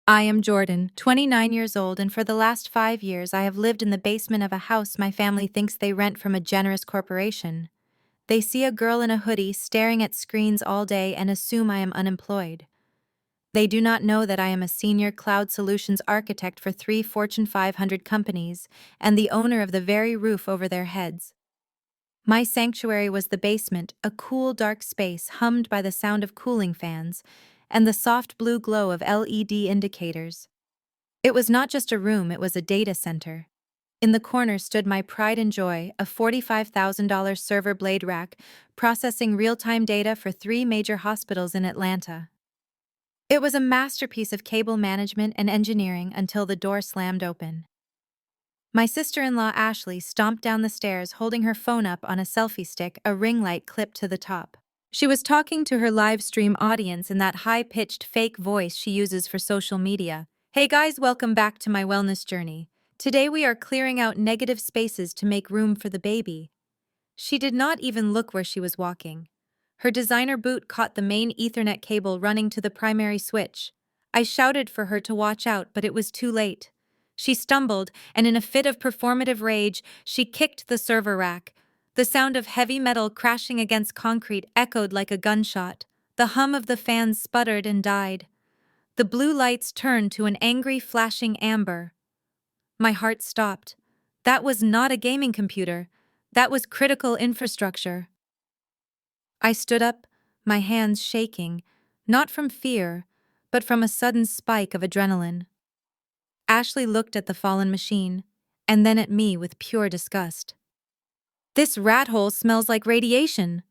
I am Jordan, 29 years old, and for the last 5 years I have lived in the basement of a house my family thinks they rent from a generous corporation. They see a girl in a hoodie staring at screens all day and assume I am unemployed. They do not know that I am a senior cloud solutions architect for 3 Fortune 500 companies and the owner of the very roof over their heads. My sanctuary was the basement, a cool, dark space hummed by the sound of cooling fans and the soft blue glow of LED indicators. It was not just a room, it was a data center. In the corner stood my pride and joy, a $45,000 server blade rack processing real-time data for 3 major hospitals in Atlanta. It was a masterpiece of cable management and engineering until the door slammed open. My sister-in-law Ashley stomped down the stairs holding her phone up on a selfie stick, a ring light clipped to the top. She was talking to her live stream audience in that high-pitched fake voice she uses for social media. Hey guys, welcome back to my wellness journey. Today we are clearing out negative spaces to make room for the baby. She did not even look where she was walking. Her designer boot caught the main Ethernet cable running to the primary switch. I shouted for her to watch out, but it was too late. She stumbled, and in a fit of performative rage, she kicked the server rack. The sound of heavy metal crashing against concrete echoed like a gunshot. The hum of the fans sputtered and died. The blue lights turned to an angry flashing amber. My heart stopped. That was not a gaming computer. That was critical infrastructure. I stood up, my hands shaking, not from fear, but from a sudden spike of adrenaline. Ashley looked at the fallen machine, and then at me with pure disgust. "This rat hole smells like radiation,"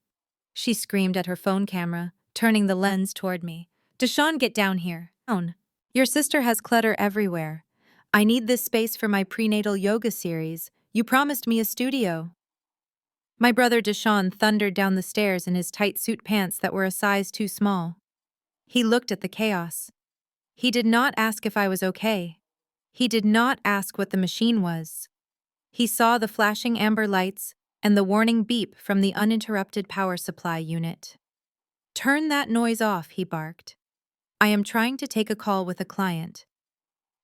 she screamed at her phone camera, turning the lens toward me. "Deshawn, get down here. Down. Your sister has clutter everywhere. I need this space for my prenatal yoga series. You promised me a studio." My brother Deshawn thundered down the stairs in his tight suit pants that were a size too small. He looked at the chaos. He did not ask if I was okay. He did not ask what the machine was. He saw the flashing amber lights and the warning beep from the uninterrupted power supply unit. "Turn that noise off," he barked. "I am trying to take a call with a client."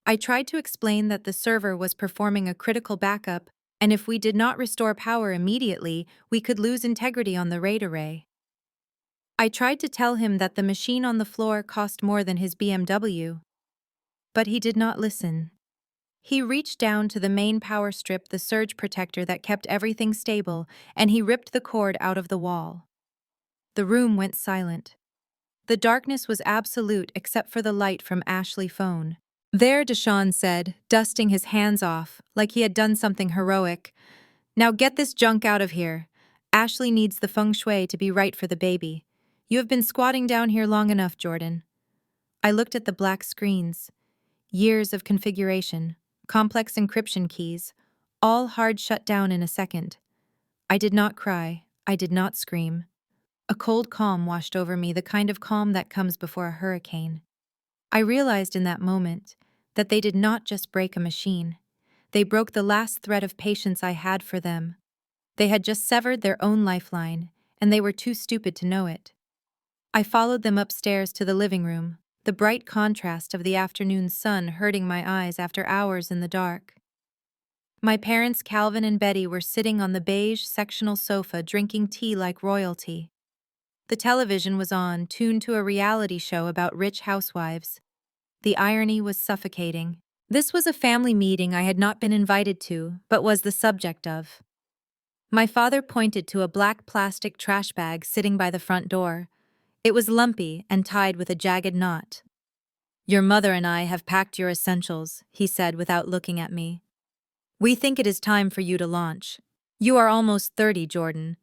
I tried to explain that the server was performing a critical backup, and if we did not restore power immediately, we could lose integrity on the RAID array. I tried to tell him that the machine on the floor cost more than his BMW. But he did not listen. He reached down to the main power strip, the surge protector that kept everything stable, and he ripped the cord out of the wall. The room went silent. The darkness was absolute except for the light from Ashley's phone. "There," Deshawn said, dusting his hands off, like he had done something heroic. "Now get this junk out of here. Ashley needs the feng shui to be right for the baby. You have been squatting down here long enough, Jordan." I looked at the black screens. Years of configuration, complex encryption keys, all hard shut down in a second. I did not cry. I did not scream. A cold calm washed over me, the kind of calm that comes before a hurricane. I realized in that moment that they did not just break a machine. They broke the last thread of patience I had for them. They had just severed their own lifeline, and they were too stupid to know it. I followed them upstairs to the living room, the bright contrast of the afternoon sun hurting my eyes after hours in the dark. My parents, Calvin and Betty, were sitting on the beige sectional sofa drinking tea like royalty. The television was on, tuned to a reality show about rich housewives. The irony was suffocating. This was a family meeting I had not been invited to, but was the subject of. My father pointed to a black plastic trash bag sitting by the front door. It was lumpy and tied with a jagged knot. "Your mother and I have packed your essentials," he said without looking at me. "We think it is time for you to launch. You are almost 30, Jordan.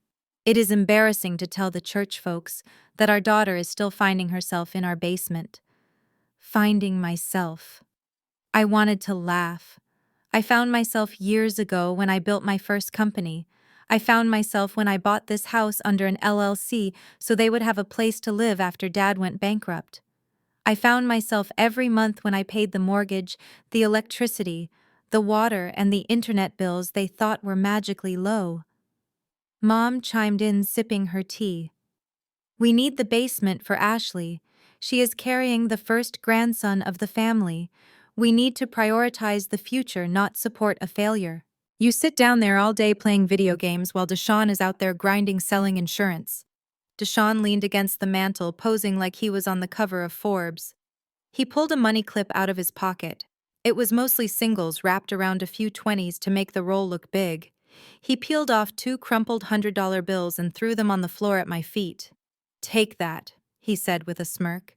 It is embarrassing to tell the church folks that our daughter is still finding herself in our basement." Finding myself. I wanted to laugh. I found myself years ago when I built my first company. I found myself when I bought this house under an LLC so they would have a place to live after Dad went bankrupt. I found myself every month when I paid the mortgage, the electricity, the water, and the internet bills they thought were magically low. Mom chimed in, sipping her tea. "We need the basement for Ashley. She is carrying the first grandson of the family. We need to prioritize the future, not support a failure. You sit down there all day playing video games while Deshaun is out there grinding selling insurance. Deshaun leaned against the mantel, posing like he was on the cover of Forbes. He pulled a money clip out of his pocket. It was mostly singles wrapped around a few 20s to make the roll look big. He peeled off 2 crumpled $100 bills and threw them on the floor at my feet. "Take that," he said with a smirk.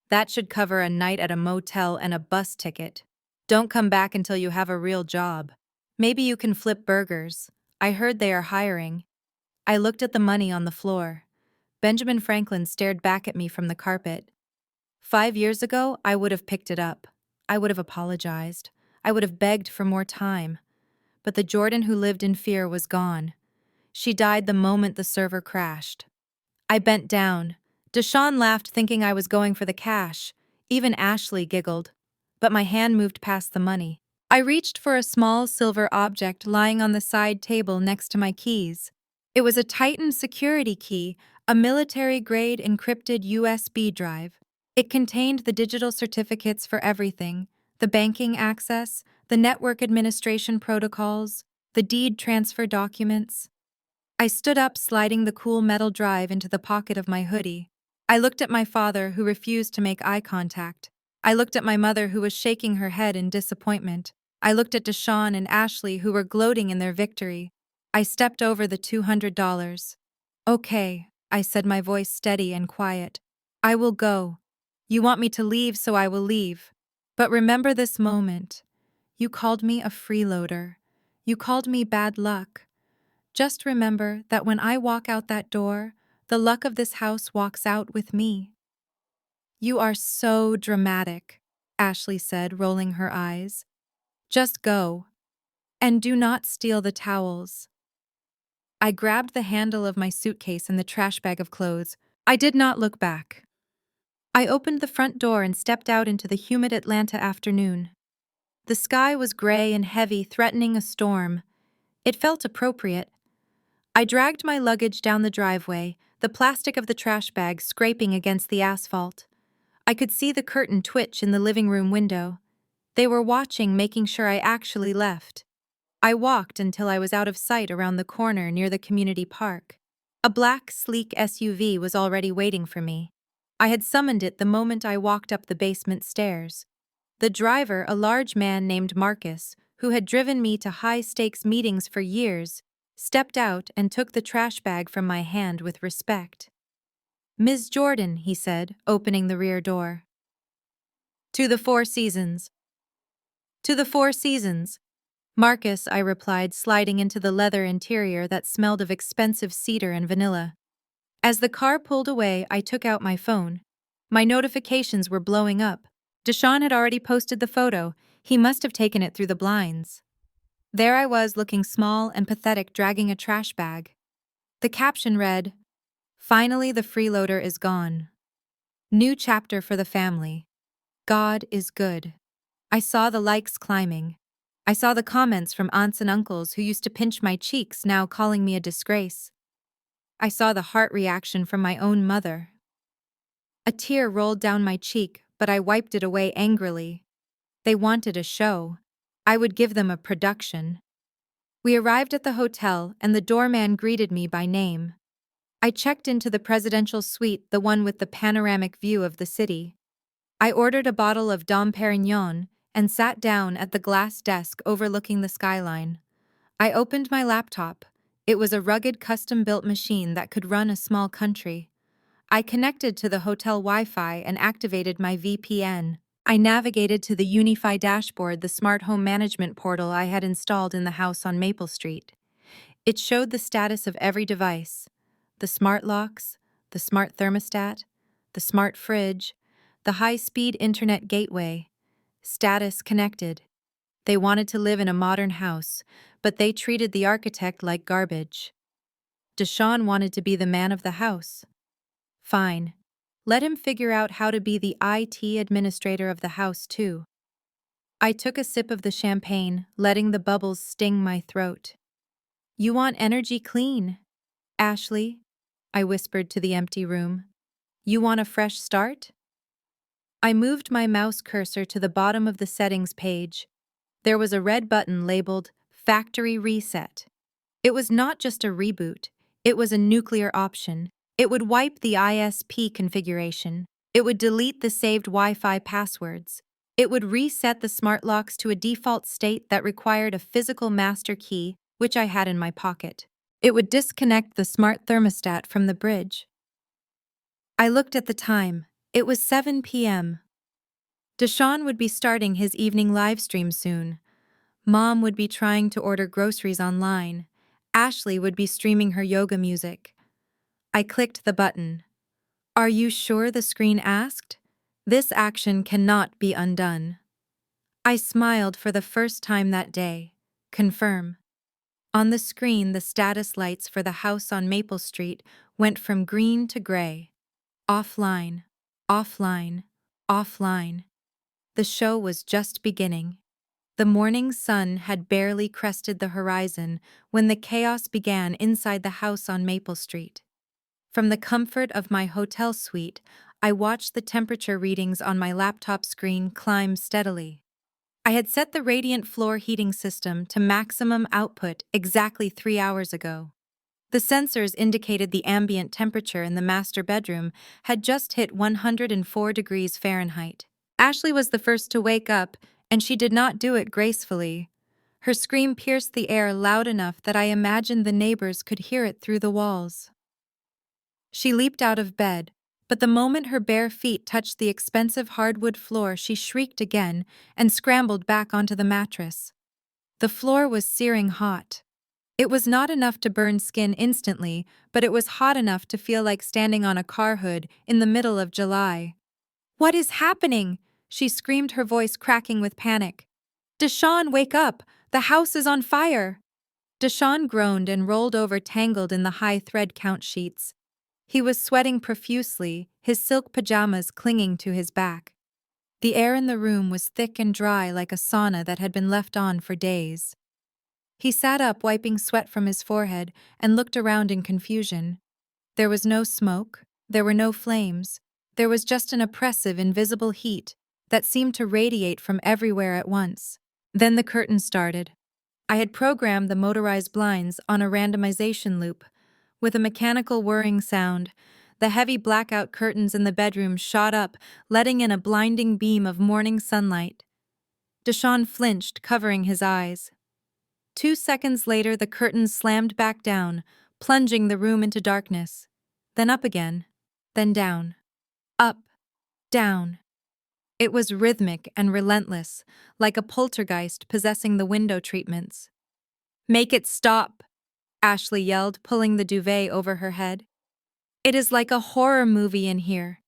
"That should cover a night at a motel and a bus ticket. Don't come back until you have a real job. Maybe you can flip burgers. I heard they are hiring." I looked at the money on the floor. Benjamin Franklin stared back at me from the carpet. 5 years ago, I would have picked it up. I would have apologized. I would have begged for more time. But the Jordan who lived in fear was gone. She died the moment the server crashed. I bent down. Deshaun laughed, thinking I was going for the cash. Even Ashley giggled. But my hand moved past the money. I reached for a small silver object lying on the side table next to my keys. It was a Titan security key, a military-grade encrypted USB drive. It contained the digital certificates for everything: the banking access, the network administration protocols, the deed transfer documents. I stood up, sliding the cool metal drive into the pocket of my hoodie. I looked at my father, who refused to make eye contact. I looked at my mother, who was shaking her head in disappointment. I looked at Deshaun and Ashley, who were gloating in their victory. I stepped over the $200. "Okay," I said, my voice steady and quiet. "I will go. You want me to leave, so I will leave. But remember this moment. You called me a freeloader. You called me bad luck. Just remember that when I walk out that door, the luck of this house walks out with me." "You are so dramatic," Ashley said, rolling her eyes. "Just go. And do not steal the towels." I grabbed the handle of my suitcase and the trash bag of clothes. I did not look back. I opened the front door and stepped out into the humid Atlanta afternoon. The sky was gray and heavy, threatening a storm. It felt appropriate. I dragged my luggage down the driveway, the plastic of the trash bag scraping against the asphalt. I could see the curtain twitch in the living room window. They were watching, making sure I actually left. I walked until I was out of sight around the corner near the community park. A black, sleek SUV was already waiting for me. I had summoned it the moment I walked up the basement stairs. The driver, a large man named Marcus, who had driven me to high-stakes meetings for years, stepped out and took the trash bag from my hand with respect. "Ms. Jordan," he said, opening the rear door. "To the Four Seasons." "To the Four Seasons." "Marcus," I replied, sliding into the leather interior that smelled of expensive cedar and vanilla. As the car pulled away, I took out my phone. My notifications were blowing up. Deshaun had already posted the photo. He must have taken it through the blinds. There I was, looking small and pathetic, dragging a trash bag. The caption read, "Finally, the freeloader is gone. New chapter for the family. God is good." I saw the likes climbing. I saw the comments from aunts and uncles who used to pinch my cheeks, now calling me a disgrace. I saw the heart reaction from my own mother. A tear rolled down my cheek, but I wiped it away angrily. They wanted a show. I would give them a production. We arrived at the hotel, and the doorman greeted me by name. I checked into the presidential suite, the one with the panoramic view of the city. I ordered a bottle of Dom Perignon and sat down at the glass desk overlooking the skyline. I opened my laptop. It was a rugged, custom-built machine that could run a small country. I connected to the hotel Wi-Fi and activated my VPN. I navigated to the Unify dashboard, the smart home management portal I had installed in the house on Maple Street. It showed the status of every device: the smart locks, the smart thermostat, the smart fridge, the high-speed internet gateway. Status connected. They wanted to live in a modern house, but they treated the architect like garbage. Deshaun wanted to be the man of the house. Fine. Let him figure out how to be the IT administrator of the house, too. I took a sip of the champagne, letting the bubbles sting my throat. "You want energy clean, Ashley?" I whispered to the empty room. "You want a fresh start?" I moved my mouse cursor to the bottom of the settings page. There was a red button labeled Factory Reset. It was not just a reboot, it was a nuclear option. It would wipe the ISP configuration. It would delete the saved Wi-Fi passwords. It would reset the smart locks to a default state that required a physical master key, which I had in my pocket. It would disconnect the smart thermostat from the bridge. I looked at the time. It was 7 p.m. Deshaun would be starting his evening live stream soon. Mom would be trying to order groceries online. Ashley would be streaming her yoga music. I clicked the button. Are you sure? The screen asked. This action cannot be undone. I smiled for the first time that day. Confirm. On the screen, the status lights for the house on Maple Street went from green to gray. Offline, offline, offline. The show was just beginning. The morning sun had barely crested the horizon when the chaos began inside the house on Maple Street. From the comfort of my hotel suite, I watched the temperature readings on my laptop screen climb steadily. I had set the radiant floor heating system to maximum output exactly 3 hours ago. The sensors indicated the ambient temperature in the master bedroom had just hit 104 degrees Fahrenheit. Ashley was the first to wake up, and she did not do it gracefully. Her scream pierced the air loud enough that I imagined the neighbors could hear it through the walls. She leaped out of bed, but the moment her bare feet touched the expensive hardwood floor, she shrieked again and scrambled back onto the mattress. The floor was searing hot. It was not enough to burn skin instantly, but it was hot enough to feel like standing on a car hood in the middle of July. "What is happening?" she screamed, her voice cracking with panic. "Deshaun, wake up! The house is on fire!" Deshaun groaned and rolled over, tangled in the high thread count sheets. He was sweating profusely, his silk pajamas clinging to his back. The air in the room was thick and dry, like a sauna that had been left on for days. He sat up, wiping sweat from his forehead, and looked around in confusion. There was no smoke, there were no flames, there was just an oppressive, invisible heat that seemed to radiate from everywhere at once. Then the curtain started. I had programmed the motorized blinds on a randomization loop. With a mechanical whirring sound, the heavy blackout curtains in the bedroom shot up, letting in a blinding beam of morning sunlight. Deshaun flinched, covering his eyes. 2 seconds later, the curtains slammed back down, plunging the room into darkness. Then up again, then down. Up, down. It was rhythmic and relentless, like a poltergeist possessing the window treatments. "Make it stop!" Ashley yelled, pulling the duvet over her head. "It is like a horror movie in here.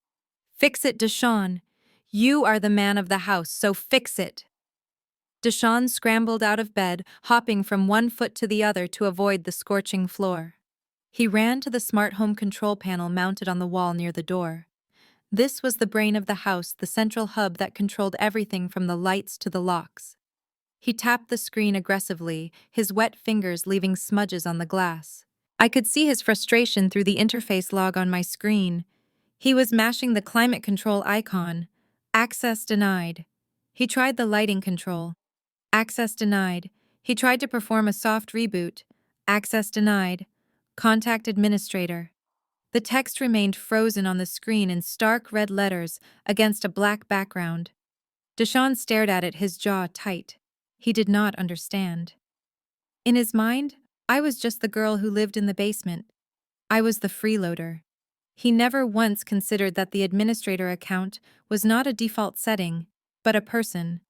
Fix it, Deshaun. You are the man of the house, so fix it." Deshaun scrambled out of bed, hopping from one foot to the other to avoid the scorching floor. He ran to the smart home control panel mounted on the wall near the door. This was the brain of the house, the central hub that controlled everything from the lights to the locks. He tapped the screen aggressively, his wet fingers leaving smudges on the glass. I could see his frustration through the interface log on my screen. He was mashing the climate control icon. Access denied. He tried the lighting control. Access denied. He tried to perform a soft reboot. Access denied. Contact administrator. The text remained frozen on the screen in stark red letters against a black background. Deshaun stared at it, his jaw tight. He did not understand. In his mind, I was just the girl who lived in the basement. I was the freeloader. He never once considered that the administrator account was not a default setting, but a person.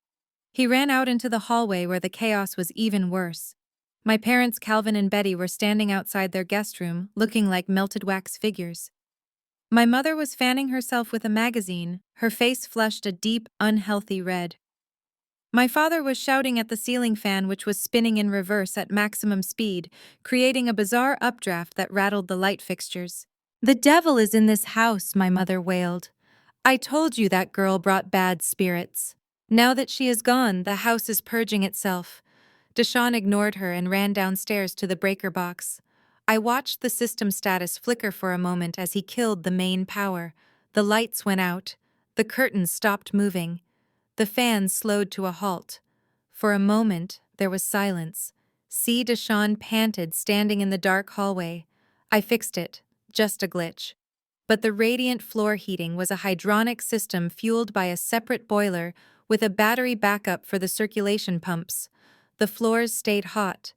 He ran out into the hallway where the chaos was even worse. My parents, Calvin and Betty, were standing outside their guest room, looking like melted wax figures. My mother was fanning herself with a magazine, her face flushed a deep, unhealthy red. My father was shouting at the ceiling fan, which was spinning in reverse at maximum speed, creating a bizarre updraft that rattled the light fixtures. "The devil is in this house," my mother wailed. "I told you that girl brought bad spirits. Now that she is gone, the house is purging itself." Deshaun ignored her and ran downstairs to the breaker box. I watched the system status flicker for a moment as he killed the main power. The lights went out. The curtains stopped moving. The fans slowed to a halt. For a moment, there was silence. Deshawn panted, standing in the dark hallway. I fixed it. Just a glitch. But the radiant floor heating was a hydronic system fueled by a separate boiler with a battery backup for the circulation pumps. The floors stayed hot.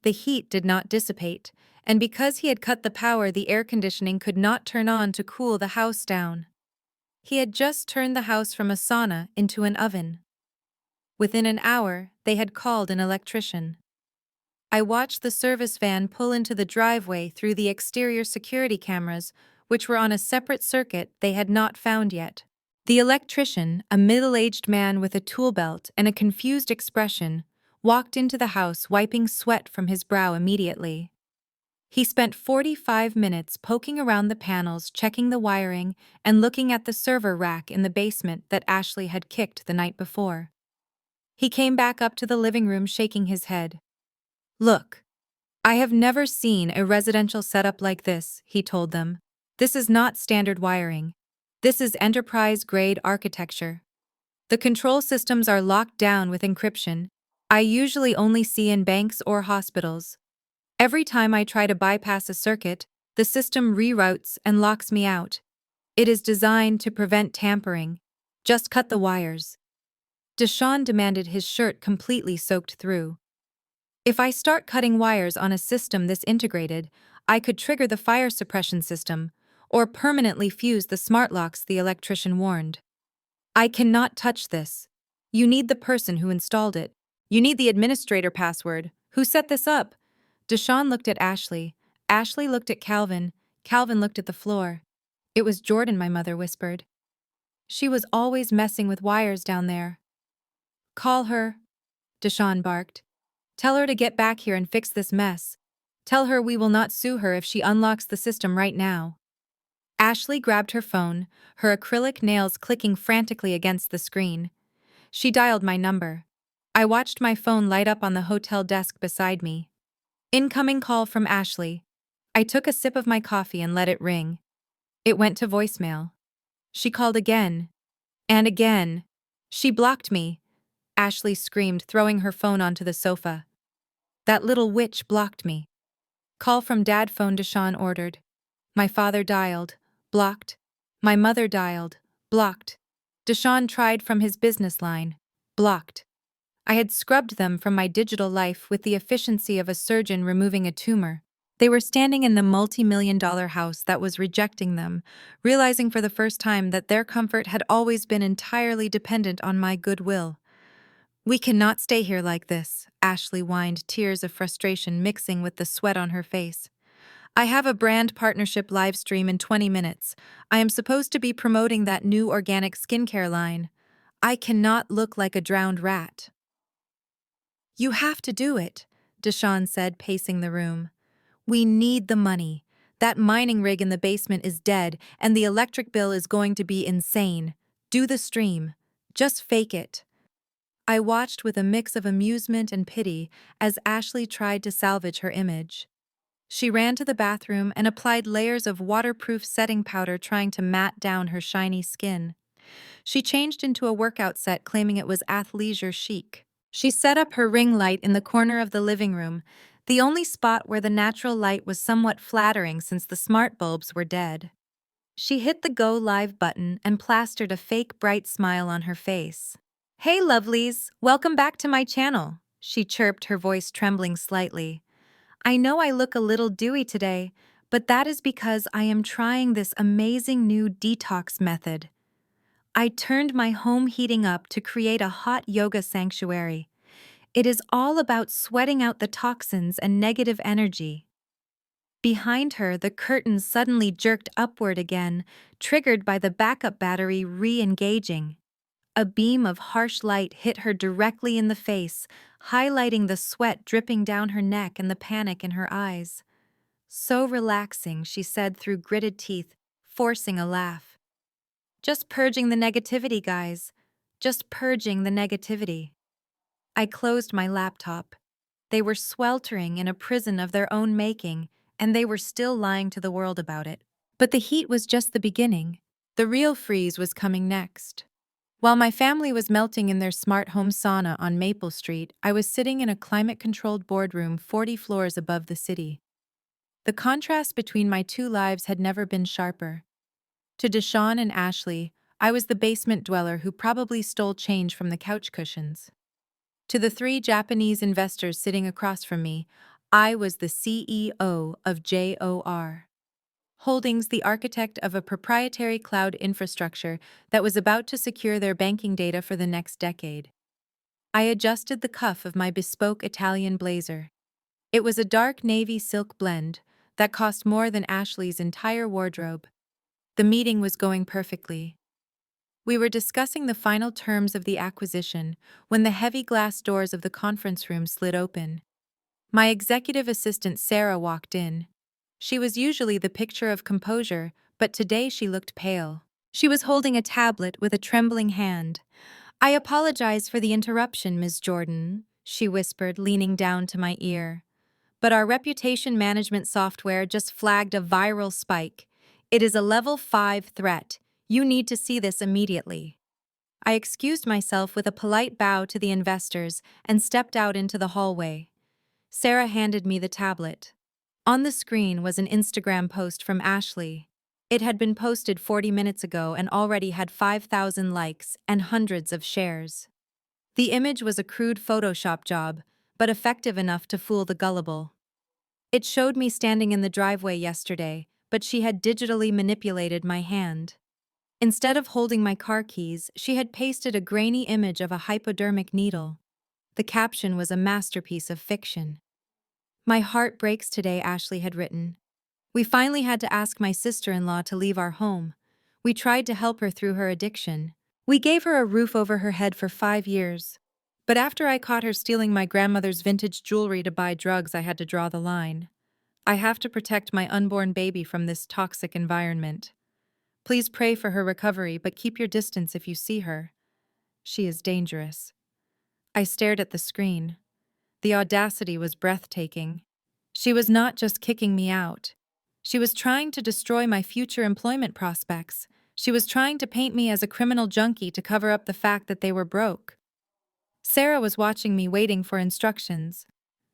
The heat did not dissipate, and because he had cut the power, the air conditioning could not turn on to cool the house down. He had just turned the house from a sauna into an oven. Within an hour, they had called an electrician. I watched the service van pull into the driveway through the exterior security cameras, which were on a separate circuit they had not found yet. The electrician, a middle-aged man with a tool belt and a confused expression, walked into the house, wiping sweat from his brow immediately. He spent 45 minutes poking around the panels, checking the wiring, and looking at the server rack in the basement that Ashley had kicked the night before. He came back up to the living room, shaking his head. "Look, I have never seen a residential setup like this," he told them. "This is not standard wiring. This is enterprise-grade architecture. The control systems are locked down with encryption. I usually only see in banks or hospitals. Every time I try to bypass a circuit, the system reroutes and locks me out. It is designed to prevent tampering. Just cut the wires." Deshawn demanded, his shirt completely soaked through. "If I start cutting wires on a system this integrated, I could trigger the fire suppression system, or permanently fuse the smart locks," the electrician warned. "I cannot touch this. You need the person who installed it. You need the administrator password. Who set this up?" Deshawn looked at Ashley. Ashley looked at Calvin. Calvin looked at the floor. "It was Jordan," my mother whispered. "She was always messing with wires down there." "Call her," Deshawn barked. "Tell her to get back here and fix this mess. Tell her we will not sue her if she unlocks the system right now." Ashley grabbed her phone, her acrylic nails clicking frantically against the screen. She dialed my number. I watched my phone light up on the hotel desk beside me. Incoming call from Ashley. I took a sip of my coffee and let it ring. It went to voicemail. She called again. And again. "She blocked me," Ashley screamed, throwing her phone onto the sofa. "That little witch blocked me." "Call from Dad," phone Deshawn ordered. My father dialed. Blocked. My mother dialed. Blocked. Deshawn tried from his business line. Blocked. I had scrubbed them from my digital life with the efficiency of a surgeon removing a tumor. They were standing in the multi-million-dollar house that was rejecting them, realizing for the first time that their comfort had always been entirely dependent on my goodwill. "We cannot stay here like this," Ashley whined, tears of frustration mixing with the sweat on her face. "I have a brand partnership live stream in 20 minutes. I am supposed to be promoting that new organic skincare line. I cannot look like a drowned rat." "You have to do it," Deshawn said, pacing the room. "We need the money. That mining rig in the basement is dead, and the electric bill is going to be insane. Do the stream. Just fake it." I watched with a mix of amusement and pity as Ashley tried to salvage her image. She ran to the bathroom and applied layers of waterproof setting powder, trying to matte down her shiny skin. She changed into a workout set, claiming it was athleisure chic. She set up her ring light in the corner of the living room, the only spot where the natural light was somewhat flattering since the smart bulbs were dead. She hit the go live button and plastered a fake bright smile on her face. "Hey lovelies, welcome back to my channel," she chirped, her voice trembling slightly. "I know I look a little dewy today, but that is because I am trying this amazing new detox method. I turned my home heating up to create a hot yoga sanctuary. It is all about sweating out the toxins and negative energy." Behind her, the curtains suddenly jerked upward again, triggered by the backup battery re-engaging. A beam of harsh light hit her directly in the face, highlighting the sweat dripping down her neck and the panic in her eyes. "So relaxing," she said through gritted teeth, forcing a laugh. "Just purging the negativity, guys. Just purging the negativity." I closed my laptop. They were sweltering in a prison of their own making, and they were still lying to the world about it. But the heat was just the beginning. The real freeze was coming next. While my family was melting in their smart home sauna on Maple Street, I was sitting in a climate-controlled boardroom 40 floors above the city. The contrast between my two lives had never been sharper. To Deshawn and Ashley, I was the basement dweller who probably stole change from the couch cushions. To the three Japanese investors sitting across from me, I was the CEO of JOR Holdings, the architect of a proprietary cloud infrastructure that was about to secure their banking data for the next decade. I adjusted the cuff of my bespoke Italian blazer. It was a dark navy silk blend that cost more than Ashley's entire wardrobe. The meeting was going perfectly. We were discussing the final terms of the acquisition when the heavy glass doors of the conference room slid open. My executive assistant Sarah walked in. She was usually the picture of composure, but today she looked pale. She was holding a tablet with a trembling hand. "I apologize for the interruption, Ms. Jordan," she whispered, leaning down to my ear. "But our reputation management software just flagged a viral spike. It is a level 5 threat. You need to see this immediately." I excused myself with a polite bow to the investors and stepped out into the hallway. Sarah handed me the tablet. On the screen was an Instagram post from Ashley. It had been posted 40 minutes ago and already had 5,000 likes and hundreds of shares. The image was a crude Photoshop job, but effective enough to fool the gullible. It showed me standing in the driveway yesterday, but she had digitally manipulated my hand. Instead of holding my car keys, she had pasted a grainy image of a hypodermic needle. The caption was a masterpiece of fiction. "My heart breaks today," Ashley had written. "We finally had to ask my sister-in-law to leave our home. We tried to help her through her addiction. We gave her a roof over her head for 5 years. But after I caught her stealing my grandmother's vintage jewelry to buy drugs, I had to draw the line. I have to protect my unborn baby from this toxic environment. Please pray for her recovery, but keep your distance if you see her. She is dangerous." I stared at the screen. The audacity was breathtaking. She was not just kicking me out. She was trying to destroy my future employment prospects. She was trying to paint me as a criminal junkie to cover up the fact that they were broke. Sarah was watching me, waiting for instructions.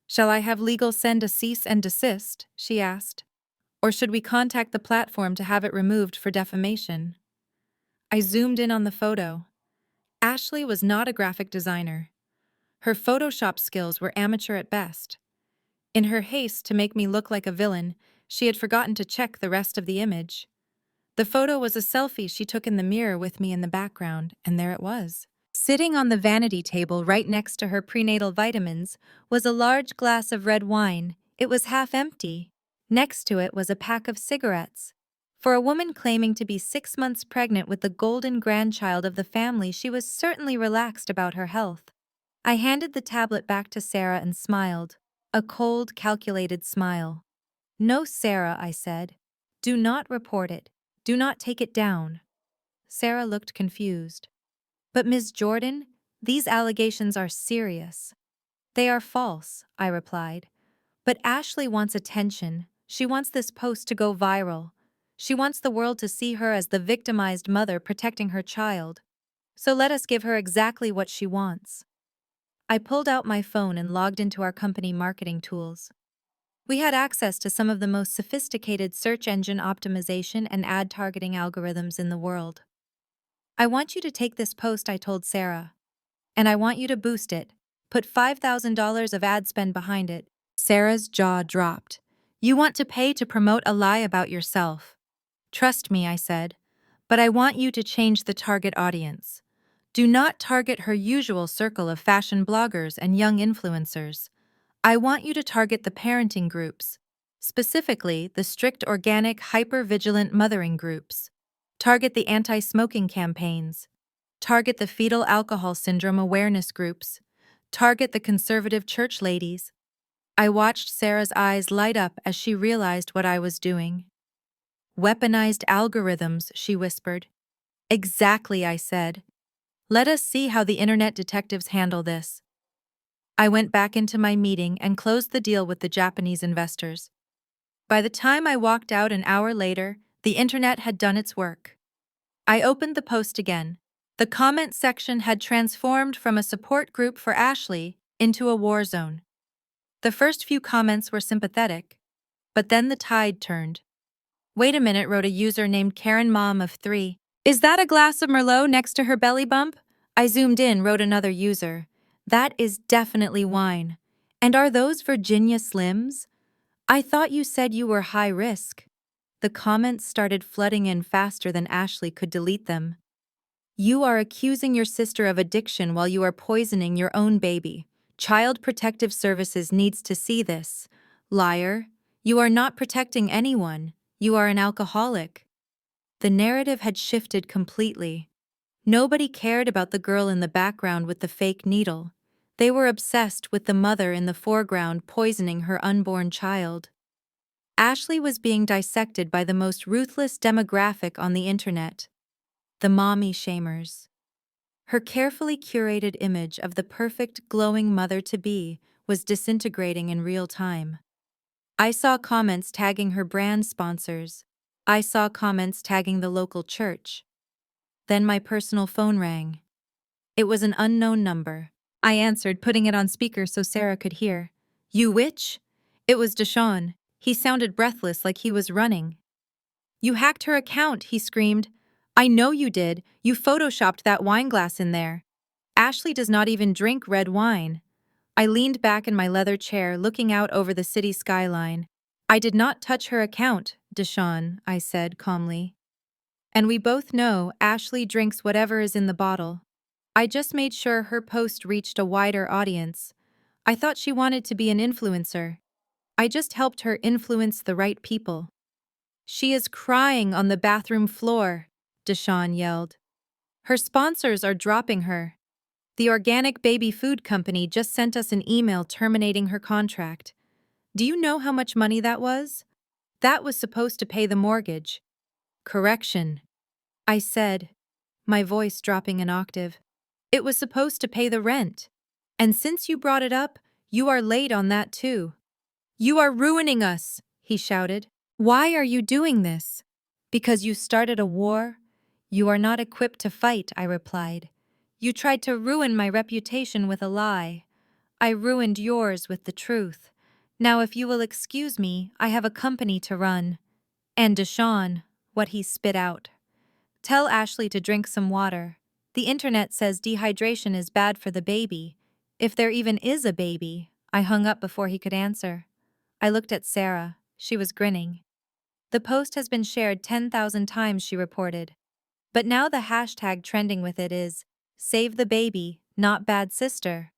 "Shall I have legal send a cease and desist?" she asked. "Or should we contact the platform to have it removed for defamation?" I zoomed in on the photo. Ashley was not a graphic designer. Her Photoshop skills were amateur at best. In her haste to make me look like a villain, she had forgotten to check the rest of the image. The photo was a selfie she took in the mirror with me in the background, and there it was. Sitting on the vanity table right next to her prenatal vitamins was a large glass of red wine. It was half empty. Next to it was a pack of cigarettes. For a woman claiming to be 6 months pregnant with the golden grandchild of the family, she was certainly relaxed about her health. I handed the tablet back to Sarah and smiled. A cold, calculated smile. "No, Sarah," I said. "Do not report it. Do not take it down." Sarah looked confused. "But Ms. Jordan, these allegations are serious." "They are false," I replied. "But Ashley wants attention. She wants this post to go viral. She wants the world to see her as the victimized mother protecting her child. So let us give her exactly what she wants." I pulled out my phone and logged into our company marketing tools. We had access to some of the most sophisticated search engine optimization and ad targeting algorithms in the world. "I want you to take this post," I told Sarah. "And I want you to boost it. Put $5,000 of ad spend behind it." Sarah's jaw dropped. "You want to pay to promote a lie about yourself?" "Trust me," I said. "But I want you to change the target audience. Do not target her usual circle of fashion bloggers and young influencers. I want you to target the parenting groups, specifically the strict organic hyper-vigilant mothering groups. Target the anti-smoking campaigns. Target the fetal alcohol syndrome awareness groups. Target the conservative church ladies." I watched Sarah's eyes light up as she realized what I was doing. "Weaponized algorithms," she whispered. "Exactly," I said. "Let us see how the internet detectives handle this." I went back into my meeting and closed the deal with the Japanese investors. By the time I walked out an hour later, the internet had done its work. I opened the post again. The comment section had transformed from a support group for Ashley into a war zone. The first few comments were sympathetic, but then the tide turned. "Wait a minute," wrote a user named Karen Mom of 3. "Is that a glass of Merlot next to her belly bump?" I zoomed in, wrote another user. "That is definitely wine. And are those Virginia Slims? I thought you said you were high risk." The comments started flooding in faster than Ashley could delete them. "You are accusing your sister of addiction while you are poisoning your own baby. Child Protective Services needs to see this. Liar. You are not protecting anyone. You are an alcoholic." The narrative had shifted completely. Nobody cared about the girl in the background with the fake needle. They were obsessed with the mother in the foreground poisoning her unborn child. Ashley was being dissected by the most ruthless demographic on the internet, the mommy shamers. Her carefully curated image of the perfect, glowing mother-to-be was disintegrating in real time. I saw comments tagging her brand sponsors. I saw comments tagging the local church. Then my personal phone rang. It was an unknown number. I answered, putting it on speaker so Sarah could hear. "You witch?" It was Deshaun. He sounded breathless, like he was running. "You hacked her account," he screamed. "I know you did. You photoshopped that wine glass in there. Ashley does not even drink red wine." I leaned back in my leather chair, looking out over the city skyline. "I did not touch her account, Deshaun," I said calmly. "And we both know Ashley drinks whatever is in the bottle. I just made sure her post reached a wider audience. I thought she wanted to be an influencer. I just helped her influence the right people." "She is crying on the bathroom floor," Deshaun yelled. "Her sponsors are dropping her. The organic baby food company just sent us an email terminating her contract. Do you know how much money that was? That was supposed to pay the mortgage." "Correction," I said, my voice dropping an octave. "It was supposed to pay the rent. And since you brought it up, you are late on that too." "You are ruining us," he shouted. "Why are you doing this?" "Because you started a war? You are not equipped to fight," I replied. "You tried to ruin my reputation with a lie. I ruined yours with the truth. Now if you will excuse me, I have a company to run." And Deshaun, what he spit out. "Tell Ashley to drink some water. The internet says dehydration is bad for the baby. If there even is a baby." I hung up before he could answer. I looked at Sarah. She was grinning. "The post has been shared 10,000 times," she reported. "But now the hashtag trending with it is, Save the Baby, Not Bad Sister."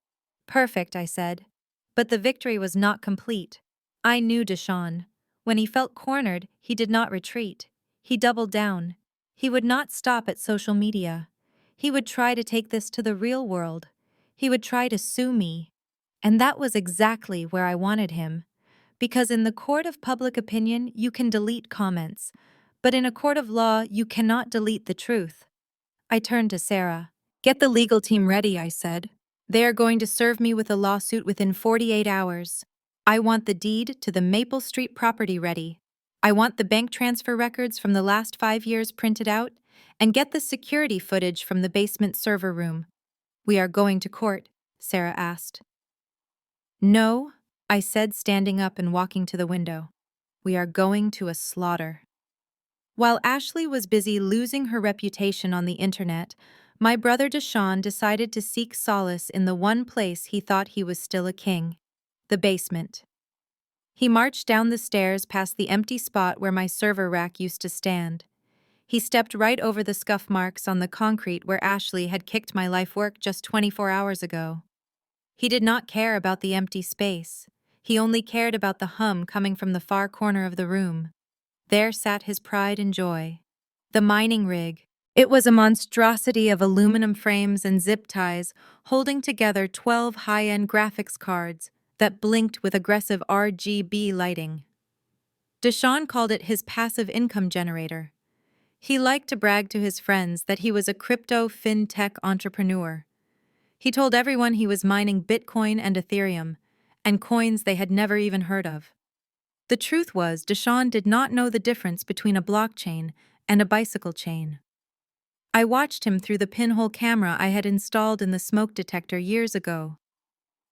"Perfect," I said. But the victory was not complete. I knew Deshaun. When he felt cornered, he did not retreat. He doubled down. He would not stop at social media. He would try to take this to the real world. He would try to sue me. And that was exactly where I wanted him. Because in the court of public opinion, you can delete comments. But in a court of law, you cannot delete the truth. I turned to Sarah. "Get the legal team ready," I said. "They are going to serve me with a lawsuit within 48 hours. I want the deed to the Maple Street property ready. I want the bank transfer records from the last 5 years printed out, and get the security footage from the basement server room." "We are going to court?" Sarah asked. "No," I said, standing up and walking to the window. "We are going to a slaughter." While Ashley was busy losing her reputation on the internet, my brother Deshaun decided to seek solace in the one place he thought he was still a king: the basement. He marched down the stairs past the empty spot where my server rack used to stand. He stepped right over the scuff marks on the concrete where Ashley had kicked my life work just 24 hours ago. He did not care about the empty space. He only cared about the hum coming from the far corner of the room. There sat his pride and joy. The mining rig. It was a monstrosity of aluminum frames and zip ties holding together 12 high-end graphics cards that blinked with aggressive RGB lighting. Deshaun called it his passive income generator. He liked to brag to his friends that he was a crypto fintech entrepreneur. He told everyone he was mining Bitcoin and Ethereum, and coins they had never even heard of. The truth was, Deshaun did not know the difference between a blockchain and a bicycle chain. I watched him through the pinhole camera I had installed in the smoke detector years ago.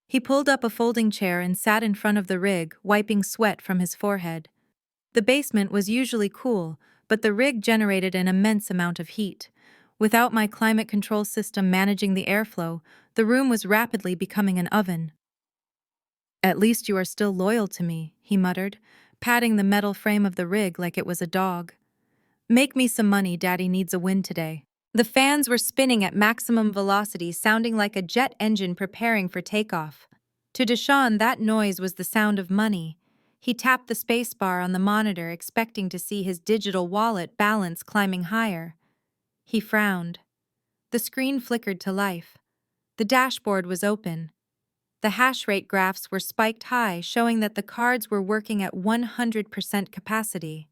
He pulled up a folding chair and sat in front of the rig, wiping sweat from his forehead. The basement was usually cool, but the rig generated an immense amount of heat. Without my climate control system managing the airflow, the room was rapidly becoming an oven. "At least you are still loyal to me," he muttered, patting the metal frame of the rig like it was a dog. "Make me some money, Daddy needs a win today." The fans were spinning at maximum velocity, sounding like a jet engine preparing for takeoff. To Deshaun, that noise was the sound of money. He tapped the spacebar on the monitor, expecting to see his digital wallet balance climbing higher. He frowned. The screen flickered to life. The dashboard was open. The hash rate graphs were spiked high, showing that the cards were working at 100% capacity.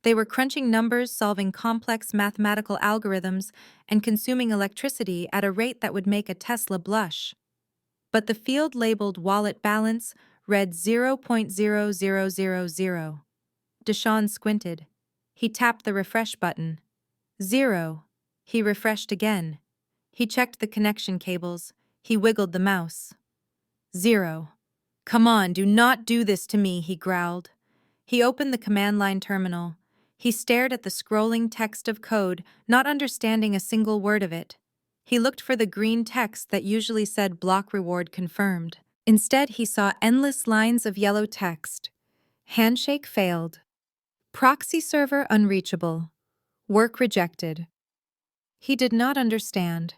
They were crunching numbers, solving complex mathematical algorithms, and consuming electricity at a rate that would make a Tesla blush. But the field labeled wallet balance read 0.0000. Deshaun squinted. He tapped the refresh button. 0. He refreshed again. He checked the connection cables. He wiggled the mouse. 0. "Come on, do not do this to me," he growled. He opened the command line terminal. He stared at the scrolling text of code, not understanding a single word of it. He looked for the green text that usually said block reward confirmed. Instead, he saw endless lines of yellow text. Handshake failed. Proxy server unreachable. Work rejected. He did not understand.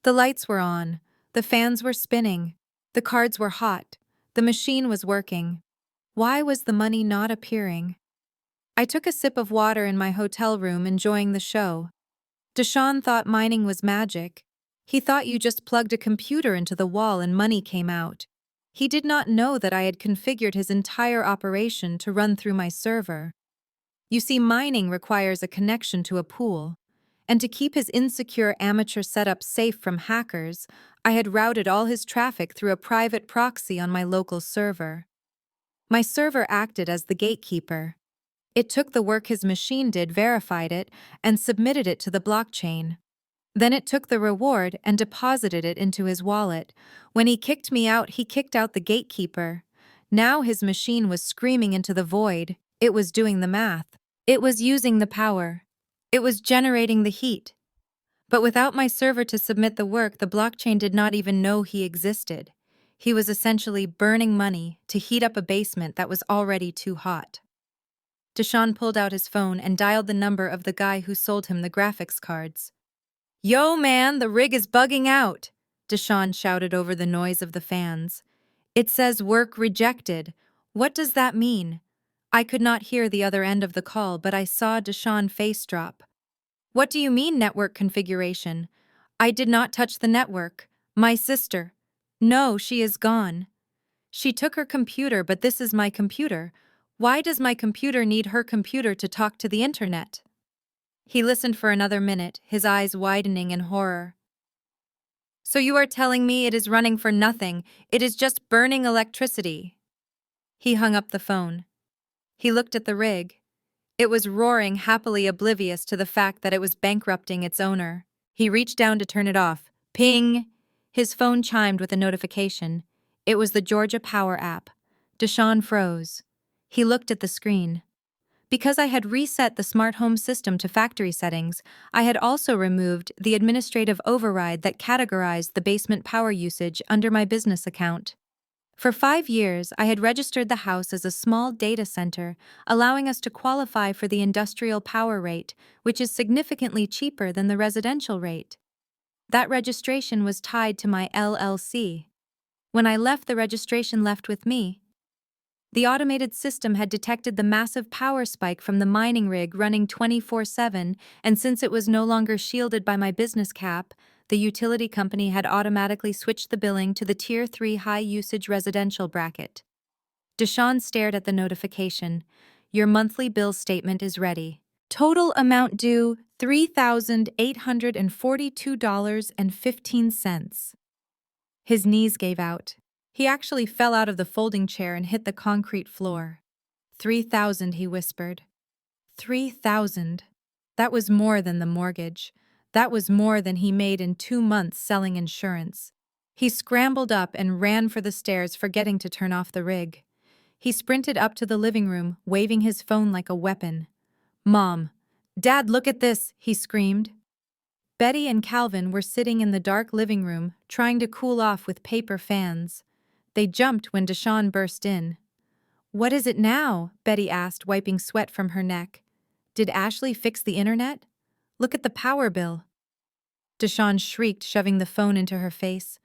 The lights were on. The fans were spinning. The cards were hot. The machine was working. Why was the money not appearing? I took a sip of water in my hotel room, enjoying the show. Deshaun thought mining was magic. He thought you just plugged a computer into the wall and money came out. He did not know that I had configured his entire operation to run through my server. You see, mining requires a connection to a pool. And to keep his insecure amateur setup safe from hackers, I had routed all his traffic through a private proxy on my local server. My server acted as the gatekeeper. It took the work his machine did, verified it, and submitted it to the blockchain. Then it took the reward and deposited it into his wallet. When he kicked me out, he kicked out the gatekeeper. Now his machine was screaming into the void. It was doing the math. It was using the power. It was generating the heat. But without my server to submit the work, the blockchain did not even know he existed. He was essentially burning money to heat up a basement that was already too hot. Deshaun pulled out his phone and dialed the number of the guy who sold him the graphics cards. "Yo, man, the rig is bugging out," Deshaun shouted over the noise of the fans. "It says work rejected. What does that mean?" I could not hear the other end of the call, but I saw Deshaun face drop. "What do you mean network configuration? I did not touch the network. My sister. No, she is gone. She took her computer, but this is my computer. Why does my computer need her computer to talk to the internet?" He listened for another minute, his eyes widening in horror. "So you are telling me it is running for nothing, it is just burning electricity?" He hung up the phone. He looked at the rig. It was roaring, happily oblivious to the fact that it was bankrupting its owner. He reached down to turn it off. Ping! His phone chimed with a notification. It was the Georgia Power app. Deshaun froze. He looked at the screen. Because I had reset the smart home system to factory settings, I had also removed the administrative override that categorized the basement power usage under my business account. For 5 years, I had registered the house as a small data center, allowing us to qualify for the industrial power rate, which is significantly cheaper than the residential rate. That registration was tied to my LLC. When I left, the registration left with me. The automated system had detected the massive power spike from the mining rig running 24/7, and since it was no longer shielded by my business cap, the utility company had automatically switched the billing to the Tier 3 high-usage residential bracket. Deshaun stared at the notification. "Your monthly bill statement is ready. Total amount due, $3,842.15. His knees gave out. He actually fell out of the folding chair and hit the concrete floor. 3,000, he whispered. 3,000. That was more than the mortgage. That was more than he made in 2 months selling insurance. He scrambled up and ran for the stairs, forgetting to turn off the rig. He sprinted up to the living room, waving his phone like a weapon. "Mom! Dad, look at this!" he screamed. Betty and Calvin were sitting in the dark living room, trying to cool off with paper fans. They jumped when Deshawn burst in. "What is it now?" Betty asked, wiping sweat from her neck. "Did Ashley fix the internet? Look at the power bill." Deshawn shrieked, shoving the phone into her face.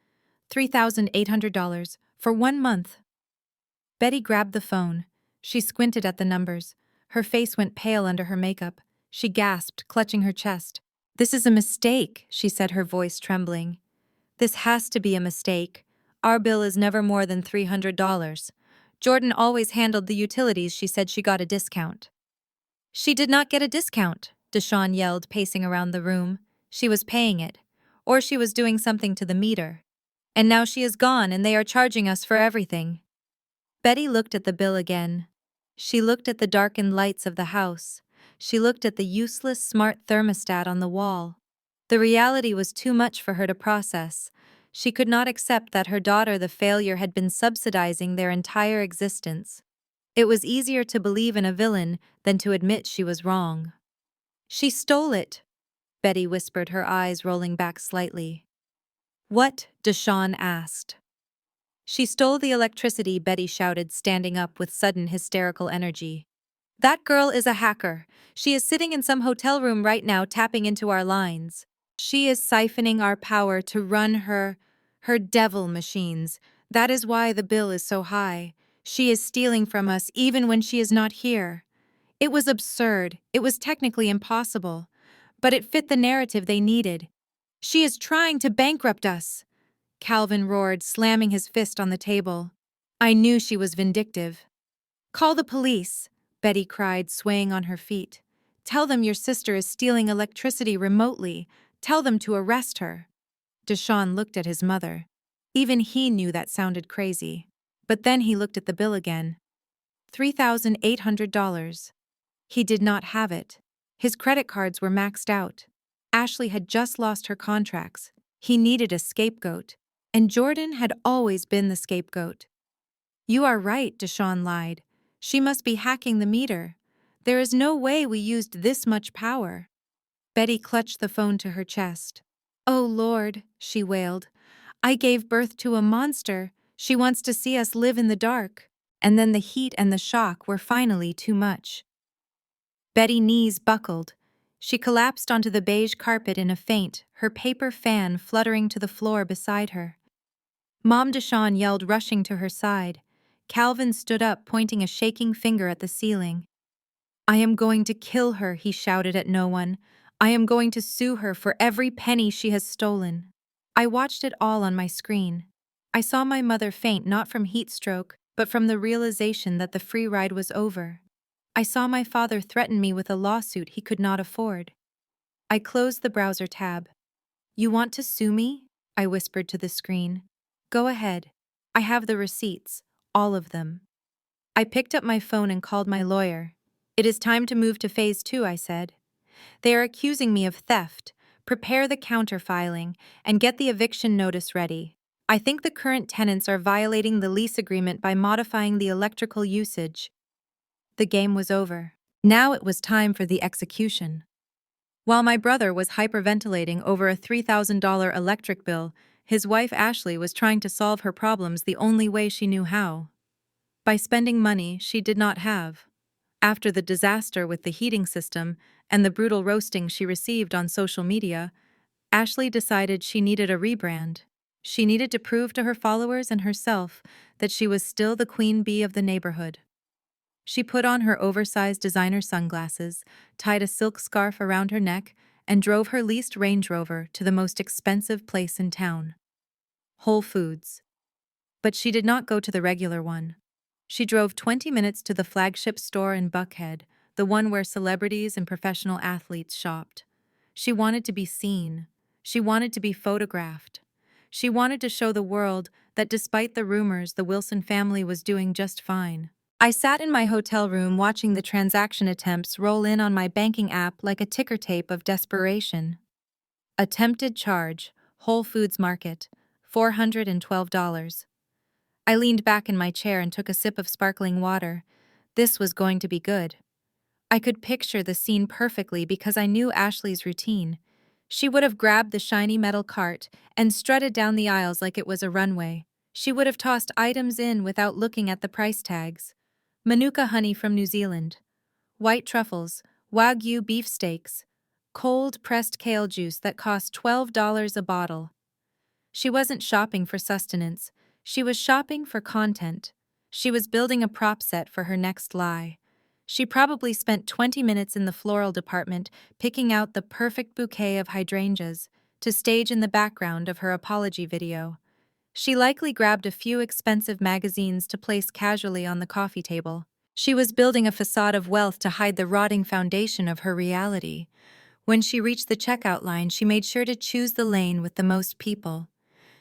$3,800 for 1 month. Betty grabbed the phone. She squinted at the numbers. Her face went pale under her makeup. She gasped, clutching her chest. "This is a mistake," she said, her voice trembling. "This has to be a mistake. Our bill is never more than $300. Jordan always handled the utilities. She said she got a discount." "She did not get a discount," Deshawn yelled, pacing around the room. "She was paying it. Or she was doing something to the meter. And now she is gone and they are charging us for everything." Betty looked at the bill again. She looked at the darkened lights of the house. She looked at the useless smart thermostat on the wall. The reality was too much for her to process. She could not accept that her daughter, the failure, had been subsidizing their entire existence. It was easier to believe in a villain than to admit she was wrong. "She stole it," Betty whispered, her eyes rolling back slightly. "What?" Deshawn asked. "She stole the electricity," Betty shouted, standing up with sudden hysterical energy. "That girl is a hacker. She is sitting in some hotel room right now tapping into our lines. She is siphoning our power to run her devil machines. That is why the bill is so high. She is stealing from us even when she is not here." It was absurd. It was technically impossible. But it fit the narrative they needed. "She is trying to bankrupt us," Calvin roared, slamming his fist on the table. "I knew she was vindictive." "Call the police," Betty cried, swaying on her feet. "Tell them your sister is stealing electricity remotely. Tell them to arrest her." Deshawn looked at his mother. Even he knew that sounded crazy. But then he looked at the bill again. $3,800. He did not have it. His credit cards were maxed out. Ashley had just lost her contracts. He needed a scapegoat. And Jordan had always been the scapegoat. "You are right," Deshawn lied. "She must be hacking the meter. There is no way we used this much power." Betty clutched the phone to her chest. "Oh Lord," she wailed. "I gave birth to a monster. She wants to see us live in the dark." And then the heat and the shock were finally too much. Betty's knees buckled. She collapsed onto the beige carpet in a faint, her paper fan fluttering to the floor beside her. Mom, Deshawn yelled, rushing to her side. Calvin stood up, pointing a shaking finger at the ceiling. "I am going to kill her," he shouted at no one. "I am going to sue her for every penny she has stolen." I watched it all on my screen. I saw my mother faint, not from heat stroke, but from the realization that the free ride was over. I saw my father threaten me with a lawsuit he could not afford. I closed the browser tab. "You want to sue me?" I whispered to the screen. "Go ahead. I have the receipts, all of them." I picked up my phone and called my lawyer. "It is time to move to phase 2, I said. "They are accusing me of theft. Prepare the counterfiling and get the eviction notice ready. I think the current tenants are violating the lease agreement by modifying the electrical usage." The game was over. Now it was time for the execution. While my brother was hyperventilating over a $3,000 electric bill, his wife Ashley was trying to solve her problems the only way she knew how. By spending money she did not have. After the disaster with the heating system and the brutal roasting she received on social media, Ashley decided she needed a rebrand. She needed to prove to her followers and herself that she was still the queen bee of the neighborhood. She put on her oversized designer sunglasses, tied a silk scarf around her neck, and drove her leased Range Rover to the most expensive place in town, Whole Foods. But she did not go to the regular one. She drove 20 minutes to the flagship store in Buckhead, the one where celebrities and professional athletes shopped. She wanted to be seen. She wanted to be photographed. She wanted to show the world that despite the rumors, the Wilson family was doing just fine. I sat in my hotel room watching the transaction attempts roll in on my banking app like a ticker tape of desperation. Attempted charge, Whole Foods Market, $412. I leaned back in my chair and took a sip of sparkling water. This was going to be good. I could picture the scene perfectly because I knew Ashley's routine. She would have grabbed the shiny metal cart and strutted down the aisles like it was a runway. She would have tossed items in without looking at the price tags. Manuka honey from New Zealand, white truffles, Wagyu beef steaks, cold pressed kale juice that cost $12 a bottle. She wasn't shopping for sustenance. She was shopping for content. She was building a prop set for her next lie. She probably spent 20 minutes in the floral department picking out the perfect bouquet of hydrangeas to stage in the background of her apology video. She likely grabbed a few expensive magazines to place casually on the coffee table. She was building a facade of wealth to hide the rotting foundation of her reality. When she reached the checkout line, she made sure to choose the lane with the most people.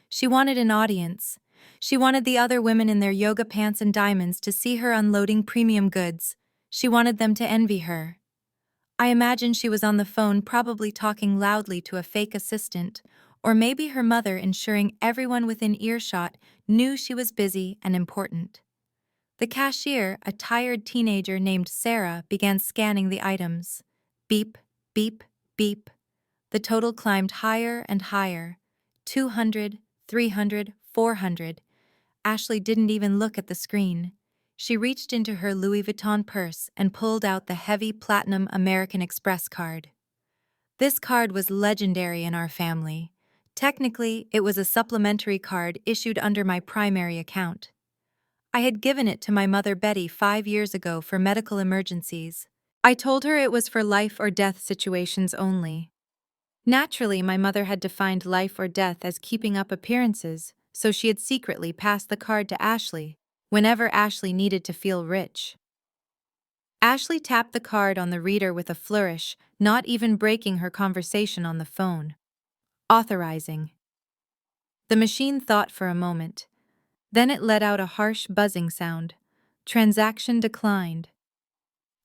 She wanted an audience. She wanted the other women in their yoga pants and diamonds to see her unloading premium goods. She wanted them to envy her. I imagine she was on the phone, probably talking loudly to a fake assistant, or maybe her mother, ensuring everyone within earshot knew she was busy and important. The cashier, a tired teenager named Sarah, began scanning the items. Beep, beep, beep. The total climbed higher and higher. 200, 300, 400. Ashley didn't even look at the screen. She reached into her Louis Vuitton purse and pulled out the heavy platinum American Express card. This card was legendary in our family. Technically, it was a supplementary card issued under my primary account. I had given it to my mother Betty 5 years ago for medical emergencies. I told her it was for life or death situations only. Naturally, my mother had defined life or death as keeping up appearances, so she had secretly passed the card to Ashley whenever Ashley needed to feel rich. Ashley tapped the card on the reader with a flourish, not even breaking her conversation on the phone. Authorizing. The machine thought for a moment. Then it let out a harsh buzzing sound. Transaction declined.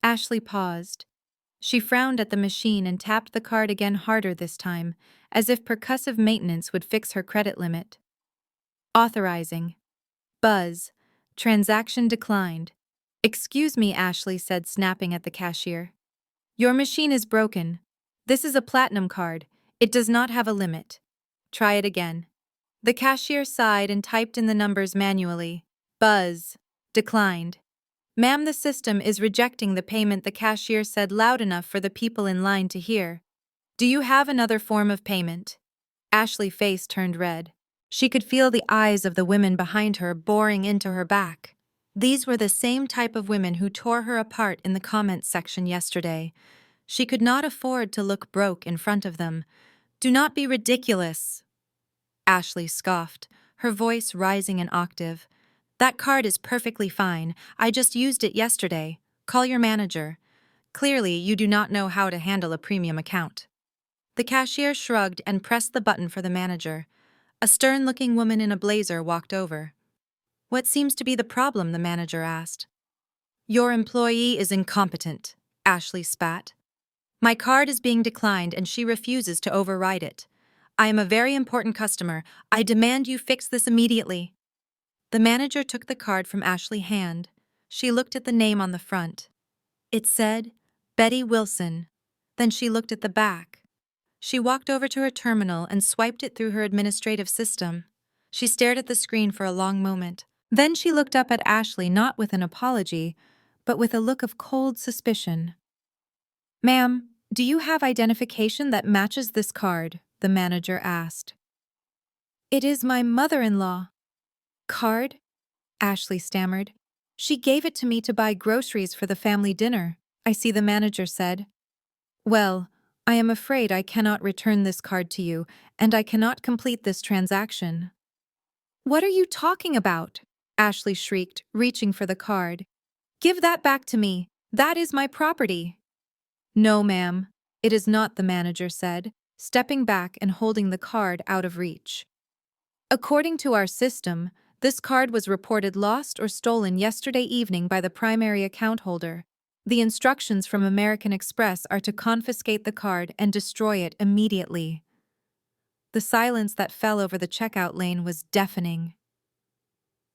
Ashley paused. She frowned at the machine and tapped the card again, harder this time, as if percussive maintenance would fix her credit limit. Authorizing. Buzz. Transaction declined. Excuse me, Ashley said, snapping at the cashier. Your machine is broken. This is a platinum card. It does not have a limit. Try it again. The cashier sighed and typed in the numbers manually. Buzz. Declined. Ma'am, the system is rejecting the payment, the cashier said, loud enough for the people in line to hear. Do you have another form of payment? Ashley's face turned red. She could feel the eyes of the women behind her boring into her back. These were the same type of women who tore her apart in the comments section yesterday. She could not afford to look broke in front of them. Do not be ridiculous. Ashley scoffed, her voice rising an octave. That card is perfectly fine. I just used it yesterday. Call your manager. Clearly, you do not know how to handle a premium account. The cashier shrugged and pressed the button for the manager. A stern-looking woman in a blazer walked over. What seems to be the problem? The manager asked. Your employee is incompetent, Ashley spat. My card is being declined and she refuses to override it. I am a very important customer. I demand you fix this immediately. The manager took the card from Ashley's hand. She looked at the name on the front. It said, Betty Wilson. Then she looked at the back. She walked over to her terminal and swiped it through her administrative system. She stared at the screen for a long moment. Then she looked up at Ashley, not with an apology, but with a look of cold suspicion. Ma'am, do you have identification that matches this card? The manager asked. It is my mother-in-law. Card? Ashley stammered. She gave it to me to buy groceries for the family dinner, I see, the manager said. Well, I am afraid I cannot return this card to you, and I cannot complete this transaction. What are you talking about? Ashley shrieked, reaching for the card. Give that back to me. That is my property. No, ma'am. It is not, the manager said, stepping back and holding the card out of reach. According to our system, this card was reported lost or stolen yesterday evening by the primary account holder. The instructions from American Express are to confiscate the card and destroy it immediately. The silence that fell over the checkout lane was deafening.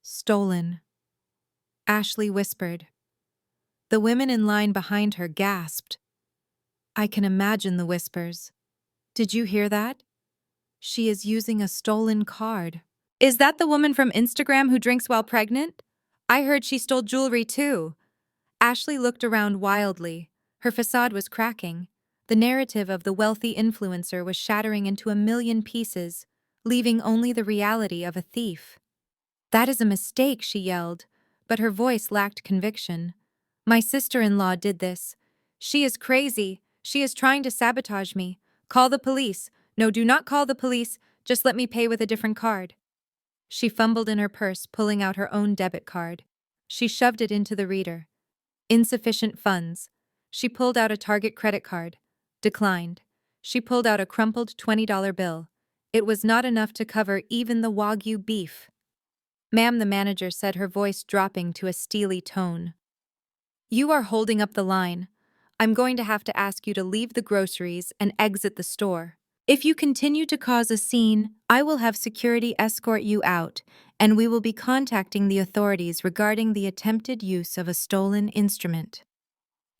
Stolen, Ashley whispered. The women in line behind her gasped. I can imagine the whispers. Did you hear that? She is using a stolen card. Is that the woman from Instagram who drinks while pregnant? I heard she stole jewelry too. Ashley looked around wildly. Her facade was cracking. The narrative of the wealthy influencer was shattering into a million pieces, leaving only the reality of a thief. That is a mistake, she yelled, but her voice lacked conviction. My sister-in-law did this. She is crazy. She is trying to sabotage me. Call the police. No, do not call the police. Just let me pay with a different card. She fumbled in her purse, pulling out her own debit card. She shoved it into the reader. Insufficient funds. She pulled out a Target credit card. Declined. She pulled out a crumpled $20 bill. It was not enough to cover even the Wagyu beef. Ma'am, the manager said, her voice dropping to a steely tone. You are holding up the line. I'm going to have to ask you to leave the groceries and exit the store. If you continue to cause a scene, I will have security escort you out, and we will be contacting the authorities regarding the attempted use of a stolen instrument.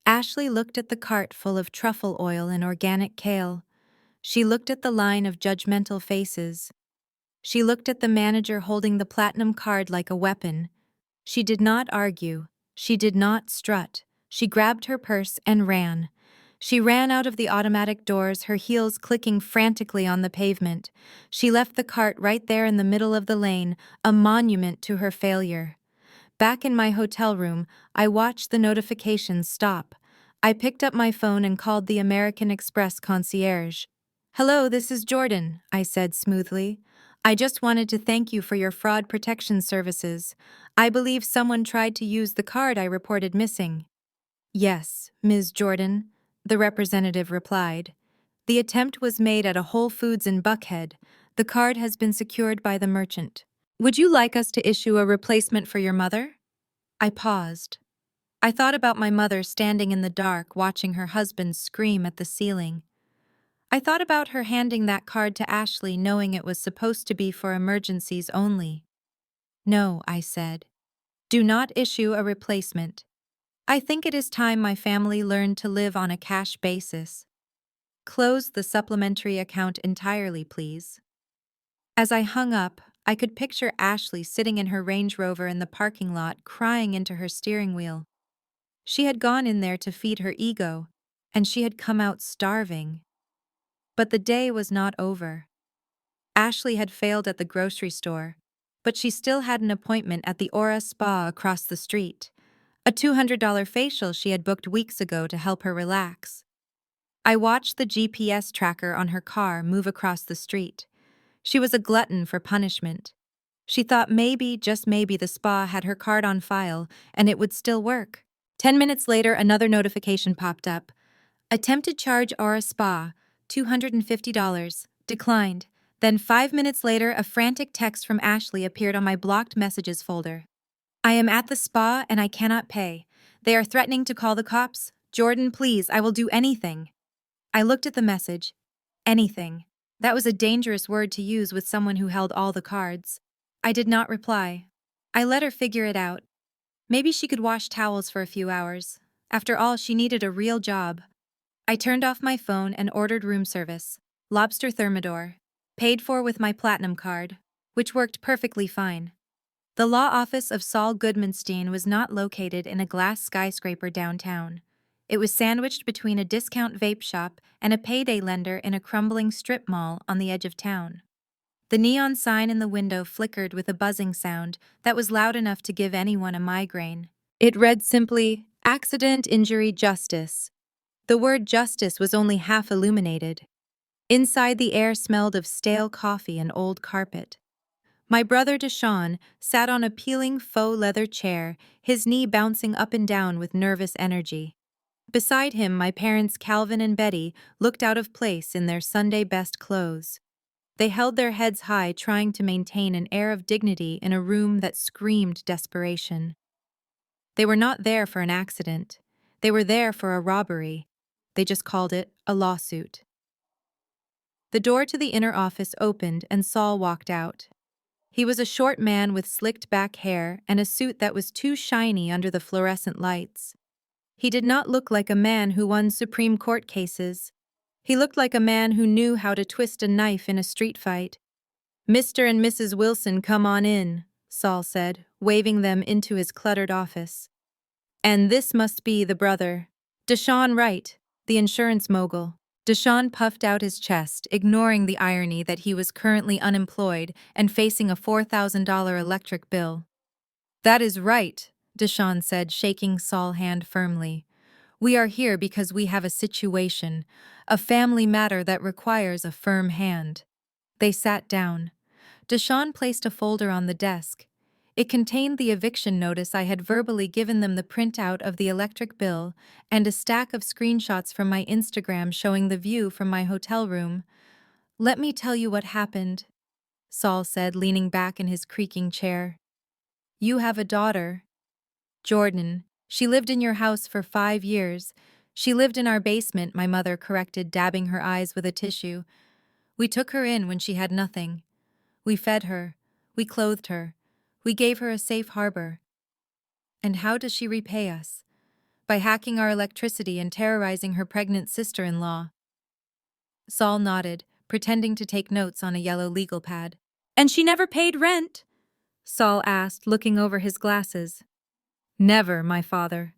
Ashley looked at the cart full of truffle oil and organic kale. She looked at the line of judgmental faces. She looked at the manager holding the platinum card like a weapon. She did not argue. She did not strut. She grabbed her purse and ran. She ran out of the automatic doors, her heels clicking frantically on the pavement. She left the cart right there in the middle of the lane, a monument to her failure. Back in my hotel room, I watched the notifications stop. I picked up my phone and called the American Express concierge. Hello, this is Jordan, I said smoothly. I just wanted to thank you for your fraud protection services. I believe someone tried to use the card I reported missing. Yes, Ms. Jordan, the representative replied. The attempt was made at a Whole Foods in Buckhead. The card has been secured by the merchant. Would you like us to issue a replacement for your mother? I paused. I thought about my mother standing in the dark watching her husband scream at the ceiling. I thought about her handing that card to Ashley knowing it was supposed to be for emergencies only. No, I said. Do not issue a replacement. I think it is time my family learned to live on a cash basis. Close the supplementary account entirely, please. As I hung up, I could picture Ashley sitting in her Range Rover in the parking lot crying into her steering wheel. She had gone in there to feed her ego, and she had come out starving. But the day was not over. Ashley had failed at the grocery store, but she still had an appointment at the Aura Spa across the street, a $200 facial she had booked weeks ago to help her relax. I watched the GPS tracker on her car move across the street. She was a glutton for punishment. She thought maybe, just maybe, the spa had her card on file and it would still work. 10 minutes later, another notification popped up. Attempted charge Aura Spa, $250, declined. Then 5 minutes later, a frantic text from Ashley appeared on my blocked messages folder. I am at the spa and I cannot pay. They are threatening to call the cops. Jordan, please, I will do anything. I looked at the message. Anything. That was a dangerous word to use with someone who held all the cards. I did not reply. I let her figure it out. Maybe she could wash towels for a few hours. After all, she needed a real job. I turned off my phone and ordered room service. Lobster thermidor. Paid for with my platinum card, which worked perfectly fine. The law office of Saul Goodmanstein was not located in a glass skyscraper downtown. It was sandwiched between a discount vape shop and a payday lender in a crumbling strip mall on the edge of town. The neon sign in the window flickered with a buzzing sound that was loud enough to give anyone a migraine. It read simply, Accident, Injury, Justice. The word justice was only half illuminated. Inside, the air smelled of stale coffee and old carpet. My brother Deshaun sat on a peeling faux leather chair, his knee bouncing up and down with nervous energy. Beside him, my parents Calvin and Betty looked out of place in their Sunday best clothes. They held their heads high, trying to maintain an air of dignity in a room that screamed desperation. They were not there for an accident. They were there for a robbery. They just called it a lawsuit. The door to the inner office opened and Saul walked out. He was a short man with slicked back hair and a suit that was too shiny under the fluorescent lights. He did not look like a man who won Supreme Court cases. He looked like a man who knew how to twist a knife in a street fight. "Mr. and Mrs. Wilson, come on in," Saul said, waving them into his cluttered office. "And this must be the brother, Deshaun Wright, the insurance mogul." Deshaun puffed out his chest, ignoring the irony that he was currently unemployed and facing a $4,000 electric bill. "That is right," Deshaun said, shaking Saul's hand firmly. "We are here because we have a situation, a family matter that requires a firm hand." They sat down. Deshaun placed a folder on the desk. It contained the eviction notice I had verbally given them, the printout of the electric bill, and a stack of screenshots from my Instagram showing the view from my hotel room. "Let me tell you what happened," Saul said, leaning back in his creaking chair. "You have a daughter, Jordan. She lived in your house for 5 years. She lived in our basement," my mother corrected, dabbing her eyes with a tissue. "We took her in when she had nothing. We fed her. We clothed her. We gave her a safe harbor. And how does she repay us? By hacking our electricity and terrorizing her pregnant sister-in-law." Saul nodded, pretending to take notes on a yellow legal pad. "And she never paid rent?" Saul asked, looking over his glasses. "Never, my father,"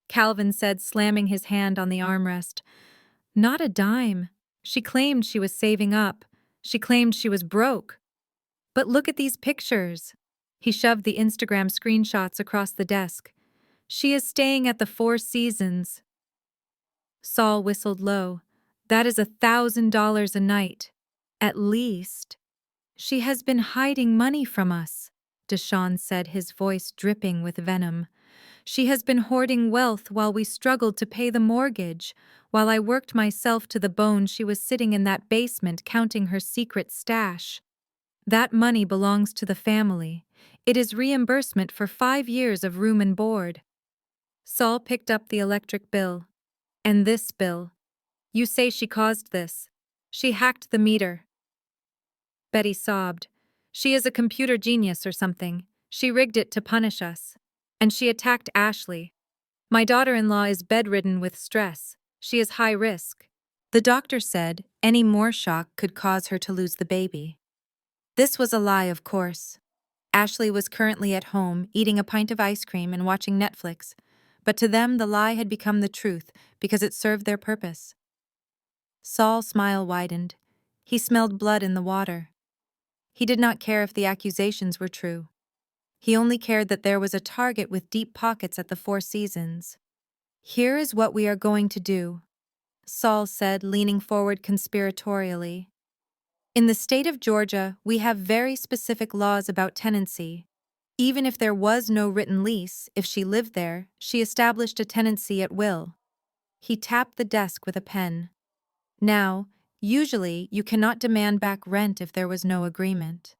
Calvin said, slamming his hand on the armrest. "Not a dime. She claimed she was saving up. She claimed she was broke. But look at these pictures." He shoved the Instagram screenshots across the desk. "She is staying at the Four Seasons." Saul whistled low. "That is $1,000 a night. At least." "She has been hiding money from us," Deshaun said, his voice dripping with venom. "She has been hoarding wealth while we struggled to pay the mortgage. While I worked myself to the bone, she was sitting in that basement counting her secret stash. That money belongs to the family. It is reimbursement for 5 years of room and board." Saul picked up the electric bill. "And this bill. You say she caused this. She hacked the meter." Betty sobbed. "She is a computer genius or something. She rigged it to punish us. And she attacked Ashley. My daughter-in-law is bedridden with stress. She is high risk. The doctor said any more shock could cause her to lose the baby." This was a lie, of course. Ashley was currently at home, eating a pint of ice cream and watching Netflix. But to them, the lie had become the truth because it served their purpose. Saul's smile widened. He smelled blood in the water. He did not care if the accusations were true. He only cared that there was a target with deep pockets at the Four Seasons. "Here is what we are going to do," Saul said, leaning forward conspiratorially. "In the state of Georgia, we have very specific laws about tenancy. Even if there was no written lease, if she lived there, she established a tenancy at will." He tapped the desk with a pen. "Now, usually, you cannot demand back rent if there was no agreement.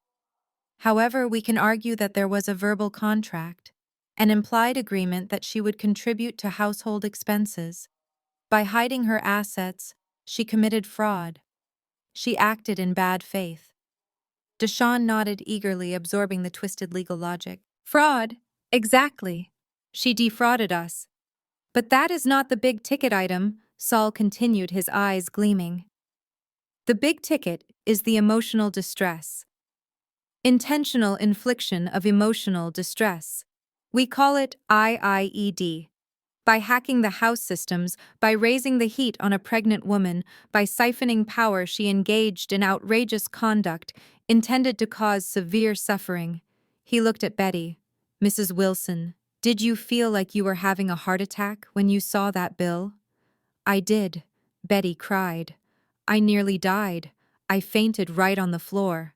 However, we can argue that there was a verbal contract, an implied agreement that she would contribute to household expenses. By hiding her assets, she committed fraud. She acted in bad faith." Deshaun nodded eagerly, absorbing the twisted legal logic. "Fraud? Exactly. She defrauded us. But that is not the big-ticket item," Saul continued, his eyes gleaming. "The big ticket is the emotional distress. Intentional infliction of emotional distress. We call it IIED. By hacking the house systems, by raising the heat on a pregnant woman, by siphoning power, she engaged in outrageous conduct intended to cause severe suffering." He looked at Betty. "Mrs. Wilson, did you feel like you were having a heart attack when you saw that bill?" "I did," Betty cried. "I nearly died. I fainted right on the floor."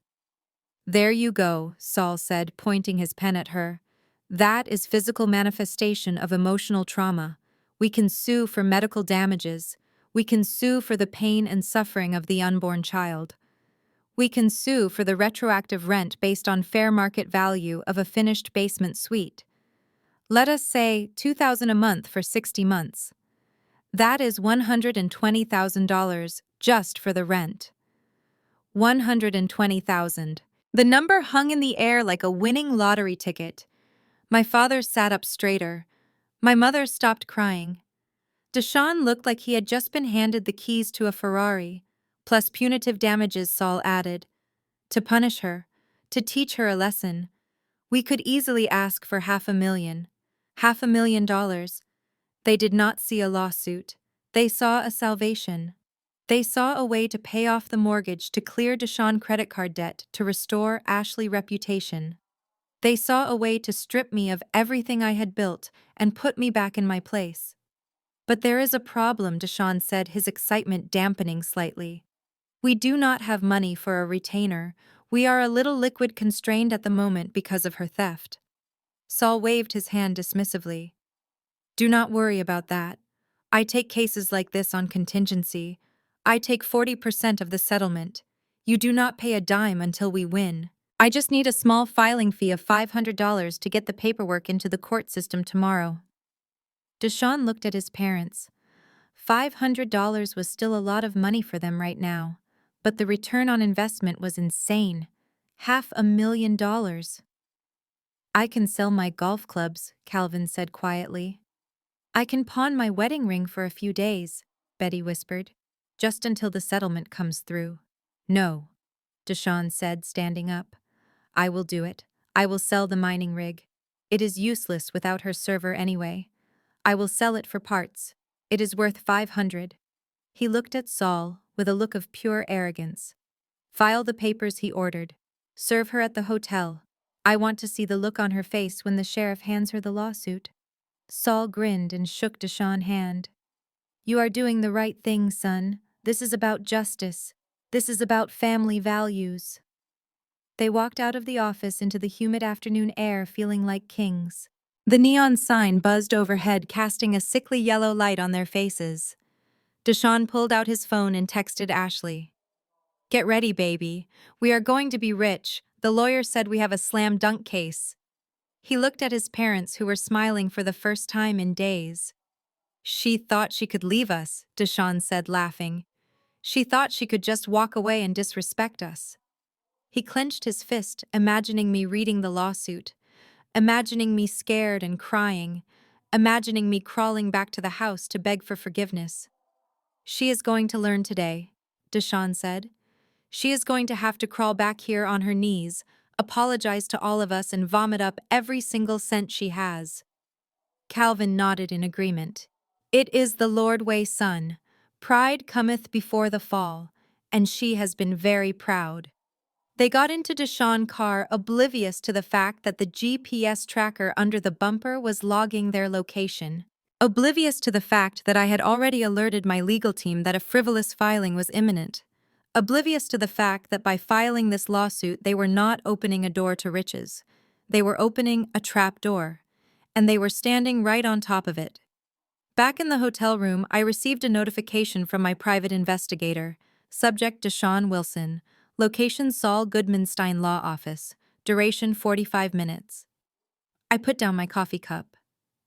"There you go," Saul said, pointing his pen at her. "That is physical manifestation of emotional trauma. We can sue for medical damages. We can sue for the pain and suffering of the unborn child. We can sue for the retroactive rent based on fair market value of a finished basement suite. Let us say $2,000 a month for 60 months. That is $120,000 just for the rent. 120,000. The number hung in the air like a winning lottery ticket. My father sat up straighter. My mother stopped crying. Deshaun looked like he had just been handed the keys to a Ferrari, plus punitive damages, Saul added. To punish her, to teach her a lesson. We could easily ask for $500,000. $500,000. They did not see a lawsuit. They saw a salvation. They saw a way to pay off the mortgage, to clear Deshaun credit card debt, to restore Ashley's reputation. They saw a way to strip me of everything I had built and put me back in my place. But there is a problem, Deshaun said, his excitement dampening slightly. We do not have money for a retainer. We are a little liquid constrained at the moment because of her theft. Saul waved his hand dismissively. Do not worry about that. I take cases like this on contingency. I take 40% of the settlement. You do not pay a dime until we win. I just need a small filing fee of $500 to get the paperwork into the court system tomorrow. Deshaun looked at his parents. $500 was still a lot of money for them right now, but the return on investment was insane. $500,000. I can sell my golf clubs, Calvin said quietly. I can pawn my wedding ring for a few days, Betty whispered, just until the settlement comes through. No, Deshaun said, standing up. I will do it. I will sell the mining rig. It is useless without her server anyway. I will sell it for parts. It is worth $500. He looked at Saul with a look of pure arrogance. File the papers, he ordered. Serve her at the hotel. I want to see the look on her face when the sheriff hands her the lawsuit. Saul grinned and shook Deshaun's hand. You are doing the right thing, son. This is about justice. This is about family values. They walked out of the office into the humid afternoon air feeling like kings. The neon sign buzzed overhead, casting a sickly yellow light on their faces. Deshaun pulled out his phone and texted Ashley. Get ready, baby. We are going to be rich. The lawyer said we have a slam dunk case. He looked at his parents, who were smiling for the first time in days. She thought she could leave us, Deshaun said, laughing. She thought she could just walk away and disrespect us. He clenched his fist, imagining me reading the lawsuit, imagining me scared and crying, imagining me crawling back to the house to beg for forgiveness. She is going to learn today, Deshaun said. She is going to have to crawl back here on her knees, apologize to all of us, and vomit up every single cent she has. Calvin nodded in agreement. It is the Lord way, son. Pride cometh before the fall, and she has been very proud. They got into Deshaun's car, oblivious to the fact that the GPS tracker under the bumper was logging their location. Oblivious to the fact that I had already alerted my legal team that a frivolous filing was imminent. Oblivious to the fact that by filing this lawsuit they were not opening a door to riches. They were opening a trap door. And they were standing right on top of it. Back in the hotel room, I received a notification from my private investigator. Subject Deshaun Wilson. Location Saul Goodmanstein Law Office. Duration 45 minutes. I put down my coffee cup.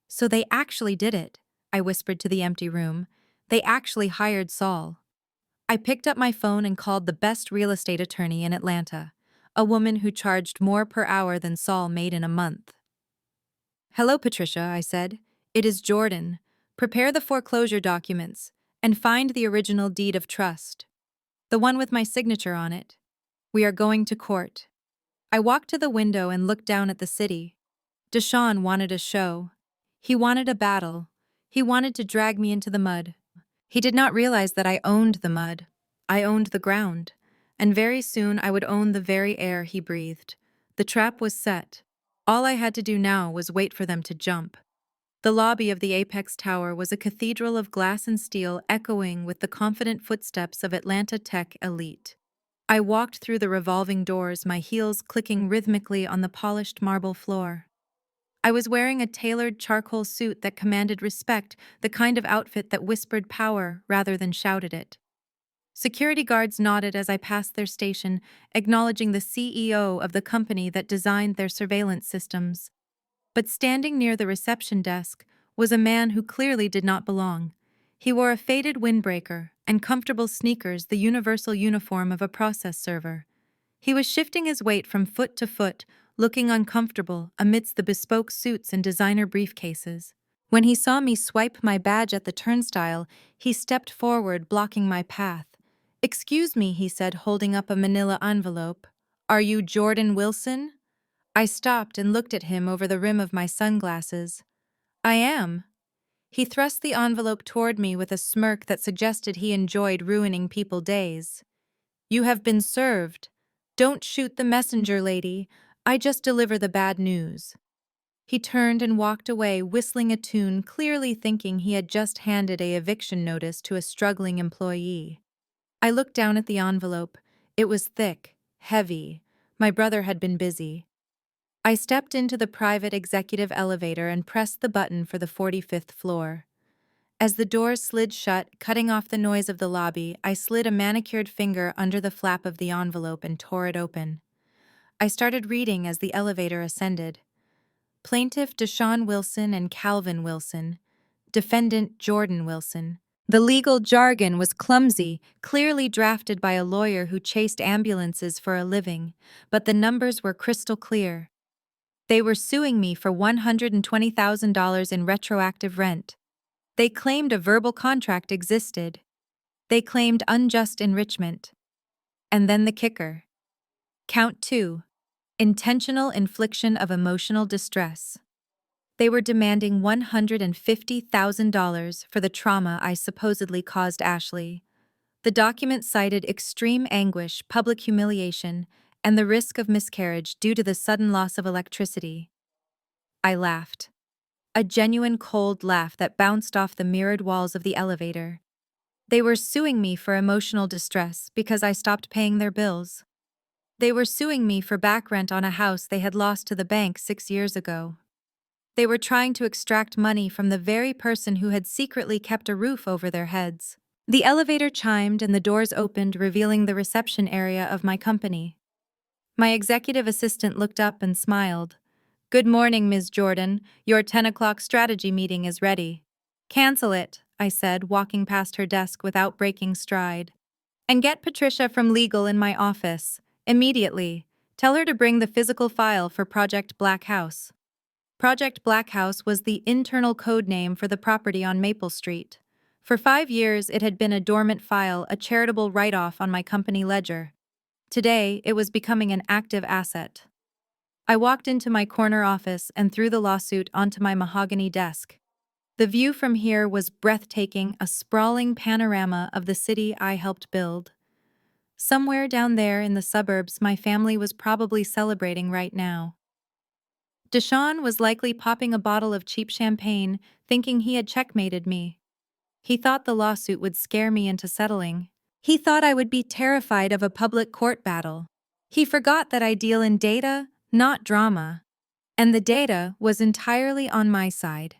So they actually did it, I whispered to the empty room. They actually hired Saul. I picked up my phone and called the best real estate attorney in Atlanta, a woman who charged more per hour than Saul made in a month. Hello, Patricia, I said. It is Jordan. Prepare the foreclosure documents and find the original deed of trust. The one with my signature on it. We are going to court. I walked to the window and looked down at the city. Deshaun wanted a show. He wanted a battle. He wanted to drag me into the mud. He did not realize that I owned the mud. I owned the ground. And very soon I would own the very air he breathed. The trap was set. All I had to do now was wait for them to jump. The lobby of the Apex Tower was a cathedral of glass and steel, echoing with the confident footsteps of Atlanta tech elite. I walked through the revolving doors, my heels clicking rhythmically on the polished marble floor. I was wearing a tailored charcoal suit that commanded respect, the kind of outfit that whispered power rather than shouted it. Security guards nodded as I passed their station, acknowledging the CEO of the company that designed their surveillance systems. But standing near the reception desk was a man who clearly did not belong. He wore a faded windbreaker, and comfortable sneakers, the universal uniform of a process server. He was shifting his weight from foot to foot, looking uncomfortable amidst the bespoke suits and designer briefcases. When he saw me swipe my badge at the turnstile, he stepped forward, blocking my path. "Excuse me," he said, holding up a manila envelope. "Are you Jordan Wilson?" I stopped and looked at him over the rim of my sunglasses. "I am." He thrust the envelope toward me with a smirk that suggested he enjoyed ruining people's days. "You have been served. Don't shoot the messenger, lady. I just deliver the bad news." He turned and walked away, whistling a tune, clearly thinking he had just handed an eviction notice to a struggling employee. I looked down at the envelope. It was thick, heavy. My brother had been busy. I stepped into the private executive elevator and pressed the button for the 45th floor. As the doors slid shut, cutting off the noise of the lobby, I slid a manicured finger under the flap of the envelope and tore it open. I started reading as the elevator ascended. Plaintiff Deshaun Wilson and Calvin Wilson. Defendant Jordan Wilson. The legal jargon was clumsy, clearly drafted by a lawyer who chased ambulances for a living, but the numbers were crystal clear. They were suing me for $120,000 in retroactive rent. They claimed a verbal contract existed. They claimed unjust enrichment. And then the kicker. Count 2. Intentional infliction of emotional distress. They were demanding $150,000 for the trauma I supposedly caused Ashley. The document cited extreme anguish, public humiliation, and the risk of miscarriage due to the sudden loss of electricity. I laughed. A genuine cold laugh that bounced off the mirrored walls of the elevator. They were suing me for emotional distress because I stopped paying their bills. They were suing me for back rent on a house they had lost to the bank 6 years ago. They were trying to extract money from the very person who had secretly kept a roof over their heads. The elevator chimed and the doors opened, revealing the reception area of my company. My executive assistant looked up and smiled. "Good morning, Ms. Jordan. Your 10 o'clock strategy meeting is ready." "Cancel it," I said, walking past her desk without breaking stride. "And get Patricia from legal in my office. Immediately. Tell her to bring the physical file for Project Black House." Project Black House was the internal code name for the property on Maple Street. For 5 years, it had been a dormant file, a charitable write-off on my company ledger. Today, it was becoming an active asset. I walked into my corner office and threw the lawsuit onto my mahogany desk. The view from here was breathtaking, a sprawling panorama of the city I helped build. Somewhere down there in the suburbs, my family was probably celebrating right now. Deshaun was likely popping a bottle of cheap champagne, thinking he had checkmated me. He thought the lawsuit would scare me into settling. He thought I would be terrified of a public court battle. He forgot that I deal in data, not drama. And the data was entirely on my side.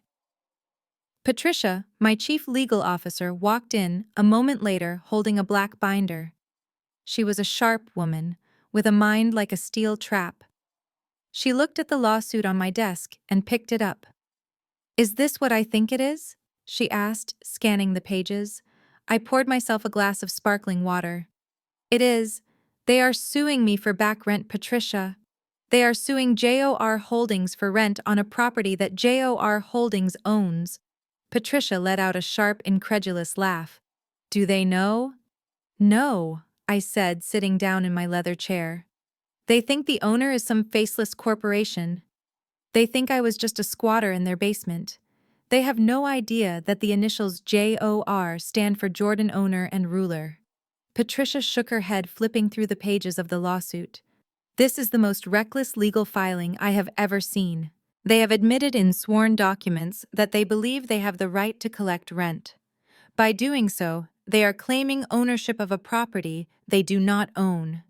Patricia, my chief legal officer, walked in a moment later holding a black binder. She was a sharp woman, with a mind like a steel trap. She looked at the lawsuit on my desk and picked it up. "Is this what I think it is?" she asked, scanning the pages. I poured myself a glass of sparkling water. "It is. They are suing me for back rent, Patricia. They are suing JOR Holdings for rent on a property that JOR Holdings owns." Patricia let out a sharp, incredulous laugh. "Do they know?" "No," I said, sitting down in my leather chair. "They think the owner is some faceless corporation. They think I was just a squatter in their basement. They have no idea that the initials JOR stand for Jordan Owner and Ruler." Patricia shook her head, flipping through the pages of the lawsuit. "This is the most reckless legal filing I have ever seen. They have admitted in sworn documents that they believe they have the right to collect rent. By doing so, they are claiming ownership of a property they do not own.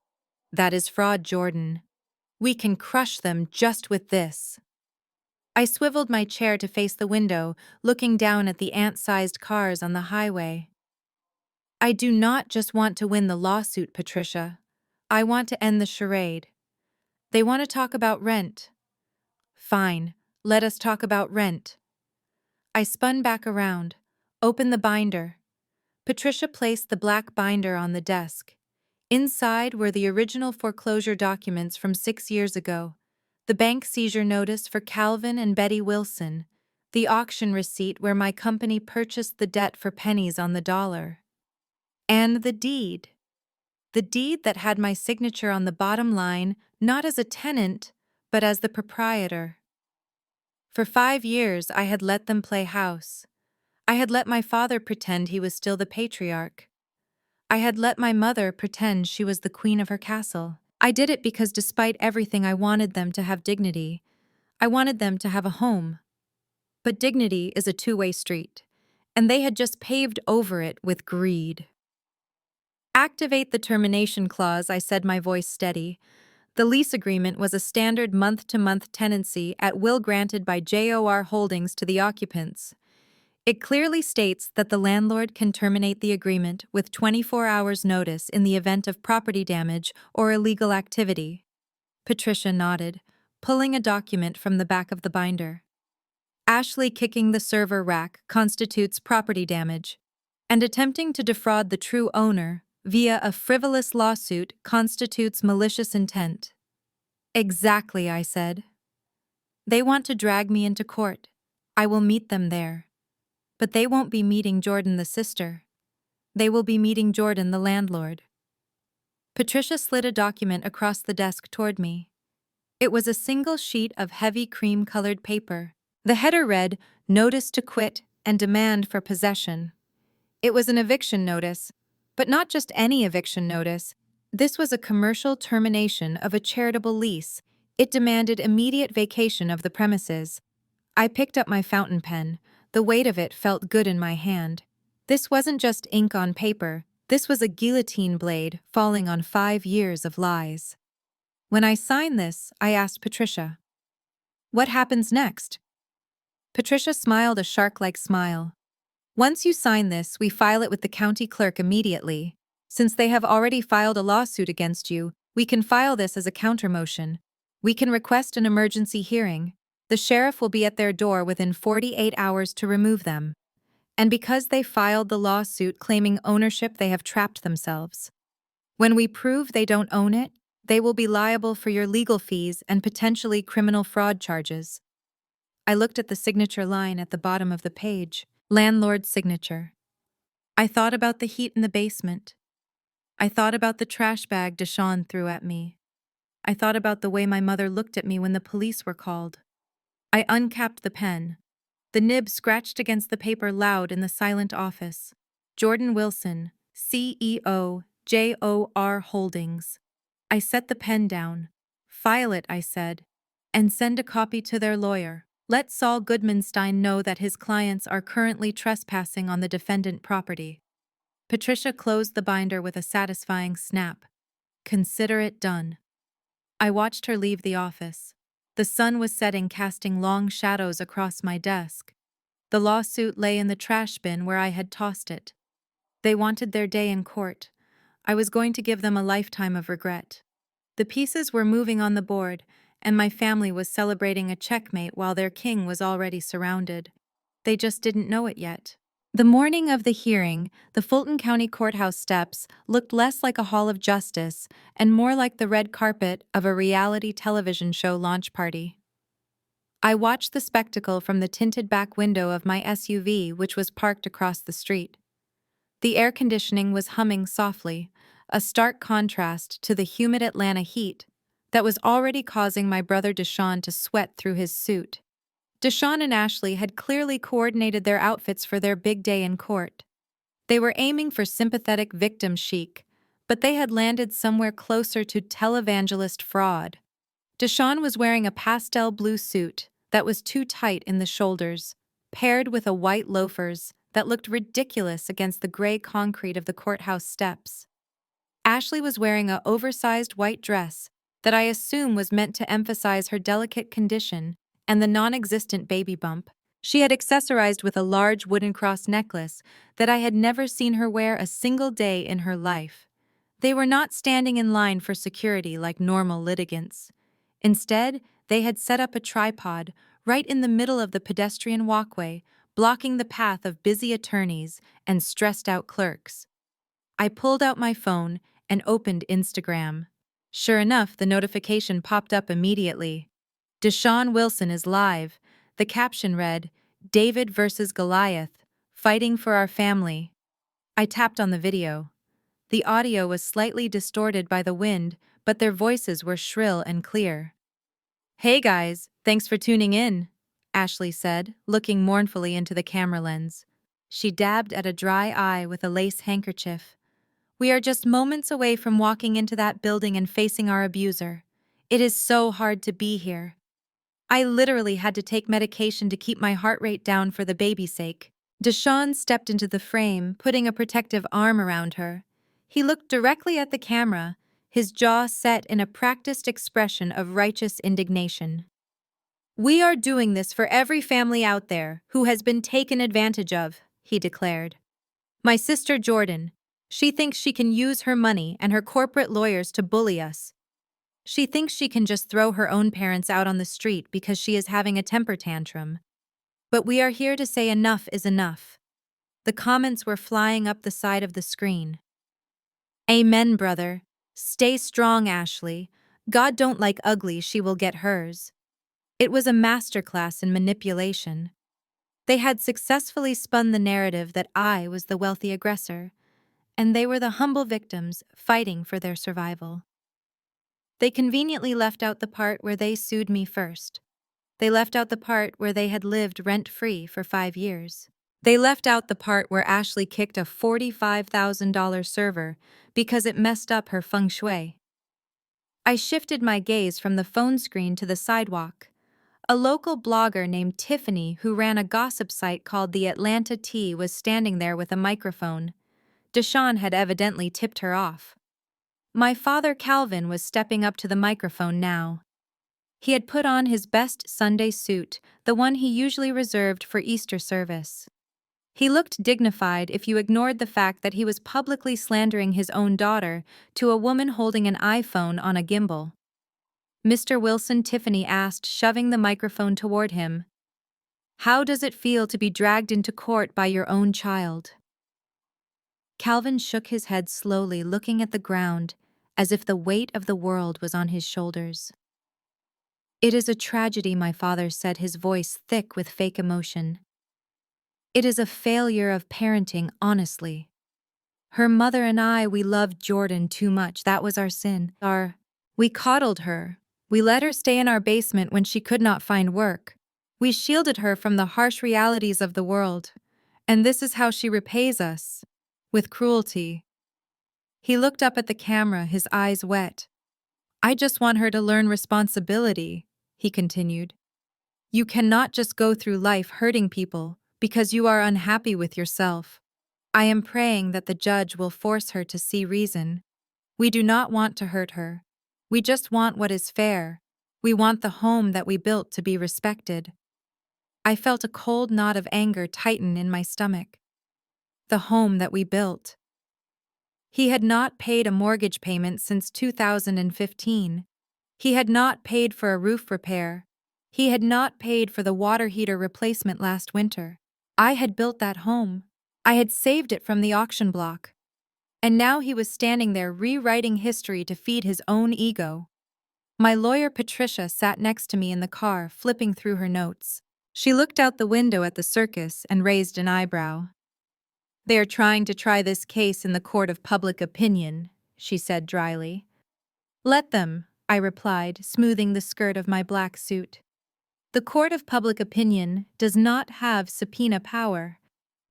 That is fraud, Jordan. We can crush them just with this." I swiveled my chair to face the window, looking down at the ant-sized cars on the highway. "I do not just want to win the lawsuit, Patricia. I want to end the charade. They want to talk about rent. Fine, let us talk about rent." I spun back around, opened the binder. Patricia placed the black binder on the desk. Inside were the original foreclosure documents from 6 years ago, the bank seizure notice for Calvin and Betty Wilson, the auction receipt where my company purchased the debt for pennies on the dollar, and the deed. The deed that had my signature on the bottom line, not as a tenant, but as the proprietor. For 5 years, I had let them play house. I had let my father pretend he was still the patriarch. I had let my mother pretend she was the queen of her castle. I did it because despite everything, I wanted them to have dignity. I wanted them to have a home. But dignity is a two-way street, and they had just paved over it with greed. Activate the termination clause, I said, my voice steady. The lease agreement was a standard month-to-month tenancy at will granted by JOR Holdings to the occupants. It clearly states that the landlord can terminate the agreement with 24 hours' notice in the event of property damage or illegal activity. Patricia nodded, pulling a document from the back of the binder. Ashley kicking the server rack constitutes property damage, and attempting to defraud the true owner via a frivolous lawsuit constitutes malicious intent. Exactly, I said. They want to drag me into court. I will meet them there. But they won't be meeting Jordan the sister. They will be meeting Jordan the landlord. Patricia slid a document across the desk toward me. It was a single sheet of heavy cream-colored paper. The header read, "Notice to quit and demand for possession." It was an eviction notice, but not just any eviction notice. This was a commercial termination of a charitable lease. It demanded immediate vacation of the premises. I picked up my fountain pen. The weight of it felt good in my hand. This wasn't just ink on paper. This was a guillotine blade falling on 5 years of lies. When I sign this, I asked Patricia, "What happens next?" Patricia smiled a shark-like smile. "Once you sign this, we file it with the county clerk immediately. Since they have already filed a lawsuit against you, we can file this as a countermotion. We can request an emergency hearing. The sheriff will be at their door within 48 hours to remove them. And because they filed the lawsuit claiming ownership, they have trapped themselves. When we prove they don't own it, they will be liable for your legal fees and potentially criminal fraud charges." I looked at the signature line at the bottom of the page. Landlord's signature. I thought about the heat in the basement. I thought about the trash bag Deshawn threw at me. I thought about the way my mother looked at me when the police were called. I uncapped the pen. The nib scratched against the paper loud in the silent office. Jordan Wilson, CEO, JOR Holdings. I set the pen down. "File it," I said, "and send a copy to their lawyer. Let Saul Goodmanstein know that his clients are currently trespassing on the defendant property." Patricia closed the binder with a satisfying snap. "Consider it done." I watched her leave the office. The sun was setting, casting long shadows across my desk. The lawsuit lay in the trash bin where I had tossed it. They wanted their day in court. I was going to give them a lifetime of regret. The pieces were moving on the board, and my family was celebrating a checkmate while their king was already surrounded. They just didn't know it yet. The morning of the hearing, the Fulton County Courthouse steps looked less like a hall of justice and more like the red carpet of a reality television show launch party. I watched the spectacle from the tinted back window of my SUV, which was parked across the street. The air conditioning was humming softly, a stark contrast to the humid Atlanta heat that was already causing my brother Deshawn to sweat through his suit. Deshawn and Ashley had clearly coordinated their outfits for their big day in court. They were aiming for sympathetic victim chic, but they had landed somewhere closer to televangelist fraud. Deshawn was wearing a pastel blue suit that was too tight in the shoulders, paired with a white loafers that looked ridiculous against the gray concrete of the courthouse steps. Ashley was wearing an oversized white dress that I assume was meant to emphasize her delicate condition and the non-existent baby bump. She had accessorized with a large wooden cross necklace that I had never seen her wear a single day in her life. They were not standing in line for security like normal litigants. Instead, they had set up a tripod right in the middle of the pedestrian walkway, blocking the path of busy attorneys and stressed-out clerks. I pulled out my phone and opened Instagram. Sure enough, the notification popped up immediately. Deshaun Wilson is live. The caption read, "David versus Goliath, fighting for our family." I tapped on the video. The audio was slightly distorted by the wind, but their voices were shrill and clear. "Hey guys, thanks for tuning in," Ashley said, looking mournfully into the camera lens. She dabbed at a dry eye with a lace handkerchief. "We are just moments away from walking into that building and facing our abuser. It is so hard to be here. I literally had to take medication to keep my heart rate down for the baby's sake." Deshaun stepped into the frame, putting a protective arm around her. He looked directly at the camera, his jaw set in a practiced expression of righteous indignation. "We are doing this for every family out there who has been taken advantage of," he declared. "My sister Jordan, she thinks she can use her money and her corporate lawyers to bully us. She thinks she can just throw her own parents out on the street because she is having a temper tantrum. But we are here to say enough is enough." The comments were flying up the side of the screen. "Amen, brother. Stay strong, Ashley. God don't like ugly, she will get hers." It was a masterclass in manipulation. They had successfully spun the narrative that I was the wealthy aggressor, and they were the humble victims fighting for their survival. They conveniently left out the part where they sued me first. They left out the part where they had lived rent-free for 5 years. They left out the part where Ashley kicked a $45,000 server because it messed up her feng shui. I shifted my gaze from the phone screen to the sidewalk. A local blogger named Tiffany, who ran a gossip site called the Atlanta Tea, was standing there with a microphone. Deshaun had evidently tipped her off. My father Calvin was stepping up to the microphone now. He had put on his best Sunday suit, the one he usually reserved for Easter service. He looked dignified if you ignored the fact that he was publicly slandering his own daughter to a woman holding an iPhone on a gimbal. "Mr. Wilson," Tiffany asked, shoving the microphone toward him, "how does it feel to be dragged into court by your own child?" Calvin shook his head slowly, looking at the ground, as if the weight of the world was on his shoulders. "It is a tragedy," my father said, his voice thick with fake emotion. "It is a failure of parenting, honestly. Her mother and I, we loved Jordan too much. That was our sin. We coddled her. We let her stay in our basement when she could not find work. We shielded her from the harsh realities of the world. And this is how she repays us. With cruelty." He looked up at the camera, his eyes wet. "I just want her to learn responsibility," he continued. "You cannot just go through life hurting people because you are unhappy with yourself. I am praying that the judge will force her to see reason. We do not want to hurt her. We just want what is fair. We want the home that we built to be respected." I felt a cold knot of anger tighten in my stomach. The home that we built. He had not paid a mortgage payment since 2015. He had not paid for a roof repair. He had not paid for the water heater replacement last winter. I had built that home. I had saved it from the auction block. And now he was standing there rewriting history to feed his own ego. My lawyer Patricia sat next to me in the car, flipping through her notes. She looked out the window at the circus and raised an eyebrow. "They are trying to try this case in the court of public opinion," she said dryly. "Let them," I replied, smoothing the skirt of my black suit. "The court of public opinion does not have subpoena power."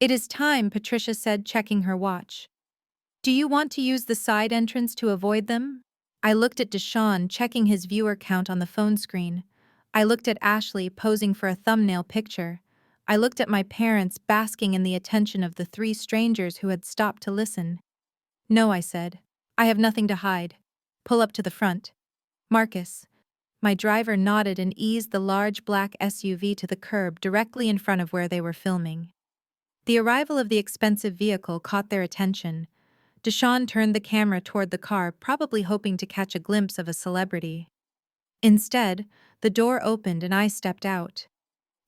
"It is time," Patricia said, checking her watch. "Do you want to use the side entrance to avoid them?" I looked at Deshaun, checking his viewer count on the phone screen. I looked at Ashley, posing for a thumbnail picture. I looked at my parents, basking in the attention of the 3 strangers who had stopped to listen. "No," I said. "I have nothing to hide. Pull up to the front." "Marcus." My driver nodded and eased the large black SUV to the curb directly in front of where they were filming. The arrival of the expensive vehicle caught their attention. Deshaun turned the camera toward the car, probably hoping to catch a glimpse of a celebrity. Instead, the door opened and I stepped out.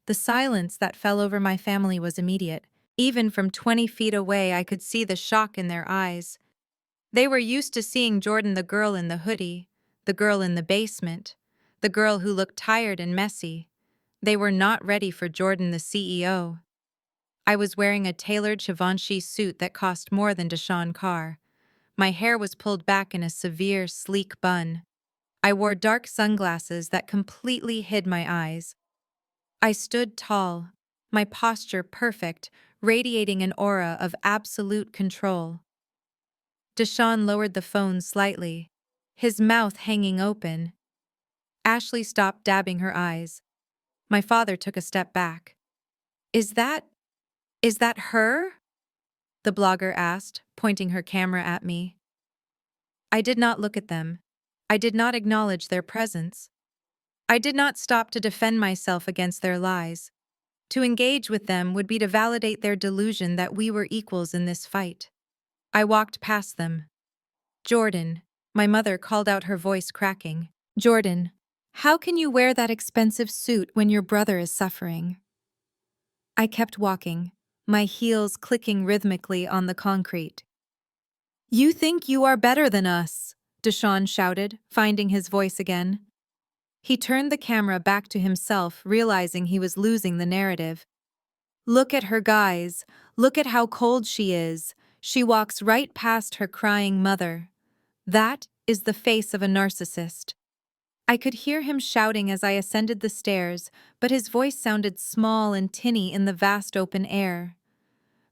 The silence that fell over my family was immediate. Even from 20 feet away, I could see the shock in their eyes. They were used to seeing Jordan, the girl in the hoodie, the girl in the basement, the girl who looked tired and messy. They were not ready for Jordan, the CEO. I was wearing a tailored Givenchy suit that cost more than Deshaun Carr. My hair was pulled back in a severe, sleek bun. I wore dark sunglasses that completely hid my eyes. I stood tall, my posture perfect, radiating an aura of absolute control. Deshaun lowered the phone slightly, his mouth hanging open. Ashley stopped dabbing her eyes. My father took a step back. Is that her? The blogger asked, pointing her camera at me. I did not look at them. I did not acknowledge their presence. I did not stop to defend myself against their lies. To engage with them would be to validate their delusion that we were equals in this fight. I walked past them. Jordan, my mother called out, her voice cracking. Jordan, how can you wear that expensive suit when your brother is suffering? I kept walking, my heels clicking rhythmically on the concrete. You think you are better than us, Deshaun shouted, finding his voice again. He turned the camera back to himself, realizing he was losing the narrative. Look at her, guys. Look at how cold she is. She walks right past her crying mother. That is the face of a narcissist. I could hear him shouting as I ascended the stairs, but his voice sounded small and tinny in the vast open air.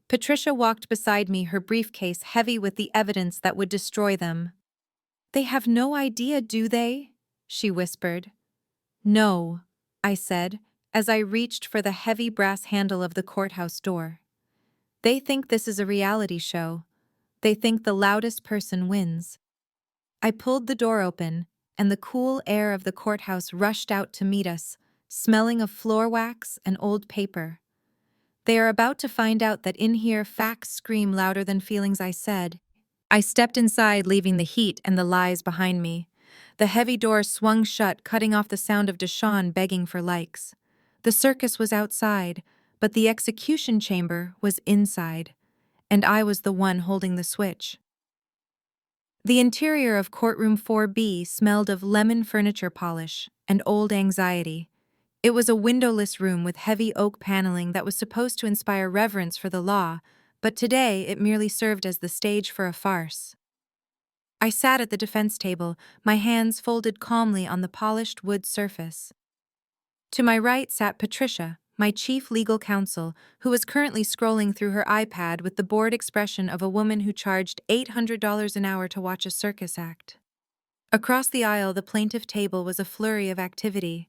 Patricia walked beside me, her briefcase heavy with the evidence that would destroy them. They have no idea, do they? She whispered. No, I said, as I reached for the heavy brass handle of the courthouse door. They think this is a reality show. They think the loudest person wins. I pulled the door open, and the cool air of the courthouse rushed out to meet us, smelling of floor wax and old paper. They are about to find out that in here facts scream louder than feelings, I said. I stepped inside, leaving the heat and the lies behind me. The heavy door swung shut, cutting off the sound of Deshaun begging for likes. The circus was outside, but the execution chamber was inside, and I was the one holding the switch. The interior of courtroom 4B smelled of lemon furniture polish and old anxiety. It was a windowless room with heavy oak paneling that was supposed to inspire reverence for the law, but today it merely served as the stage for a farce. I sat at the defense table, my hands folded calmly on the polished wood surface. To my right sat Patricia, my chief legal counsel, who was currently scrolling through her iPad with the bored expression of a woman who charged $800 an hour to watch a circus act. Across the aisle, the plaintiff table was a flurry of activity.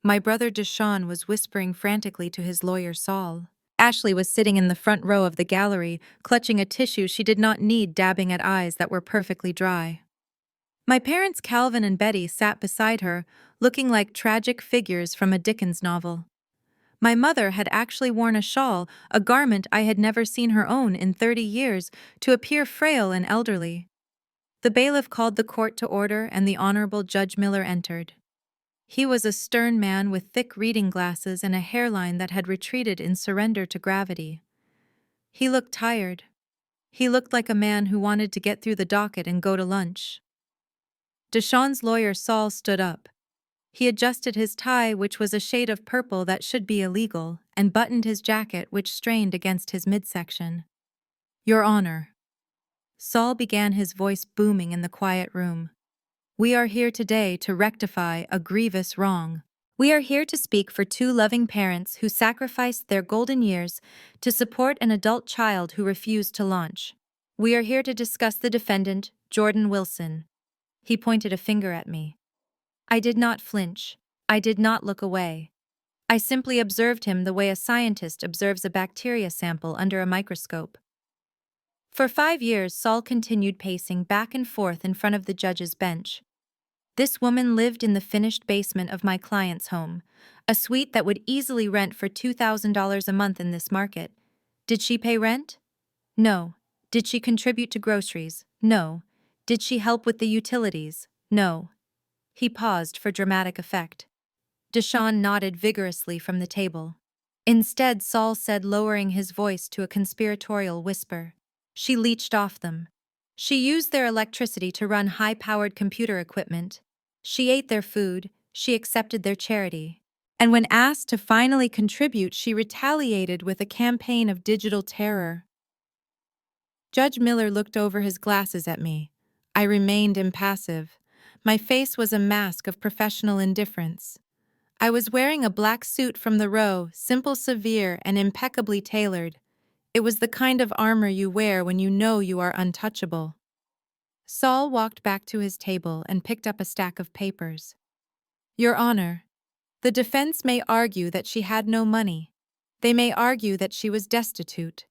My brother Deshaun was whispering frantically to his lawyer Saul. Ashley was sitting in the front row of the gallery, clutching a tissue she did not need, dabbing at eyes that were perfectly dry. My parents Calvin and Betty sat beside her, looking like tragic figures from a Dickens novel. My mother had actually worn a shawl, a garment I had never seen her own in 30 years, to appear frail and elderly. The bailiff called the court to order, and the Honorable Judge Miller entered. He was a stern man with thick reading glasses and a hairline that had retreated in surrender to gravity. He looked tired. He looked like a man who wanted to get through the docket and go to lunch. Deshaun's lawyer Saul stood up. He adjusted his tie, which was a shade of purple that should be illegal, and buttoned his jacket, which strained against his midsection. Your Honor. Saul began, his voice booming in the quiet room. We are here today to rectify a grievous wrong. We are here to speak for two loving parents who sacrificed their golden years to support an adult child who refused to launch. We are here to discuss the defendant, Jordan Wilson. He pointed a finger at me. I did not flinch. I did not look away. I simply observed him the way a scientist observes a bacteria sample under a microscope. For 5 years, Saul continued pacing back and forth in front of the judge's bench. This woman lived in the finished basement of my client's home, a suite that would easily rent for $2,000 a month in this market. Did she pay rent? No. Did she contribute to groceries? No. Did she help with the utilities? No. He paused for dramatic effect. Deshaun nodded vigorously from the table. Instead, Saul said, lowering his voice to a conspiratorial whisper, "She leached off them. She used their electricity to run high-powered computer equipment. She ate their food, she accepted their charity. And when asked to finally contribute, she retaliated with a campaign of digital terror." Judge Miller looked over his glasses at me. I remained impassive. My face was a mask of professional indifference. I was wearing a black suit from the row, simple, severe, and impeccably tailored. It was the kind of armor you wear when you know you are untouchable. Saul walked back to his table and picked up a stack of papers. "Your Honor, the defense may argue that she had no money. They may argue that she was destitute.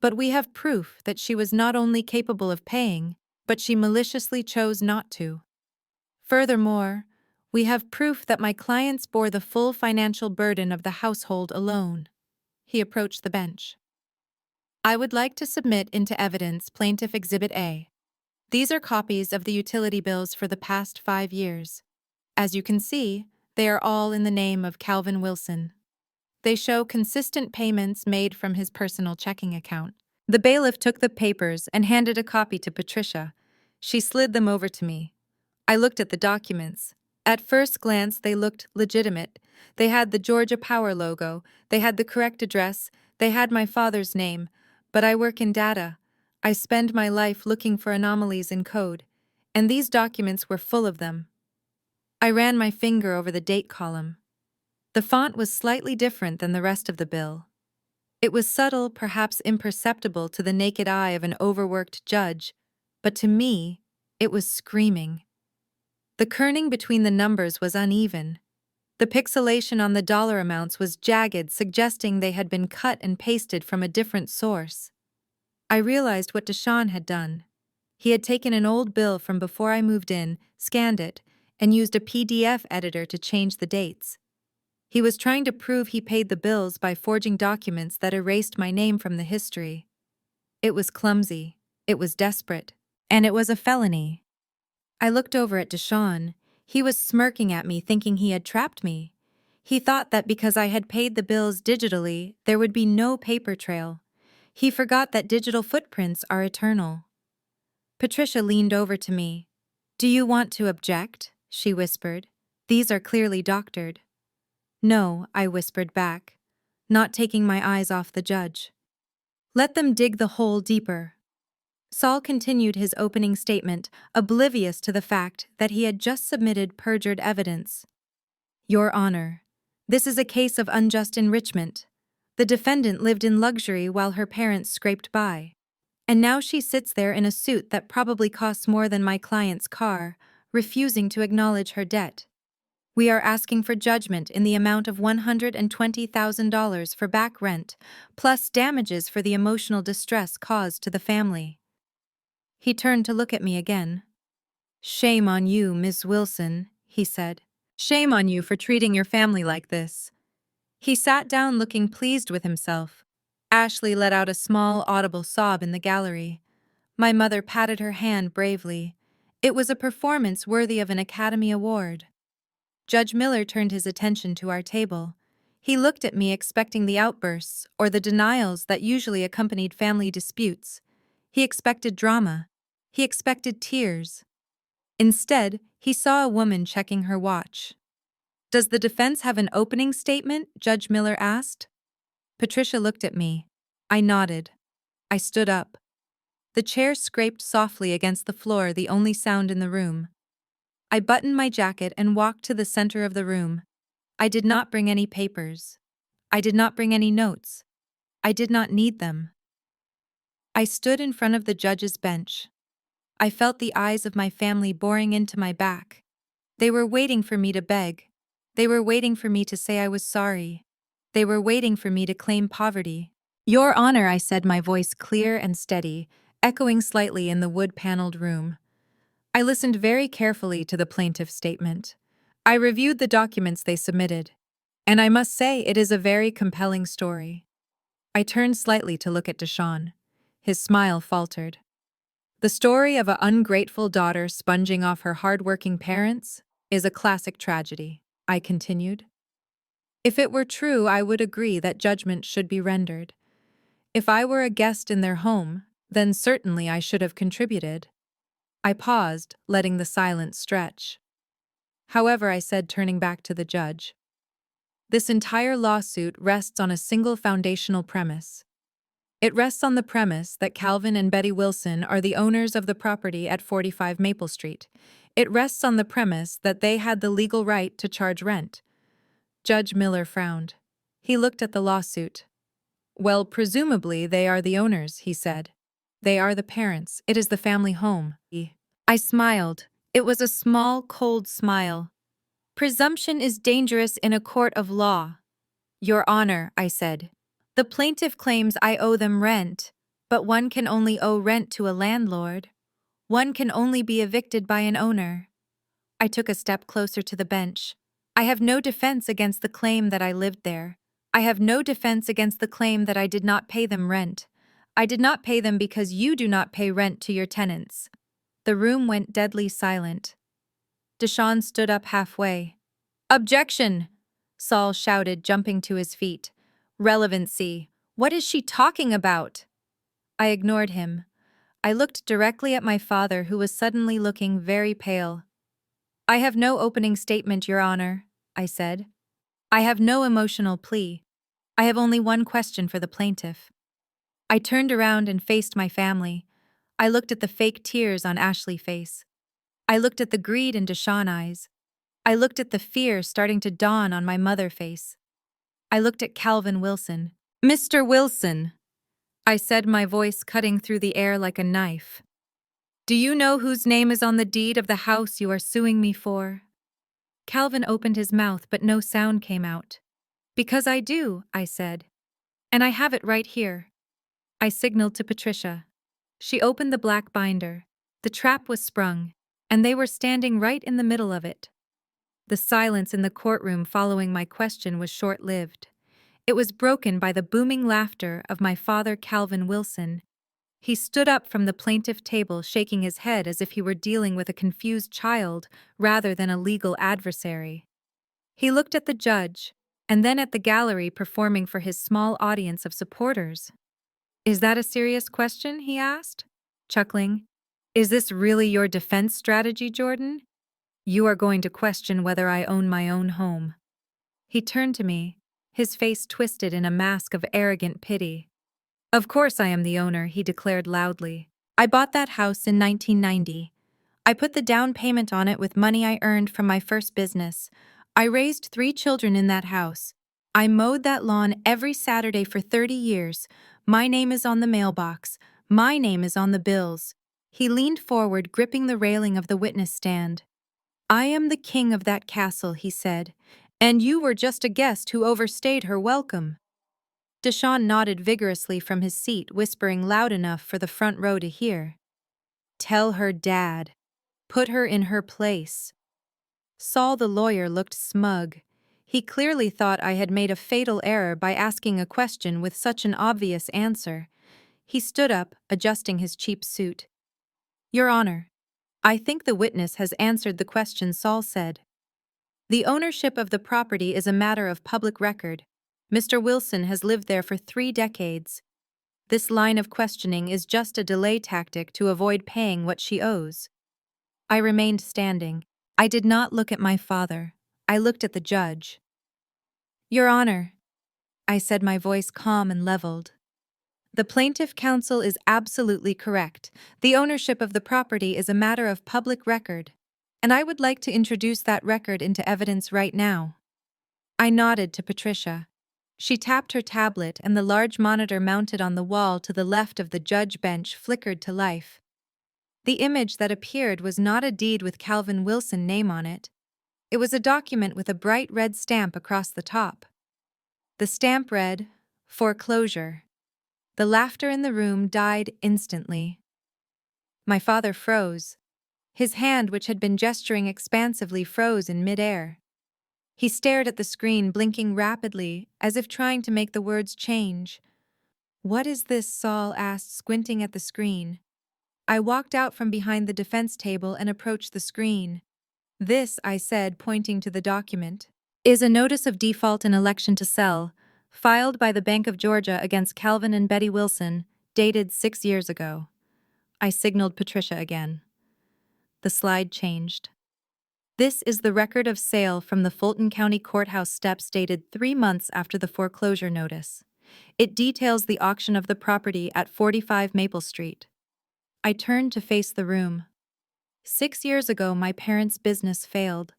But we have proof that she was not only capable of paying, but she maliciously chose not to. Furthermore, we have proof that my clients bore the full financial burden of the household alone." He approached the bench. "I would like to submit into evidence Plaintiff Exhibit A. These are copies of the utility bills for the past 5 years. As you can see, they are all in the name of Calvin Wilson. They show consistent payments made from his personal checking account." The bailiff took the papers and handed a copy to Patricia. She slid them over to me. I looked at the documents. At first glance, they looked legitimate. They had the Georgia Power logo, they had the correct address, they had my father's name. But I work in data. I spend my life looking for anomalies in code, and these documents were full of them. I ran my finger over the date column. The font was slightly different than the rest of the bill. It was subtle, perhaps imperceptible to the naked eye of an overworked judge, but to me, it was screaming. The kerning between the numbers was uneven. The pixelation on the dollar amounts was jagged, suggesting they had been cut and pasted from a different source. I realized what Deshaun had done. He had taken an old bill from before I moved in, scanned it, and used a PDF editor to change the dates. He was trying to prove he paid the bills by forging documents that erased my name from the history. It was clumsy, it was desperate, and it was a felony. I looked over at Deshaun. He was smirking at me, thinking he had trapped me. He thought that because I had paid the bills digitally, there would be no paper trail. He forgot that digital footprints are eternal. Patricia leaned over to me. "Do you want to object?" she whispered. "These are clearly doctored." "No," I whispered back, not taking my eyes off the judge. "Let them dig the hole deeper." Saul continued his opening statement, oblivious to the fact that he had just submitted perjured evidence. "Your Honor, this is a case of unjust enrichment. The defendant lived in luxury while her parents scraped by. And now she sits there in a suit that probably costs more than my client's car, refusing to acknowledge her debt. We are asking for judgment in the amount of $120,000 for back rent, plus damages for the emotional distress caused to the family." He turned to look at me again. "Shame on you, Miss Wilson," he said. "Shame on you for treating your family like this." He sat down looking pleased with himself. Ashley let out a small, audible sob in the gallery. My mother patted her hand bravely. It was a performance worthy of an Academy Award. Judge Miller turned his attention to our table. He looked at me expecting the outbursts or the denials that usually accompanied family disputes. He expected drama. He expected tears. Instead, he saw a woman checking her watch. "Does the defense have an opening statement?" Judge Miller asked. Patricia looked at me. I nodded. I stood up. The chair scraped softly against the floor, the only sound in the room. I buttoned my jacket and walked to the center of the room. I did not bring any papers. I did not bring any notes. I did not need them. I stood in front of the judge's bench. I felt the eyes of my family boring into my back. They were waiting for me to beg. They were waiting for me to say I was sorry. They were waiting for me to claim poverty. "Your Honor," I said, my voice clear and steady, echoing slightly in the wood-paneled room. I listened very carefully to the plaintiff's statement. I reviewed the documents they submitted, and I must say it is a very compelling story. I turned slightly to look at Deshaun. His smile faltered. "The story of an ungrateful daughter sponging off her hard-working parents is a classic tragedy," I continued. If it were true, I would agree that judgment should be rendered. If I were a guest in their home, then certainly I should have contributed. I paused, letting the silence stretch. However, I said, turning back to the judge, this entire lawsuit rests on a single foundational premise. It rests on the premise that Calvin and Betty Wilson are the owners of the property at 45 Maple Street. It rests on the premise that they had the legal right to charge rent. Judge Miller frowned. He looked at the lawsuit. Well, presumably they are the owners, he said. They are the parents. It is the family home. I smiled. It was a small, cold smile. Presumption is dangerous in a court of law. Your Honor, I said. The plaintiff claims I owe them rent, but one can only owe rent to a landlord. One can only be evicted by an owner. I took a step closer to the bench. I have no defense against the claim that I lived there. I have no defense against the claim that I did not pay them rent. I did not pay them because you do not pay rent to your tenants. The room went deadly silent. Deshawn stood up halfway. Objection! Saul shouted, jumping to his feet. Relevancy. What is she talking about? I ignored him. I looked directly at my father, who was suddenly looking very pale. I have no opening statement, Your Honor, I said. I have no emotional plea. I have only one question for the plaintiff. I turned around and faced my family. I looked at the fake tears on Ashley's face. I looked at the greed in Deshawn's eyes. I looked at the fear starting to dawn on my mother's face. I looked at Calvin Wilson. Mr. Wilson, I said, my voice cutting through the air like a knife. Do you know whose name is on the deed of the house you are suing me for? Calvin opened his mouth, but no sound came out. Because I do, I said. And I have it right here. I signaled to Patricia. She opened the black binder. The trap was sprung, and they were standing right in the middle of it. The silence in the courtroom following my question was short-lived. It was broken by the booming laughter of my father, Calvin Wilson. He stood up from the plaintiff table, shaking his head as if he were dealing with a confused child rather than a legal adversary. He looked at the judge, and then at the gallery performing for his small audience of supporters. Is that a serious question? He asked, chuckling. Is this really your defense strategy, Jordan? You are going to question whether I own my own home. He turned to me, his face twisted in a mask of arrogant pity. Of course I am the owner, he declared loudly. I bought that house in 1990. I put the down payment on it with money I earned from my first business. I raised 3 children in that house. I mowed that lawn every Saturday for 30 years. My name is on the mailbox. My name is on the bills. He leaned forward, gripping the railing of the witness stand. I am the king of that castle, he said, and you were just a guest who overstayed her welcome. Deshawn nodded vigorously from his seat, whispering loud enough for the front row to hear. Tell her dad. Put her in her place. Saul the lawyer looked smug. He clearly thought I had made a fatal error by asking a question with such an obvious answer. He stood up, adjusting his cheap suit. Your Honor, I think the witness has answered the question, Saul said. The ownership of the property is a matter of public record. Mr. Wilson has lived there for 3 decades. This line of questioning is just a delay tactic to avoid paying what she owes. I remained standing. I did not look at my father. I looked at the judge. Your Honor, I said, my voice calm and leveled. The plaintiff counsel is absolutely correct. The ownership of the property is a matter of public record, and I would like to introduce that record into evidence right now. I nodded to Patricia. She tapped her tablet, and the large monitor mounted on the wall to the left of the judge bench flickered to life. The image that appeared was not a deed with Calvin Wilson name on it. It was a document with a bright red stamp across the top. The stamp read, Foreclosure. The laughter in the room died instantly. My father froze. His hand, which had been gesturing expansively, froze in midair. He stared at the screen, blinking rapidly, as if trying to make the words change. What is this? Saul asked, squinting at the screen. I walked out from behind the defense table and approached the screen. This, I said, pointing to the document. is a notice of default in election to sell, filed by the Bank of Georgia against Calvin and Betty Wilson, dated 6 years ago. I signaled Patricia again. The slide changed. This is the record of sale from the Fulton County Courthouse steps dated 3 months after the foreclosure notice. It details the auction of the property at 45 Maple Street. I turned to face the room. 6 years ago, my parents' business failed.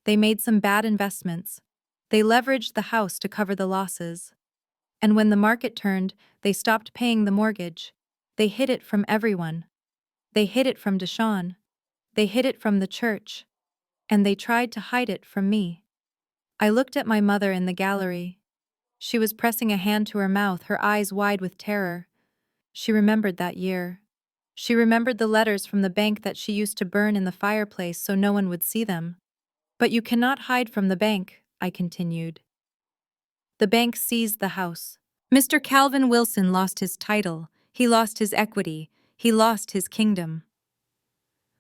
They made some bad investments. They leveraged the house to cover the losses. And when the market turned, they stopped paying the mortgage. They hid it from everyone. They hid it from Deshawn. They hid it from the church. And they tried to hide it from me. I looked at my mother in the gallery. She was pressing a hand to her mouth, her eyes wide with terror. She remembered that year. She remembered the letters from the bank that she used to burn in the fireplace so no one would see them. But you cannot hide from the bank, I continued. The bank seized the house. Mr. Calvin Wilson lost his title, he lost his equity, he lost his kingdom.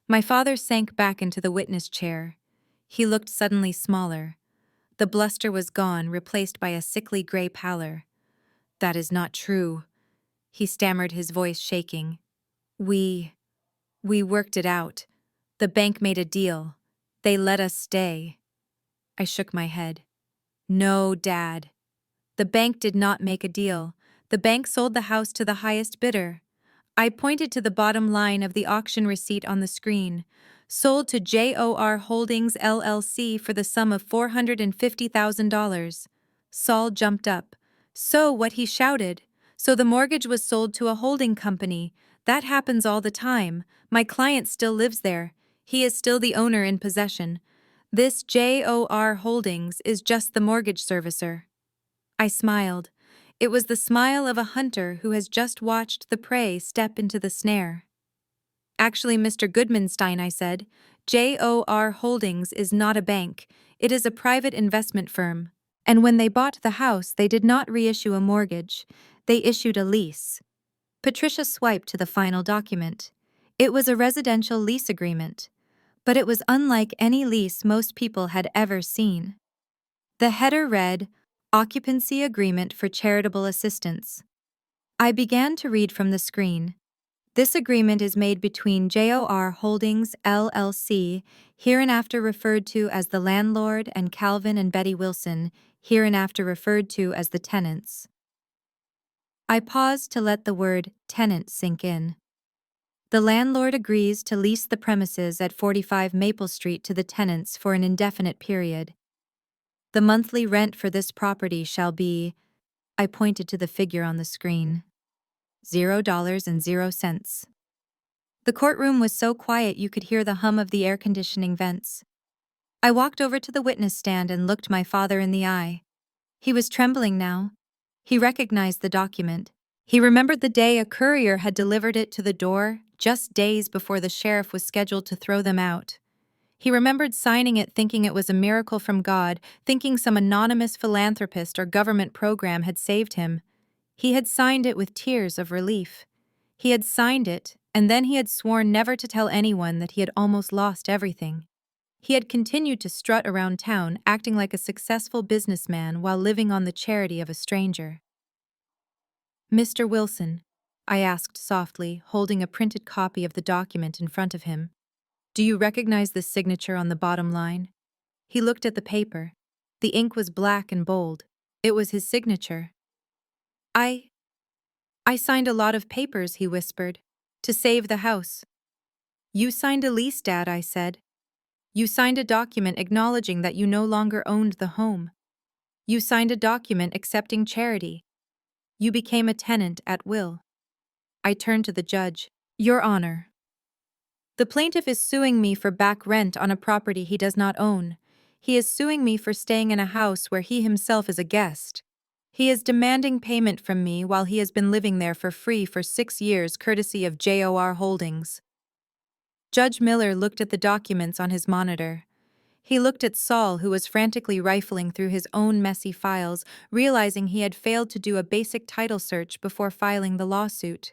My father sank back into the witness chair. He looked suddenly smaller. The bluster was gone, replaced by a sickly gray pallor. "That is not true," he stammered, his voice shaking. We worked it out. The bank made a deal. They let us stay." I shook my head. "No, Dad. The bank did not make a deal. The bank sold the house to the highest bidder." I pointed to the bottom line of the auction receipt on the screen. "Sold to JOR Holdings LLC for the sum of $450,000. Saul jumped up. "So," what he shouted. "So the mortgage was sold to a holding company. That happens all the time. My client still lives there. He is still the owner in possession. This JOR Holdings is just the mortgage servicer." I smiled. It was the smile of a hunter who has just watched the prey step into the snare. "Actually, Mr. Goodmanstein," I said, "JOR Holdings is not a bank. It is a private investment firm. And when they bought the house, they did not reissue a mortgage. They issued a lease." Patricia swiped to the final document. It was a residential lease agreement. But it was unlike any lease most people had ever seen. The header read, "Occupancy Agreement for Charitable Assistance." I began to read from the screen. "This agreement is made between JOR Holdings LLC, hereinafter referred to as the landlord, and Calvin and Betty Wilson, hereinafter referred to as the tenants." I paused to let the word tenant sink in. "The landlord agrees to lease the premises at 45 Maple Street to the tenants for an indefinite period. The monthly rent for this property shall be," I pointed to the figure on the screen, $0.00. The courtroom was so quiet you could hear the hum of the air conditioning vents. I walked over to the witness stand and looked my father in the eye. He was trembling now. He recognized the document. He remembered the day a courier had delivered it to the door, just days before the sheriff was scheduled to throw them out. He remembered signing it thinking it was a miracle from God, thinking some anonymous philanthropist or government program had saved him. He had signed it with tears of relief. He had signed it, and then he had sworn never to tell anyone that he had almost lost everything. He had continued to strut around town, acting like a successful businessman while living on the charity of a stranger. "Mr. Wilson," I asked softly, holding a printed copy of the document in front of him, "do you recognize the signature on the bottom line?" He looked at the paper. The ink was black and bold. It was his signature. I signed a lot of papers," he whispered, "to save the house." "You signed a lease, Dad," I said. "You signed a document acknowledging that you no longer owned the home. You signed a document accepting charity. You became a tenant at will." I turned to the judge. "Your Honor, the plaintiff is suing me for back rent on a property he does not own. He is suing me for staying in a house where he himself is a guest. He is demanding payment from me while he has been living there for free for 6 years courtesy of JOR Holdings." Judge Miller looked at the documents on his monitor. He looked at Saul, who was frantically rifling through his own messy files, realizing he had failed to do a basic title search before filing the lawsuit.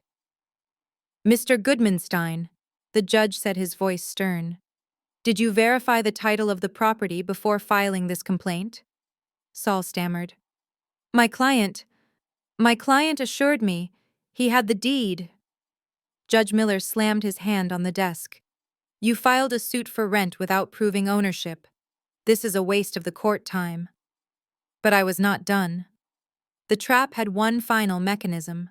"Mr. Goodmanstein," the judge said, his voice stern, Did you verify the title of the property before filing this complaint? Saul stammered. My client, my client assured me he had the deed. Judge Miller slammed his hand on the desk. You filed a suit for rent without proving ownership. This is a waste of the court time. But I was not done. The trap had one final mechanism.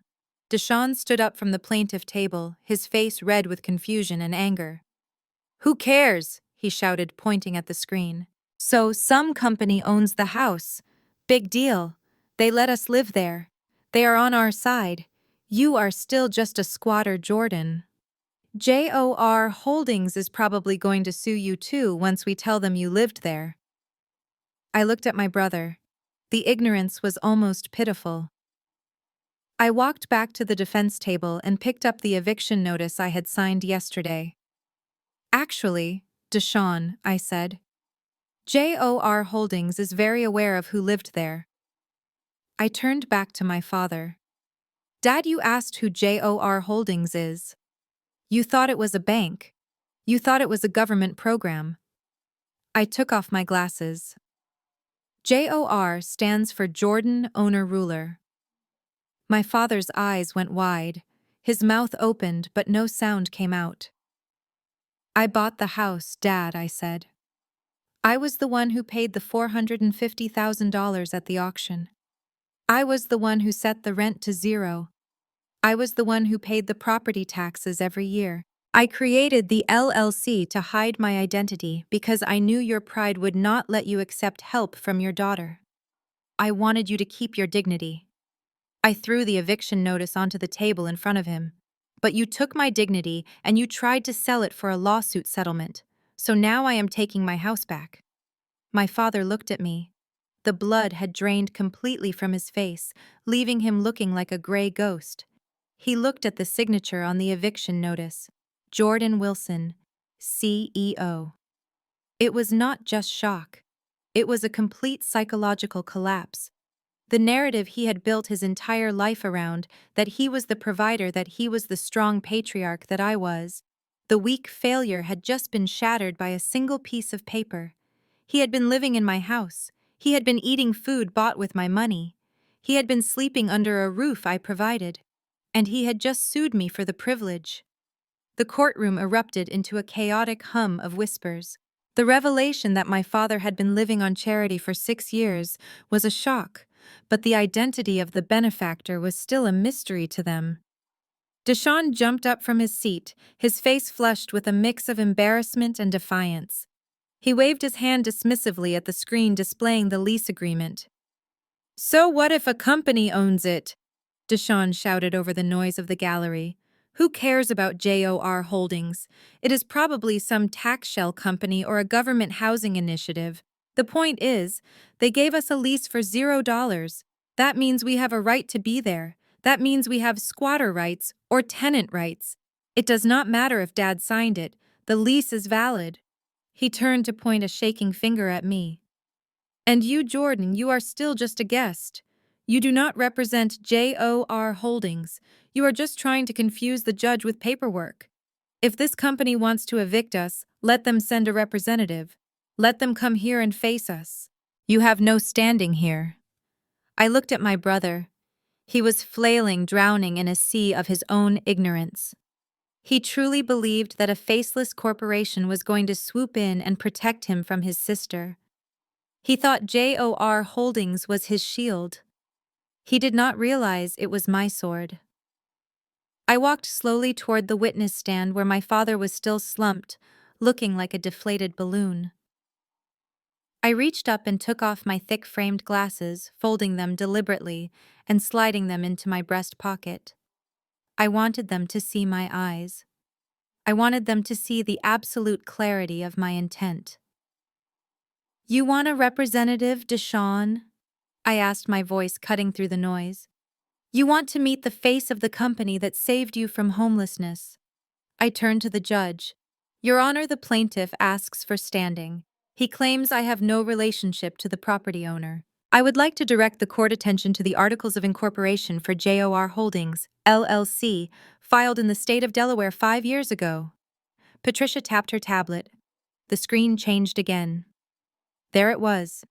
Deshawn stood up from the plaintiff table, his face red with confusion and anger. Who cares? He shouted, pointing at the screen. So, some company owns the house. Big deal. They let us live there. They are on our side. You are still just a squatter, Jordan. JOR Holdings is probably going to sue you too once we tell them you lived there. I looked at my brother. The ignorance was almost pitiful. I walked back to the defense table and picked up the eviction notice I had signed yesterday. Actually, Deshawn, I said, JOR Holdings is very aware of who lived there. I turned back to my father. Dad, you asked who JOR Holdings is. You thought it was a bank. You thought it was a government program. I took off my glasses. JOR stands for Jordan Owner Ruler. My father's eyes went wide. His mouth opened, but no sound came out. I bought the house, Dad, I said. I was the one who paid the $450,000 at the auction. I was the one who set the rent to zero. I was the one who paid the property taxes every year. I created the LLC to hide my identity because I knew your pride would not let you accept help from your daughter. I wanted you to keep your dignity. I threw the eviction notice onto the table in front of him. But you took my dignity and you tried to sell it for a lawsuit settlement, so now I am taking my house back. My father looked at me. The blood had drained completely from his face, leaving him looking like a gray ghost. He looked at the signature on the eviction notice. Jordan Wilson, CEO. It was not just shock. It was a complete psychological collapse. The narrative he had built his entire life around, that he was the provider, that he was the strong patriarch that I was, the weak failure had just been shattered by a single piece of paper. He had been living in my house. He had been eating food bought with my money. He had been sleeping under a roof I provided. And he had just sued me for the privilege. The courtroom erupted into a chaotic hum of whispers. The revelation that my father had been living on charity for 6 years was a shock, but the identity of the benefactor was still a mystery to them. Deshawn jumped up from his seat, his face flushed with a mix of embarrassment and defiance. He waved his hand dismissively at the screen displaying the lease agreement. So what if a company owns it? Deshawn shouted over the noise of the gallery. Who cares about JOR Holdings? It is probably some tax shell company or a government housing initiative. The point is, they gave us a lease for $0. That means we have a right to be there. That means we have squatter rights or tenant rights. It does not matter if Dad signed it. The lease is valid. He turned to point a shaking finger at me. And you, Jordan, you are still just a guest. You do not represent JOR Holdings. You are just trying to confuse the judge with paperwork. If this company wants to evict us, let them send a representative. Let them come here and face us. You have no standing here. I looked at my brother. He was flailing, drowning in a sea of his own ignorance. He truly believed that a faceless corporation was going to swoop in and protect him from his sister. He thought JOR Holdings was his shield. He did not realize it was my sword. I walked slowly toward the witness stand where my father was still slumped, looking like a deflated balloon. I reached up and took off my thick-framed glasses, folding them deliberately and sliding them into my breast pocket. I wanted them to see my eyes. I wanted them to see the absolute clarity of my intent. You want a representative, Deshawn? I asked, my voice cutting through the noise. You want to meet the face of the company that saved you from homelessness. I turned to the judge. Your Honor, the plaintiff asks for standing. He claims I have no relationship to the property owner. I would like to direct the court attention to the Articles of Incorporation for JOR Holdings, LLC, filed in the state of Delaware 5 years ago. Patricia tapped her tablet. the screen changed again. There it was,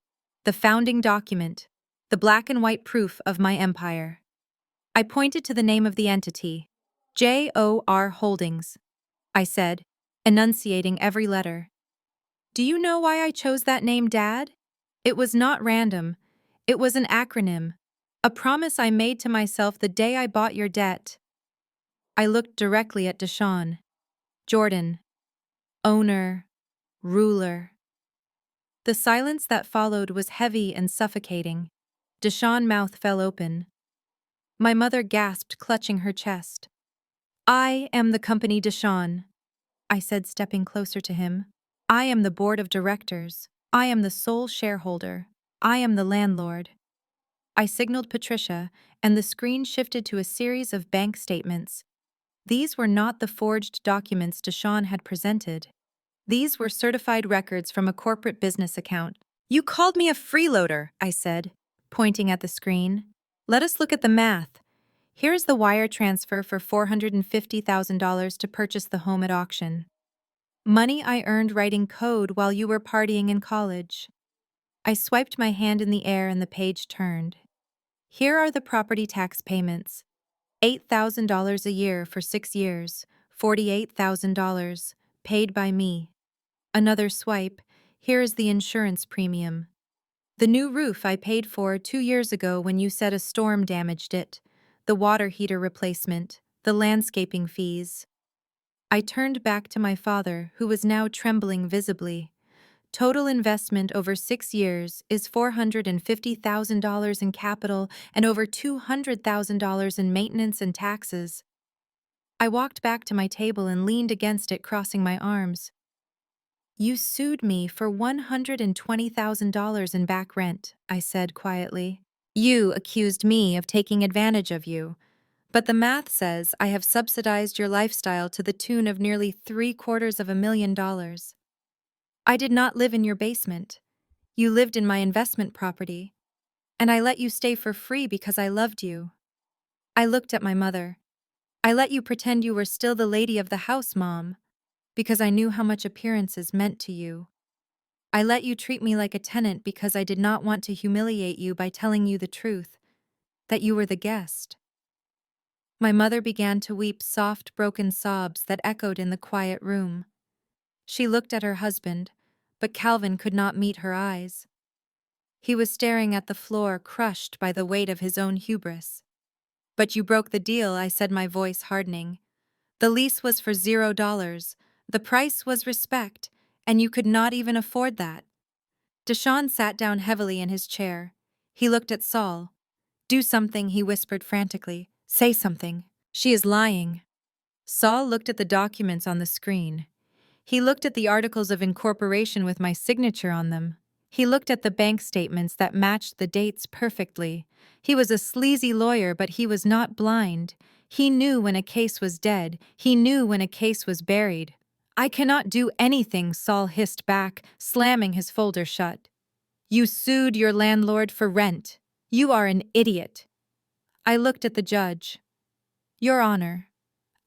the founding document, the black and white proof of my empire. I pointed to the name of the entity, JOR Holdings. I said, enunciating every letter. Do you know why I chose that name, Dad? It was not random. It was an acronym, a promise I made to myself the day I bought your debt. I looked directly at Deshawn. Jordan. Owner. Ruler. The silence that followed was heavy and suffocating. Deshawn's mouth fell open. My mother gasped, clutching her chest. I am the company Deshawn, I said, stepping closer to him. I am the board of directors. I am the sole shareholder. I am the landlord. I signaled Patricia, and the screen shifted to a series of bank statements. These were not the forged documents Deshawn had presented. These were certified records from a corporate business account. You called me a freeloader, I said, pointing at the screen. Let us look at the math. Here is the wire transfer for $450,000 to purchase the home at auction. Money I earned writing code while you were partying in college. I swiped my hand in the air and the page turned. Here are the property tax payments. $8,000 a year for 6 years, $48,000, paid by me. Another swipe, here is the insurance premium. The new roof I paid for 2 years ago when you said a storm damaged it, the water heater replacement, the landscaping fees. I turned back to my father, who was now trembling visibly. Total investment over 6 years is $450,000 in capital and over $200,000 in maintenance and taxes. I walked back to my table and leaned against it, crossing my arms. You sued me for $120,000 in back rent, I said quietly. You accused me of taking advantage of you. But the math says I have subsidized your lifestyle to the tune of nearly $750,000. I did not live in your basement. You lived in my investment property. And I let you stay for free because I loved you. I looked at my mother. I let you pretend you were still the lady of the house, Mom, because I knew how much appearances meant to you. I let you treat me like a tenant because I did not want to humiliate you by telling you the truth, that you were the guest. My mother began to weep soft, broken sobs that echoed in the quiet room. She looked at her husband, but Calvin could not meet her eyes. He was staring at the floor, crushed by the weight of his own hubris. But you broke the deal, I said, my voice hardening. The lease was for $0. The price was respect, and you could not even afford that. Deshawn sat down heavily in his chair. He looked at Saul. Do something, he whispered frantically. Say something. She is lying. Saul looked at the documents on the screen. He looked at the articles of incorporation with my signature on them. He looked at the bank statements that matched the dates perfectly. He was a sleazy lawyer, but he was not blind. He knew when a case was dead. He knew when a case was buried. I cannot do anything, Saul hissed back, slamming his folder shut. You sued your landlord for rent. You are an idiot. I looked at the judge. Your Honor,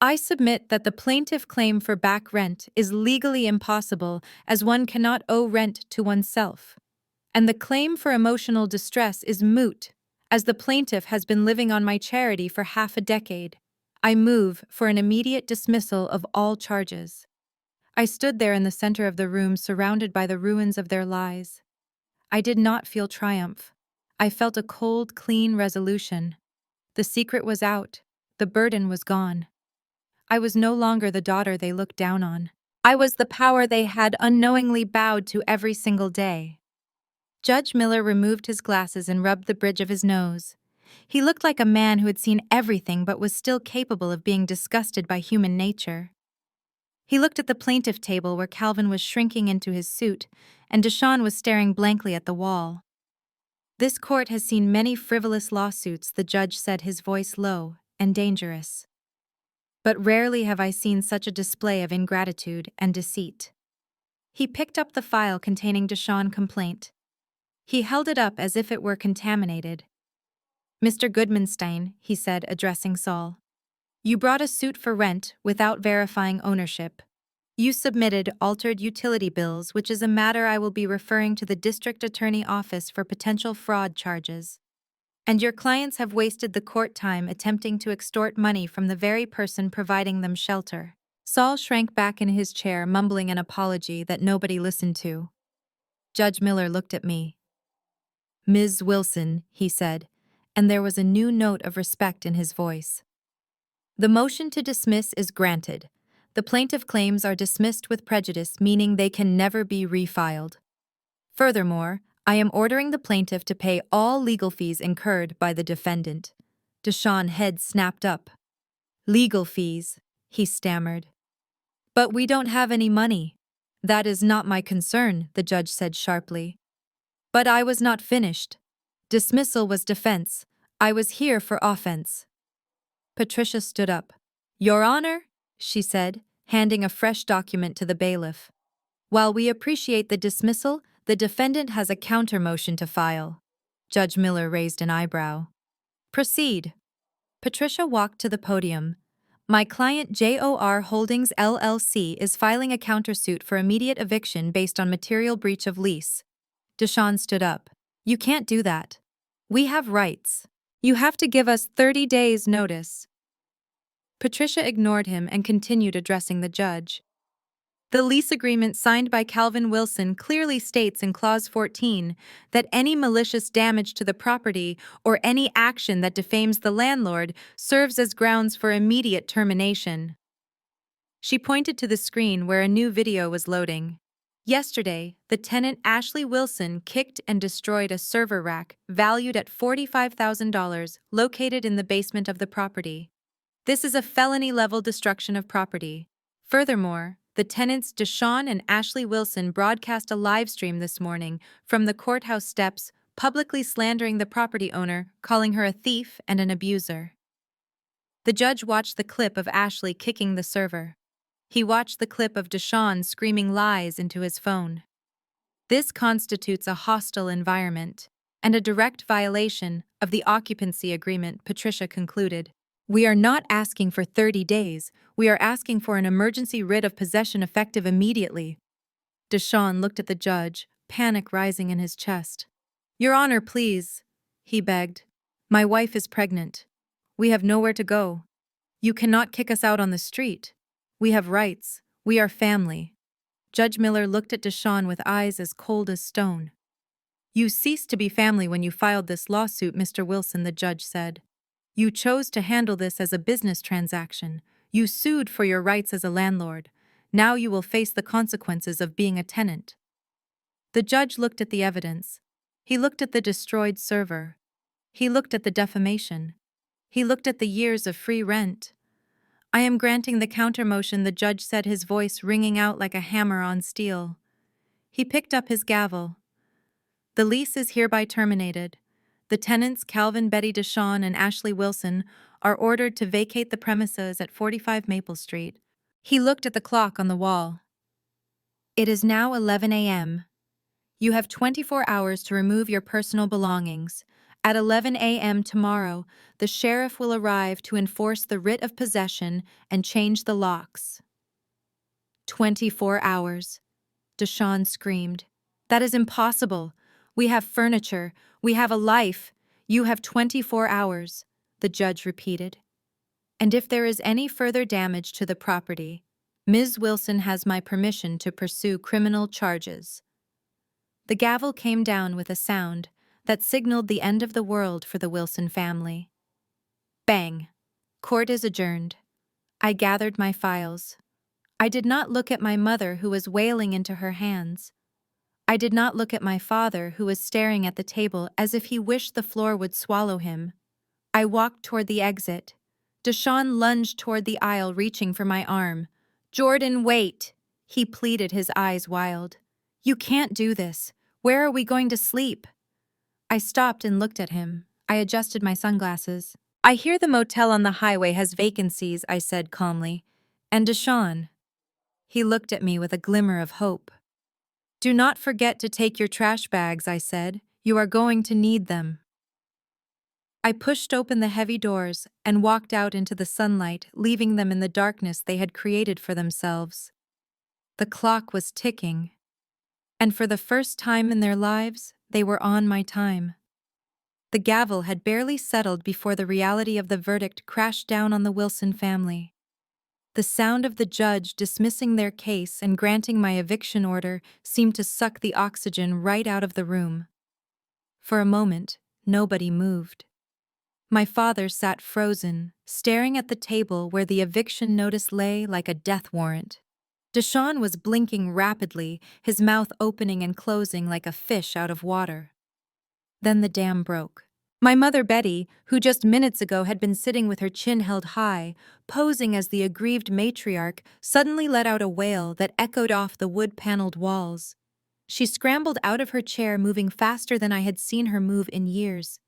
I submit that the plaintiff claim for back rent is legally impossible, as one cannot owe rent to oneself. And the claim for emotional distress is moot, as the plaintiff has been living on my charity for half a decade. I move for an immediate dismissal of all charges. I stood there in the center of the room, surrounded by the ruins of their lies. I did not feel triumph. I felt a cold, clean resolution. The secret was out. The burden was gone. I was no longer the daughter they looked down on. I was the power they had unknowingly bowed to every single day. Judge Miller removed his glasses and rubbed the bridge of his nose. He looked like a man who had seen everything but was still capable of being disgusted by human nature. He looked at the plaintiff table where Calvin was shrinking into his suit, and Deshawn was staring blankly at the wall. This court has seen many frivolous lawsuits, the judge said, his voice low and dangerous. But rarely have I seen such a display of ingratitude and deceit. He picked up the file containing Deshawn's complaint. He held it up as if it were contaminated. Mr. Goodmanstein, he said, addressing Saul, you brought a suit for rent without verifying ownership. You submitted altered utility bills, which is a matter I will be referring to the district attorney office for potential fraud charges. And your clients have wasted the court time attempting to extort money from the very person providing them shelter. Saul shrank back in his chair, mumbling an apology that nobody listened to. Judge Miller looked at me. "Ms. Wilson," he said, and there was a new note of respect in his voice. "The motion to dismiss is granted. The plaintiff claims are dismissed with prejudice, meaning they can never be refiled. Furthermore, I am ordering the plaintiff to pay all legal fees incurred by the defendant." Deshawn's head snapped up. "Legal fees," he stammered. "But we don't have any money." "That is not my concern," the judge said sharply. But I was not finished. Dismissal was defense. I was here for offense. Patricia stood up. "Your Honor," she said, handing a fresh document to the bailiff. "While we appreciate the dismissal, the defendant has a counter-motion to file." Judge Miller raised an eyebrow. "Proceed." Patricia walked to the podium. "My client JOR Holdings LLC is filing a countersuit for immediate eviction based on material breach of lease." Deshawn stood up. "You can't do that. We have rights. You have to give us 30 days' notice." Patricia ignored him and continued addressing the judge. "The lease agreement signed by Calvin Wilson clearly states in Clause 14 that any malicious damage to the property or any action that defames the landlord serves as grounds for immediate termination." She pointed to the screen where a new video was loading. "Yesterday, the tenant Ashley Wilson kicked and destroyed a server rack valued at $45,000 located in the basement of the property. This is a felony-level destruction of property. Furthermore, the tenants Deshawn and Ashley Wilson broadcast a live stream this morning from the courthouse steps, publicly slandering the property owner, calling her a thief and an abuser." The judge watched the clip of Ashley kicking the server. He watched the clip of Deshawn screaming lies into his phone. "This constitutes a hostile environment and a direct violation of the occupancy agreement," Patricia concluded. "We are not asking for 30 days. We are asking for an emergency writ of possession effective immediately." Deshawn looked at the judge, panic rising in his chest. "Your Honor, please," he begged. "My wife is pregnant. We have nowhere to go. You cannot kick us out on the street. We have rights. We are family." Judge Miller looked at Deshawn with eyes as cold as stone. "You ceased to be family when you filed this lawsuit, Mr. Wilson," the judge said. "You chose to handle this as a business transaction. You sued for your rights as a landlord. Now you will face the consequences of being a tenant." The judge looked at the evidence. He looked at the destroyed server. He looked at the defamation. He looked at the years of free rent. "I am granting the counter-motion," the judge said, his voice ringing out like a hammer on steel. He picked up his gavel. "The lease is hereby terminated. The tenants Calvin Betty Deshawn and Ashley Wilson are ordered to vacate the premises at 45 Maple Street." He looked at the clock on the wall. "It is now 11 a.m. You have 24 hours to remove your personal belongings. At 11 a.m. tomorrow, the sheriff will arrive to enforce the writ of possession and change the locks." 24 hours, Deshawn screamed. "That is impossible. We have furniture. We have a life. You have 24 hours, the judge repeated. "And if there is any further damage to the property, Ms. Wilson has my permission to pursue criminal charges." The gavel came down with a sound that signaled the end of the world for the Wilson family. Bang! Court is adjourned. I gathered my files. I did not look at my mother, who was wailing into her hands. I did not look at my father, who was staring at the table as if he wished the floor would swallow him. I walked toward the exit. Deshawn lunged toward the aisle, reaching for my arm. "Jordan, wait!" he pleaded, his eyes wild. "You can't do this. Where are we going to sleep?" I stopped and looked at him. I adjusted my sunglasses. "I hear the motel on the highway has vacancies," I said calmly. "And Deshawn." He looked at me with a glimmer of hope. "Do not forget to take your trash bags," I said. "You are going to need them." I pushed open the heavy doors and walked out into the sunlight, leaving them in the darkness they had created for themselves. The clock was ticking, and for the first time in their lives, they were on my time. The gavel had barely settled before the reality of the verdict crashed down on the Wilson family. The sound of the judge dismissing their case and granting my eviction order seemed to suck the oxygen right out of the room. For a moment, nobody moved. My father sat frozen, staring at the table where the eviction notice lay like a death warrant. Deshaun was blinking rapidly, his mouth opening and closing like a fish out of water. Then the dam broke. My mother Betty, who just minutes ago had been sitting with her chin held high, posing as the aggrieved matriarch, suddenly let out a wail that echoed off the wood-paneled walls. She scrambled out of her chair, moving faster than I had seen her move in years.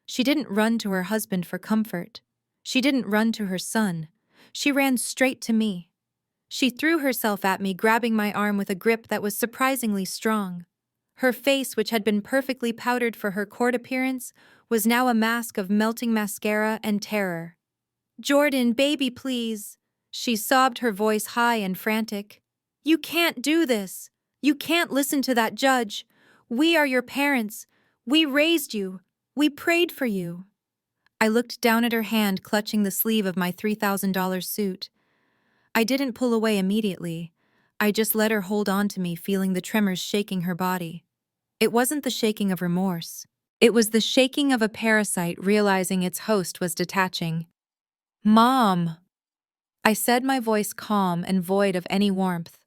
She didn't run to her husband for comfort. She didn't run to her son. She ran straight to me. She threw herself at me, grabbing my arm with a grip that was surprisingly strong. Her face, which had been perfectly powdered for her court appearance, was now a mask of melting mascara and terror. "Jordan, baby, please," she sobbed, her voice high and frantic. "You can't do this. You can't listen to that judge. We are your parents. We raised you. We prayed for you." I looked down at her hand, clutching the sleeve of my $3,000 suit. I didn't pull away immediately. I just let her hold on to me, feeling the tremors shaking her body. It wasn't the shaking of remorse. It was the shaking of a parasite realizing its host was detaching. "Mom," I said, my voice calm and void of any warmth.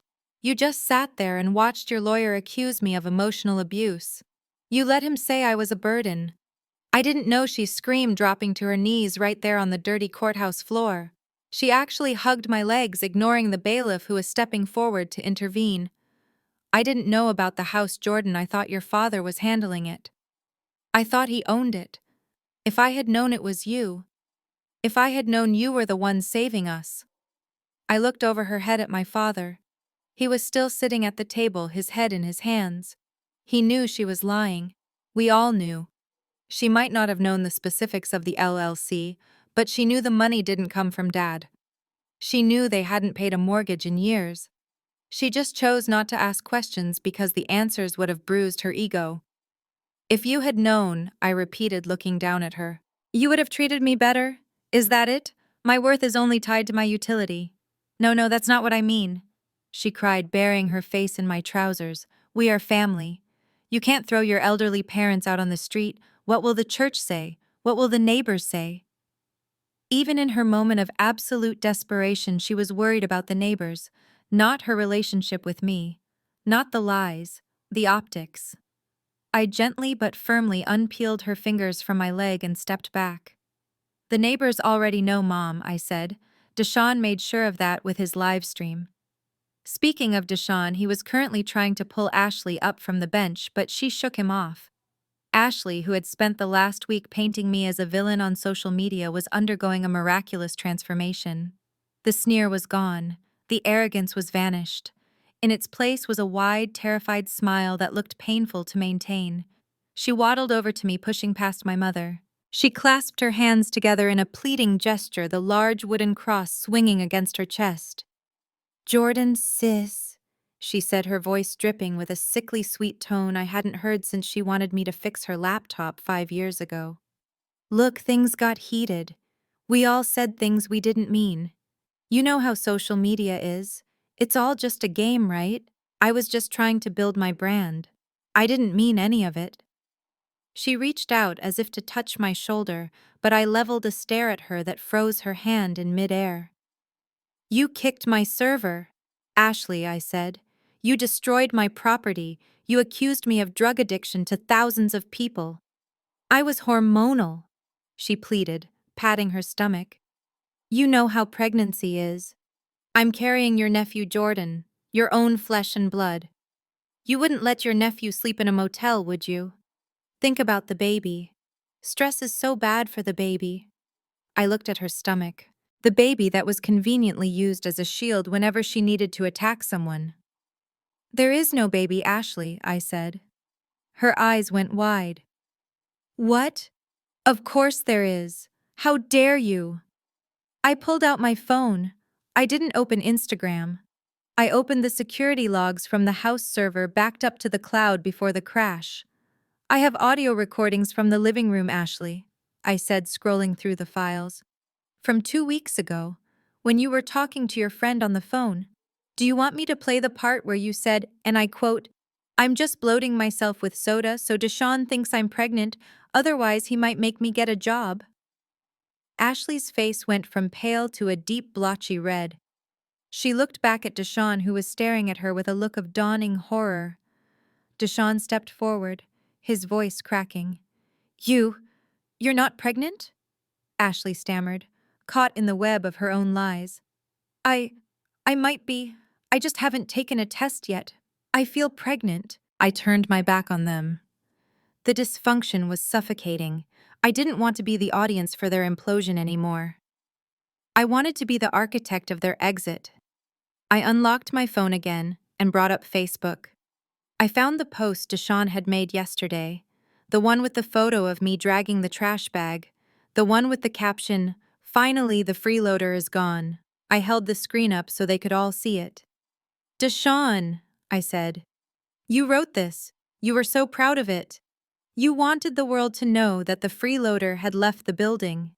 "You just sat there and watched your lawyer accuse me of emotional abuse. You let him say I was a burden." I didn't know, she screamed, dropping to her knees right there on the dirty courthouse floor. She actually hugged my legs, ignoring the bailiff who was stepping forward to intervene. "I didn't know about the house, Jordan. I thought your father was handling it. I thought he owned it. If I had known it was you. If I had known you were the one saving us." I looked over her head at my father. He was still sitting at the table, his head in his hands. He knew she was lying. We all knew. She might not have known the specifics of the LLC, but she knew the money didn't come from Dad. She knew they hadn't paid a mortgage in years. She just chose not to ask questions because the answers would have bruised her ego. "If you had known," I repeated, looking down at her, "you would have treated me better? Is that it? My worth is only tied to my utility." No, that's not what I mean," she cried, burying her face in my trousers. "We are family. You can't throw your elderly parents out on the street. What will the church say? What will the neighbors say?" Even in her moment of absolute desperation, she was worried about the neighbors, not her relationship with me, not the lies, the optics. I gently but firmly unpeeled her fingers from my leg and stepped back. "The neighbors already know, Mom," I said. "Deshaun made sure of that with his live stream." Speaking of Deshaun, he was currently trying to pull Ashley up from the bench, but she shook him off. Ashley, who had spent the last week painting me as a villain on social media, was undergoing a miraculous transformation. The sneer was gone. The arrogance was vanished. In its place was a wide, terrified smile that looked painful to maintain. She waddled over to me, pushing past my mother. She clasped her hands together in a pleading gesture, the large wooden cross swinging against her chest. "Jordan, sis," she said, her voice dripping with a sickly sweet tone I hadn't heard since she wanted me to fix her laptop 5 years ago. "Look, things got heated. We all said things we didn't mean. You know how social media is. It's all just a game, right? I was just trying to build my brand. I didn't mean any of it." She reached out as if to touch my shoulder, but I leveled a stare at her that froze her hand in midair. "You kicked my server, Ashley," I said. "You destroyed my property. You accused me of drug addiction to thousands of people." "I was hormonal," she pleaded, patting her stomach. "You know how pregnancy is. I'm carrying your nephew Jordan, your own flesh and blood. You wouldn't let your nephew sleep in a motel, would you? Think about the baby. Stress is so bad for the baby." I looked at her stomach. The baby that was conveniently used as a shield whenever she needed to attack someone. "There is no baby, Ashley," I said. Her eyes went wide. "What? Of course there is. How dare you?" I pulled out my phone. I didn't open Instagram. I opened the security logs from the house server backed up to the cloud before the crash. I have audio recordings from the living room, Ashley, I said, scrolling through the files. From 2 weeks ago, when you were talking to your friend on the phone. Do you want me to play the part where you said, and I quote, "I'm just bloating myself with soda so Deshaun thinks I'm pregnant, otherwise he might make me get a job"? Ashley's face went from pale to a deep blotchy red. She looked back at Deshaun, who was staring at her with a look of dawning horror. Deshaun stepped forward, his voice cracking. You're not pregnant?" Ashley stammered, caught in the web of her own lies. I might be. I just haven't taken a test yet. I feel pregnant." I turned my back on them. The dysfunction was suffocating. I didn't want to be the audience for their implosion anymore. I wanted to be the architect of their exit. I unlocked my phone again and brought up Facebook. I found the post Deshaun had made yesterday, the one with the photo of me dragging the trash bag, the one with the caption, "Finally, the freeloader is gone." I held the screen up so they could all see it. "Deshaun," I said, "you wrote this. You were so proud of it. You wanted the world to know that the freeloader had left the building."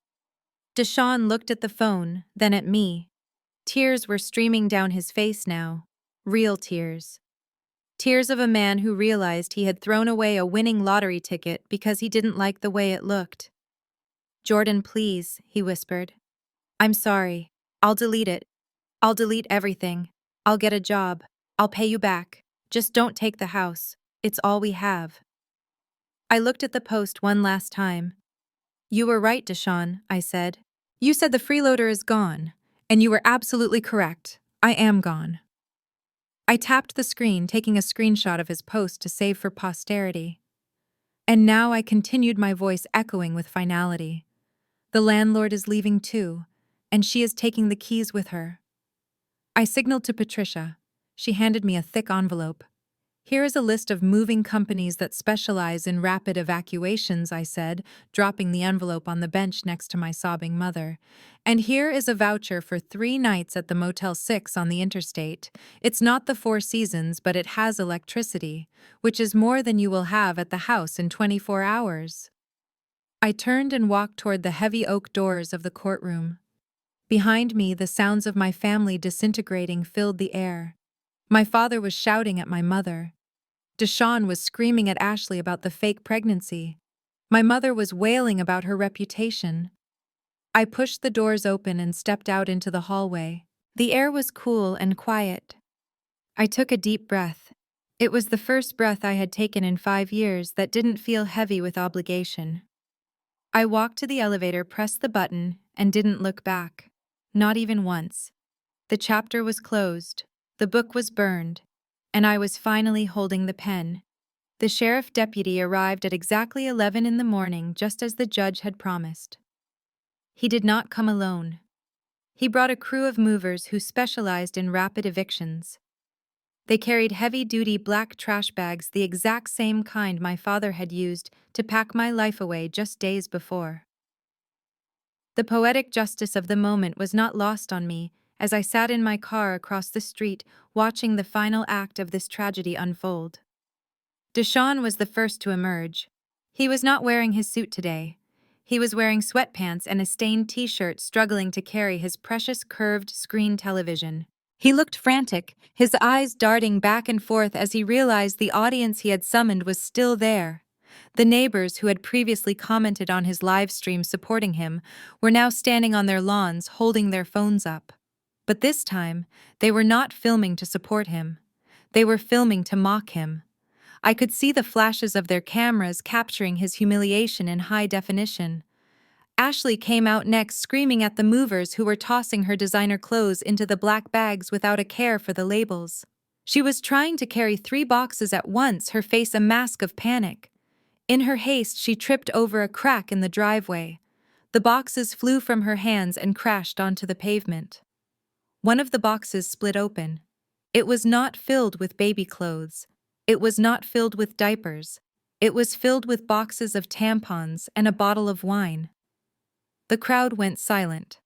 Deshaun looked at the phone, then at me. Tears were streaming down his face now. Real tears. Tears of a man who realized he had thrown away a winning lottery ticket because he didn't like the way it looked. "Jordan, please," he whispered. "I'm sorry. I'll delete it. I'll delete everything. I'll get a job. I'll pay you back. Just don't take the house. It's all we have." I looked at the post one last time. "You were right, Deshaun," I said. "You said the freeloader is gone, and you were absolutely correct. I am gone." I tapped the screen, taking a screenshot of his post to save for posterity. And now I continued, my voice echoing with finality. "The landlord is leaving too, and she is taking the keys with her." I signaled to Patricia. She handed me a thick envelope. "Here is a list of moving companies that specialize in rapid evacuations," I said, dropping the envelope on the bench next to my sobbing mother. "And here is a voucher for 3 nights at the Motel 6 on the interstate. It's not the Four Seasons, but it has electricity, which is more than you will have at the house in 24 hours. I turned and walked toward the heavy oak doors of the courtroom. Behind me, the sounds of my family disintegrating filled the air. My father was shouting at my mother. Deshaun was screaming at Ashley about the fake pregnancy. My mother was wailing about her reputation. I pushed the doors open and stepped out into the hallway. The air was cool and quiet. I took a deep breath. It was the first breath I had taken in 5 years that didn't feel heavy with obligation. I walked to the elevator, pressed the button, and didn't look back. Not even once. The chapter was closed. The book was burned, and I was finally holding the pen. The sheriff deputy arrived at exactly 11 in the morning, just as the judge had promised. He did not come alone. He brought a crew of movers who specialized in rapid evictions. They carried heavy-duty black trash bags, the exact same kind my father had used to pack my life away just days before. The poetic justice of the moment was not lost on me as I sat in my car across the street watching the final act of this tragedy unfold. Deshaun was the first to emerge. He was not wearing his suit today. He was wearing sweatpants and a stained t-shirt, struggling to carry his precious curved screen television. He looked frantic, his eyes darting back and forth as he realized the audience he had summoned was still there. The neighbors who had previously commented on his live stream supporting him were now standing on their lawns holding their phones up. But this time, they were not filming to support him. They were filming to mock him. I could see the flashes of their cameras capturing his humiliation in high definition. Ashley came out next, screaming at the movers who were tossing her designer clothes into the black bags without a care for the labels. She was trying to carry 3 boxes at once, her face a mask of panic. In her haste, she tripped over a crack in the driveway. The boxes flew from her hands and crashed onto the pavement. One of the boxes split open. It was not filled with baby clothes. It was not filled with diapers. It was filled with boxes of tampons and a bottle of wine. The crowd went silent.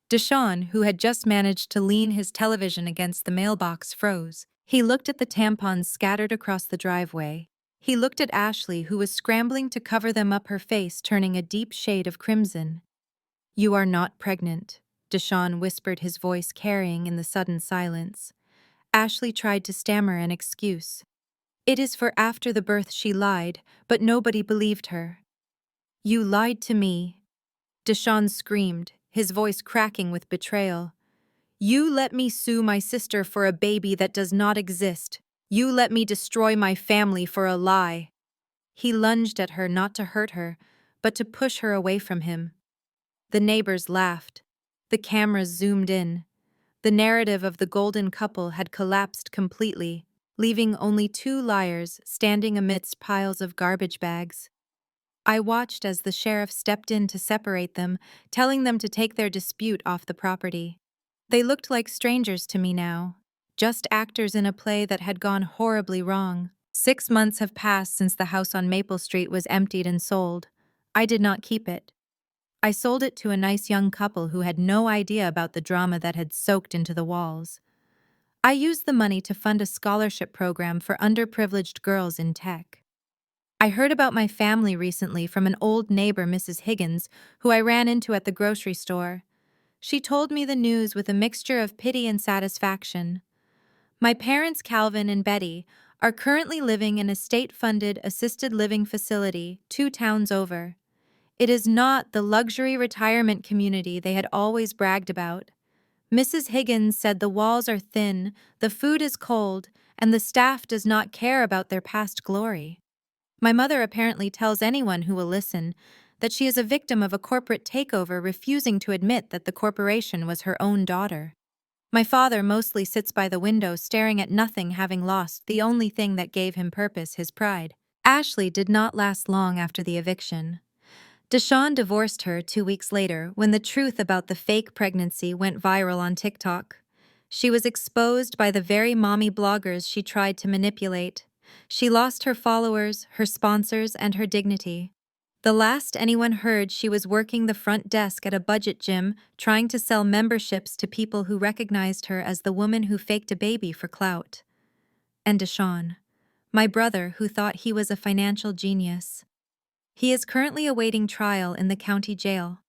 Deshaun, who had just managed to lean his television against the mailbox, froze. He looked at the tampons scattered across the driveway. He looked at Ashley, who was scrambling to cover them up, her face turning a deep shade of crimson. "You are not pregnant," Deshaun whispered, his voice carrying in the sudden silence. Ashley tried to stammer an excuse. "It is for after the birth," she lied, but nobody believed her. "You lied to me," Deshaun screamed, his voice cracking with betrayal. "You let me sue my sister for a baby that does not exist. You let me destroy my family for a lie." He lunged at her, not to hurt her, but to push her away from him. The neighbors laughed. The cameras zoomed in. The narrative of the golden couple had collapsed completely, leaving only two liars standing amidst piles of garbage bags. I watched as the sheriff stepped in to separate them, telling them to take their dispute off the property. They looked like strangers to me now, just actors in a play that had gone horribly wrong. 6 months have passed since the house on Maple Street was emptied and sold. I did not keep it. I sold it to a nice young couple who had no idea about the drama that had soaked into the walls. I used the money to fund a scholarship program for underprivileged girls in tech. I heard about my family recently from an old neighbor, Mrs. Higgins, who I ran into at the grocery store. She told me the news with a mixture of pity and satisfaction. My parents, Calvin and Betty, are currently living in a state-funded assisted living facility 2 towns over. It is not the luxury retirement community they had always bragged about. Mrs. Higgins said the walls are thin, the food is cold, and the staff does not care about their past glory. My mother apparently tells anyone who will listen that she is a victim of a corporate takeover, refusing to admit that the corporation was her own daughter. My father mostly sits by the window staring at nothing, having lost the only thing that gave him purpose, his pride. Ashley did not last long after the eviction. Deshaun divorced her 2 weeks later when the truth about the fake pregnancy went viral on TikTok. She was exposed by the very mommy bloggers she tried to manipulate. She lost her followers, her sponsors, and her dignity. The last anyone heard, she was working the front desk at a budget gym, trying to sell memberships to people who recognized her as the woman who faked a baby for clout. And Deshaun, my brother, who thought he was a financial genius. He is currently awaiting trial in the county jail.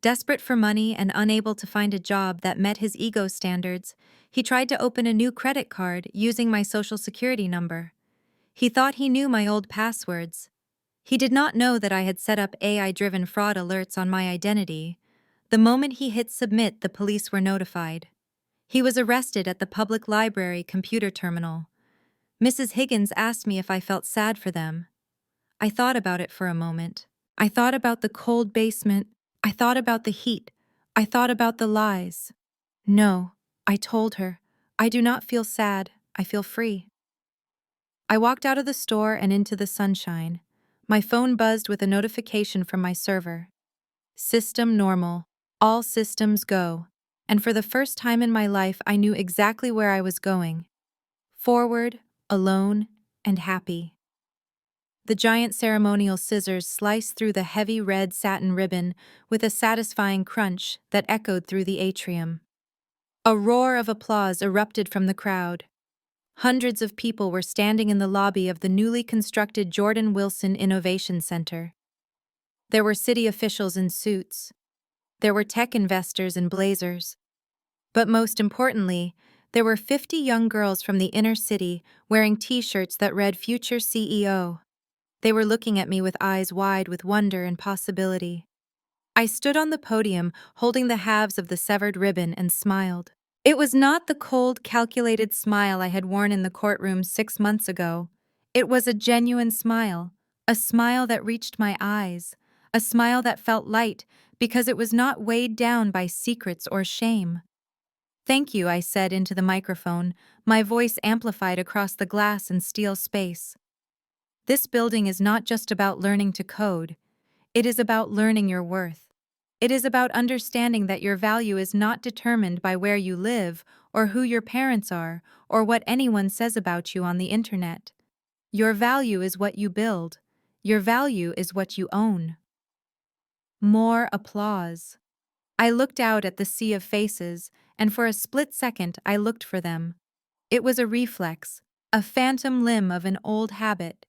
Desperate for money and unable to find a job that met his ego standards, he tried to open a new credit card using my social security number. He thought he knew my old passwords. He did not know that I had set up AI-driven fraud alerts on my identity. The moment he hit submit, the police were notified. He was arrested at the public library computer terminal. Mrs. Higgins asked me if I felt sad for them. I thought about it for a moment. I thought about the cold basement. I thought about the heat. I thought about the lies. "No," I told her. "I do not feel sad. I feel free." I walked out of the store and into the sunshine. My phone buzzed with a notification from my server. System normal. All systems go. And for the first time in my life, I knew exactly where I was going. Forward, alone, and happy. The giant ceremonial scissors sliced through the heavy red satin ribbon with a satisfying crunch that echoed through the atrium. A roar of applause erupted from the crowd. Hundreds of people were standing in the lobby of the newly constructed Jordan Wilson Innovation Center. There were city officials in suits. There were tech investors in blazers. But most importantly, there were 50 young girls from the inner city wearing t-shirts that read "Future CEO." They were looking at me with eyes wide with wonder and possibility. I stood on the podium, holding the halves of the severed ribbon, and smiled. It was not the cold, calculated smile I had worn in the courtroom 6 months ago. It was a genuine smile, a smile that reached my eyes, a smile that felt light because it was not weighed down by secrets or shame. "Thank you," I said into the microphone, my voice amplified across the glass and steel space. This building is not just about learning to code. It is about learning your worth. It is about understanding that your value is not determined by where you live, or who your parents are, or what anyone says about you on the internet. Your value is what you build. Your value is what you own. More applause. I looked out at the sea of faces, and for a split second I looked for them. It was a reflex, a phantom limb of an old habit.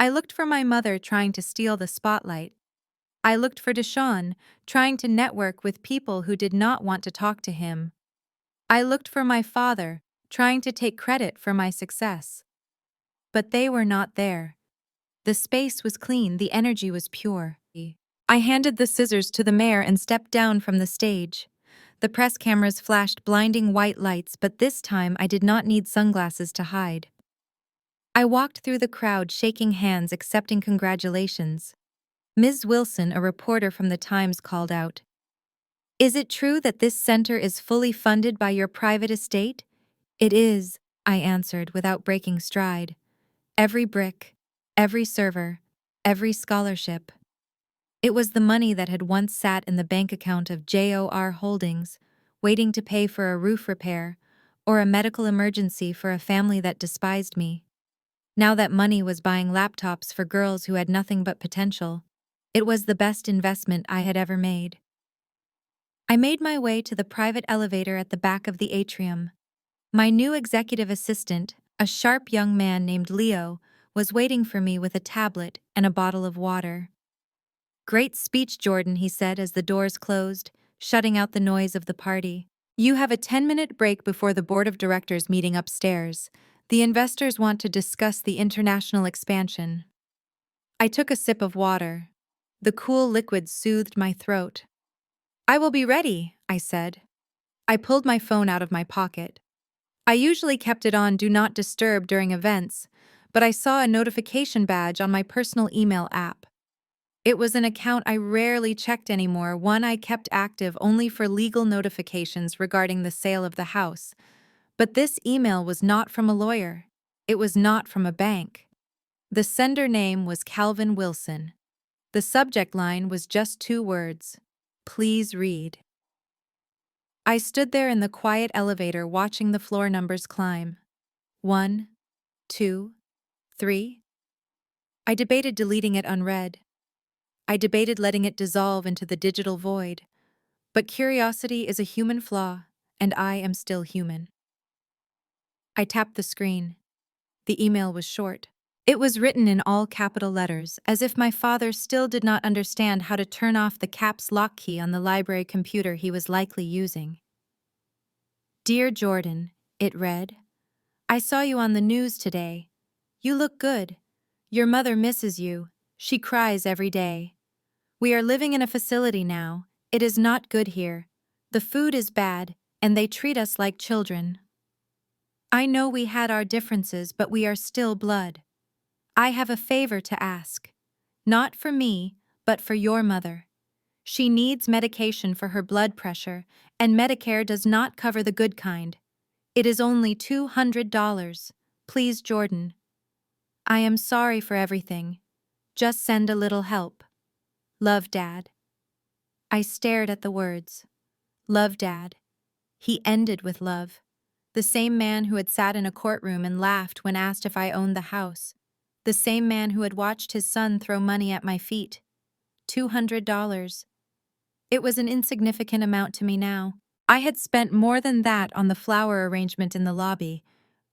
I looked for my mother trying to steal the spotlight. I looked for Deshawn, trying to network with people who did not want to talk to him. I looked for my father, trying to take credit for my success. But they were not there. The space was clean, the energy was pure. I handed the scissors to the mayor and stepped down from the stage. The press cameras flashed blinding white lights, but this time I did not need sunglasses to hide. I walked through the crowd, shaking hands, accepting congratulations. Ms. Wilson, a reporter from the Times, called out, "Is it true that this center is fully funded by your private estate?" "It is," I answered without breaking stride. "Every brick, every server, every scholarship." It was the money that had once sat in the bank account of JOR Holdings, waiting to pay for a roof repair or a medical emergency for a family that despised me. Now that money was buying laptops for girls who had nothing but potential. It was the best investment I had ever made. I made my way to the private elevator at the back of the atrium. My new executive assistant, a sharp young man named Leo, was waiting for me with a tablet and a bottle of water. "Great speech, Jordan," he said as the doors closed, shutting out the noise of the party. "You have a 10-minute break before the board of directors meeting upstairs. The investors want to discuss the international expansion." I took a sip of water. The cool liquid soothed my throat. "I will be ready," I said. I pulled my phone out of my pocket. I usually kept it on Do Not Disturb during events, but I saw a notification badge on my personal email app. It was an account I rarely checked anymore, one I kept active only for legal notifications regarding the sale of the house. But this email was not from a lawyer. It was not from a bank. The sender name was Calvin Wilson. The subject line was just 2 words: "Please read." I stood there in the quiet elevator watching the floor numbers climb. 1, 2, 3. I debated deleting it unread. I debated letting it dissolve into the digital void. But curiosity is a human flaw, and I am still human. I tapped the screen. The email was short. It was written in all capital letters, as if my father still did not understand how to turn off the caps lock key on the library computer he was likely using. "Dear Jordan," it read, "I saw you on the news today. You look good. Your mother misses you. She cries every day. We are living in a facility now. It is not good here. The food is bad, and they treat us like children. I know we had our differences, but we are still blood. I have a favor to ask. Not for me, but for your mother. She needs medication for her blood pressure, and Medicare does not cover the good kind. It is only $200. Please, Jordan. I am sorry for everything. Just send a little help. Love, Dad." I stared at the words. Love, Dad. He ended with love. The same man who had sat in a courtroom and laughed when asked if I owned the house. The same man who had watched his son throw money at my feet. $200. It was an insignificant amount to me now. I had spent more than that on the flower arrangement in the lobby.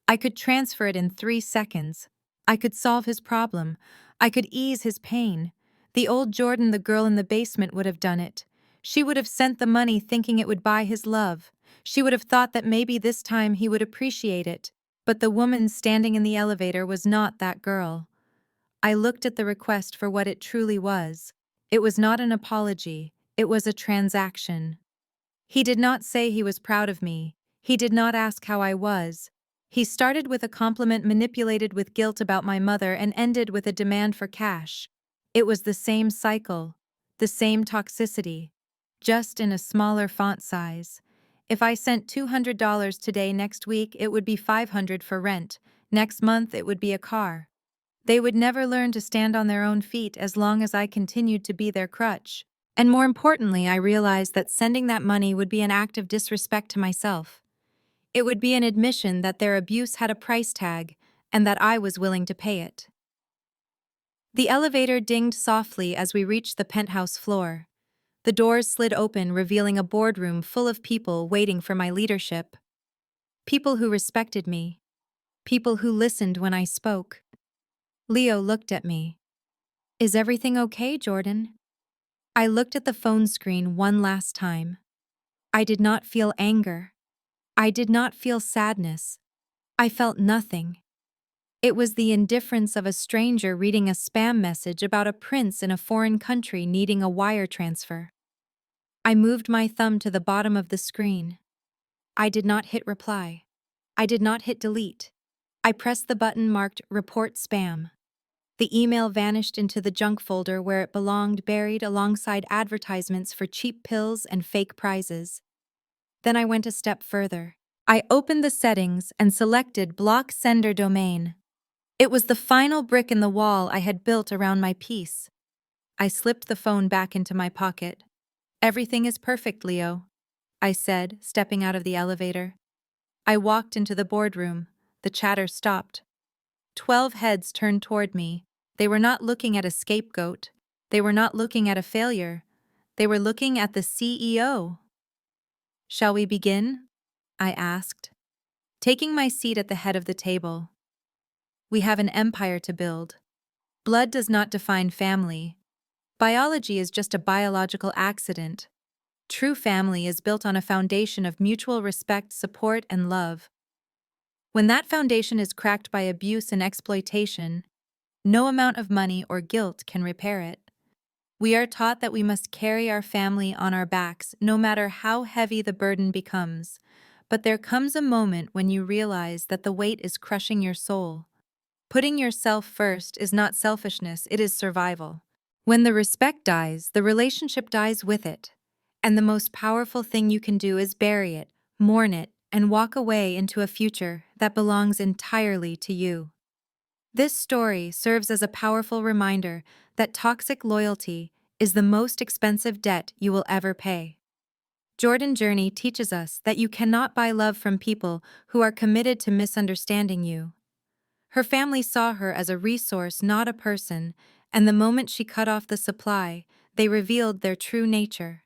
I could transfer it in 3 seconds. I could solve his problem. I could ease his pain. The old Jordan, the girl in the basement, would have done it. She would have sent the money thinking it would buy his love. She would have thought that maybe this time he would appreciate it. But the woman standing in the elevator was not that girl. I looked at the request for what it truly was. It was not an apology. It was a transaction. He did not say he was proud of me. He did not ask how I was. He started with a compliment manipulated with guilt about my mother and ended with a demand for cash. It was the same cycle, the same toxicity, just in a smaller font size. If I sent $200 today, next week it would be $500 for rent. Next month it would be a car. They would never learn to stand on their own feet as long as I continued to be their crutch. And more importantly, I realized that sending that money would be an act of disrespect to myself. It would be an admission that their abuse had a price tag, and that I was willing to pay it. The elevator dinged softly as we reached the penthouse floor. The doors slid open, revealing a boardroom full of people waiting for my leadership. People who respected me. People who listened when I spoke. Leo looked at me. "Is everything okay, Jordan?" I looked at the phone screen one last time. I did not feel anger. I did not feel sadness. I felt nothing. It was the indifference of a stranger reading a spam message about a prince in a foreign country needing a wire transfer. I moved my thumb to the bottom of the screen. I did not hit reply. I did not hit delete. I pressed the button marked Report Spam. The email vanished into the junk folder where it belonged, buried alongside advertisements for cheap pills and fake prizes. Then I went a step further. I opened the settings and selected Block Sender Domain. It was the final brick in the wall I had built around my peace. I slipped the phone back into my pocket. "Everything is perfect, Leo," I said, stepping out of the elevator. I walked into the boardroom. The chatter stopped. 12 heads turned toward me. They were not looking at a scapegoat. They were not looking at a failure. They were looking at the CEO. "Shall we begin?" I asked, taking my seat at the head of the table. "We have an empire to build. Blood does not define family. Biology is just a biological accident. True family is built on a foundation of mutual respect, support, and love. When that foundation is cracked by abuse and exploitation, no amount of money or guilt can repair it. We are taught that we must carry our family on our backs, no matter how heavy the burden becomes. But there comes a moment when you realize that the weight is crushing your soul. Putting yourself first is not selfishness, it is survival. When the respect dies, the relationship dies with it. And the most powerful thing you can do is bury it, mourn it, and walk away into a future that belongs entirely to you. This story serves as a powerful reminder that toxic loyalty is the most expensive debt you will ever pay. Jordan Journey teaches us that you cannot buy love from people who are committed to misunderstanding you. Her family saw her as a resource, not a person, and the moment she cut off the supply, they revealed their true nature.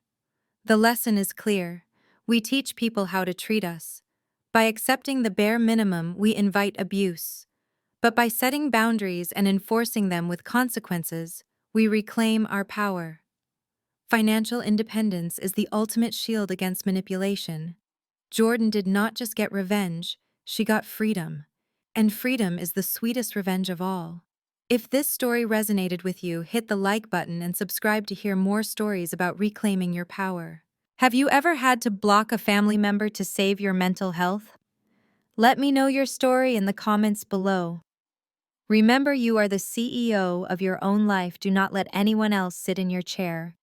The lesson is clear. We teach people how to treat us. By accepting the bare minimum, we invite abuse. But by setting boundaries and enforcing them with consequences, we reclaim our power. Financial independence is the ultimate shield against manipulation. Jordan did not just get revenge, she got freedom. And freedom is the sweetest revenge of all. If this story resonated with you, hit the like button and subscribe to hear more stories about reclaiming your power. Have you ever had to block a family member to save your mental health? Let me know your story in the comments below. Remember, you are the CEO of your own life. Do not let anyone else sit in your chair.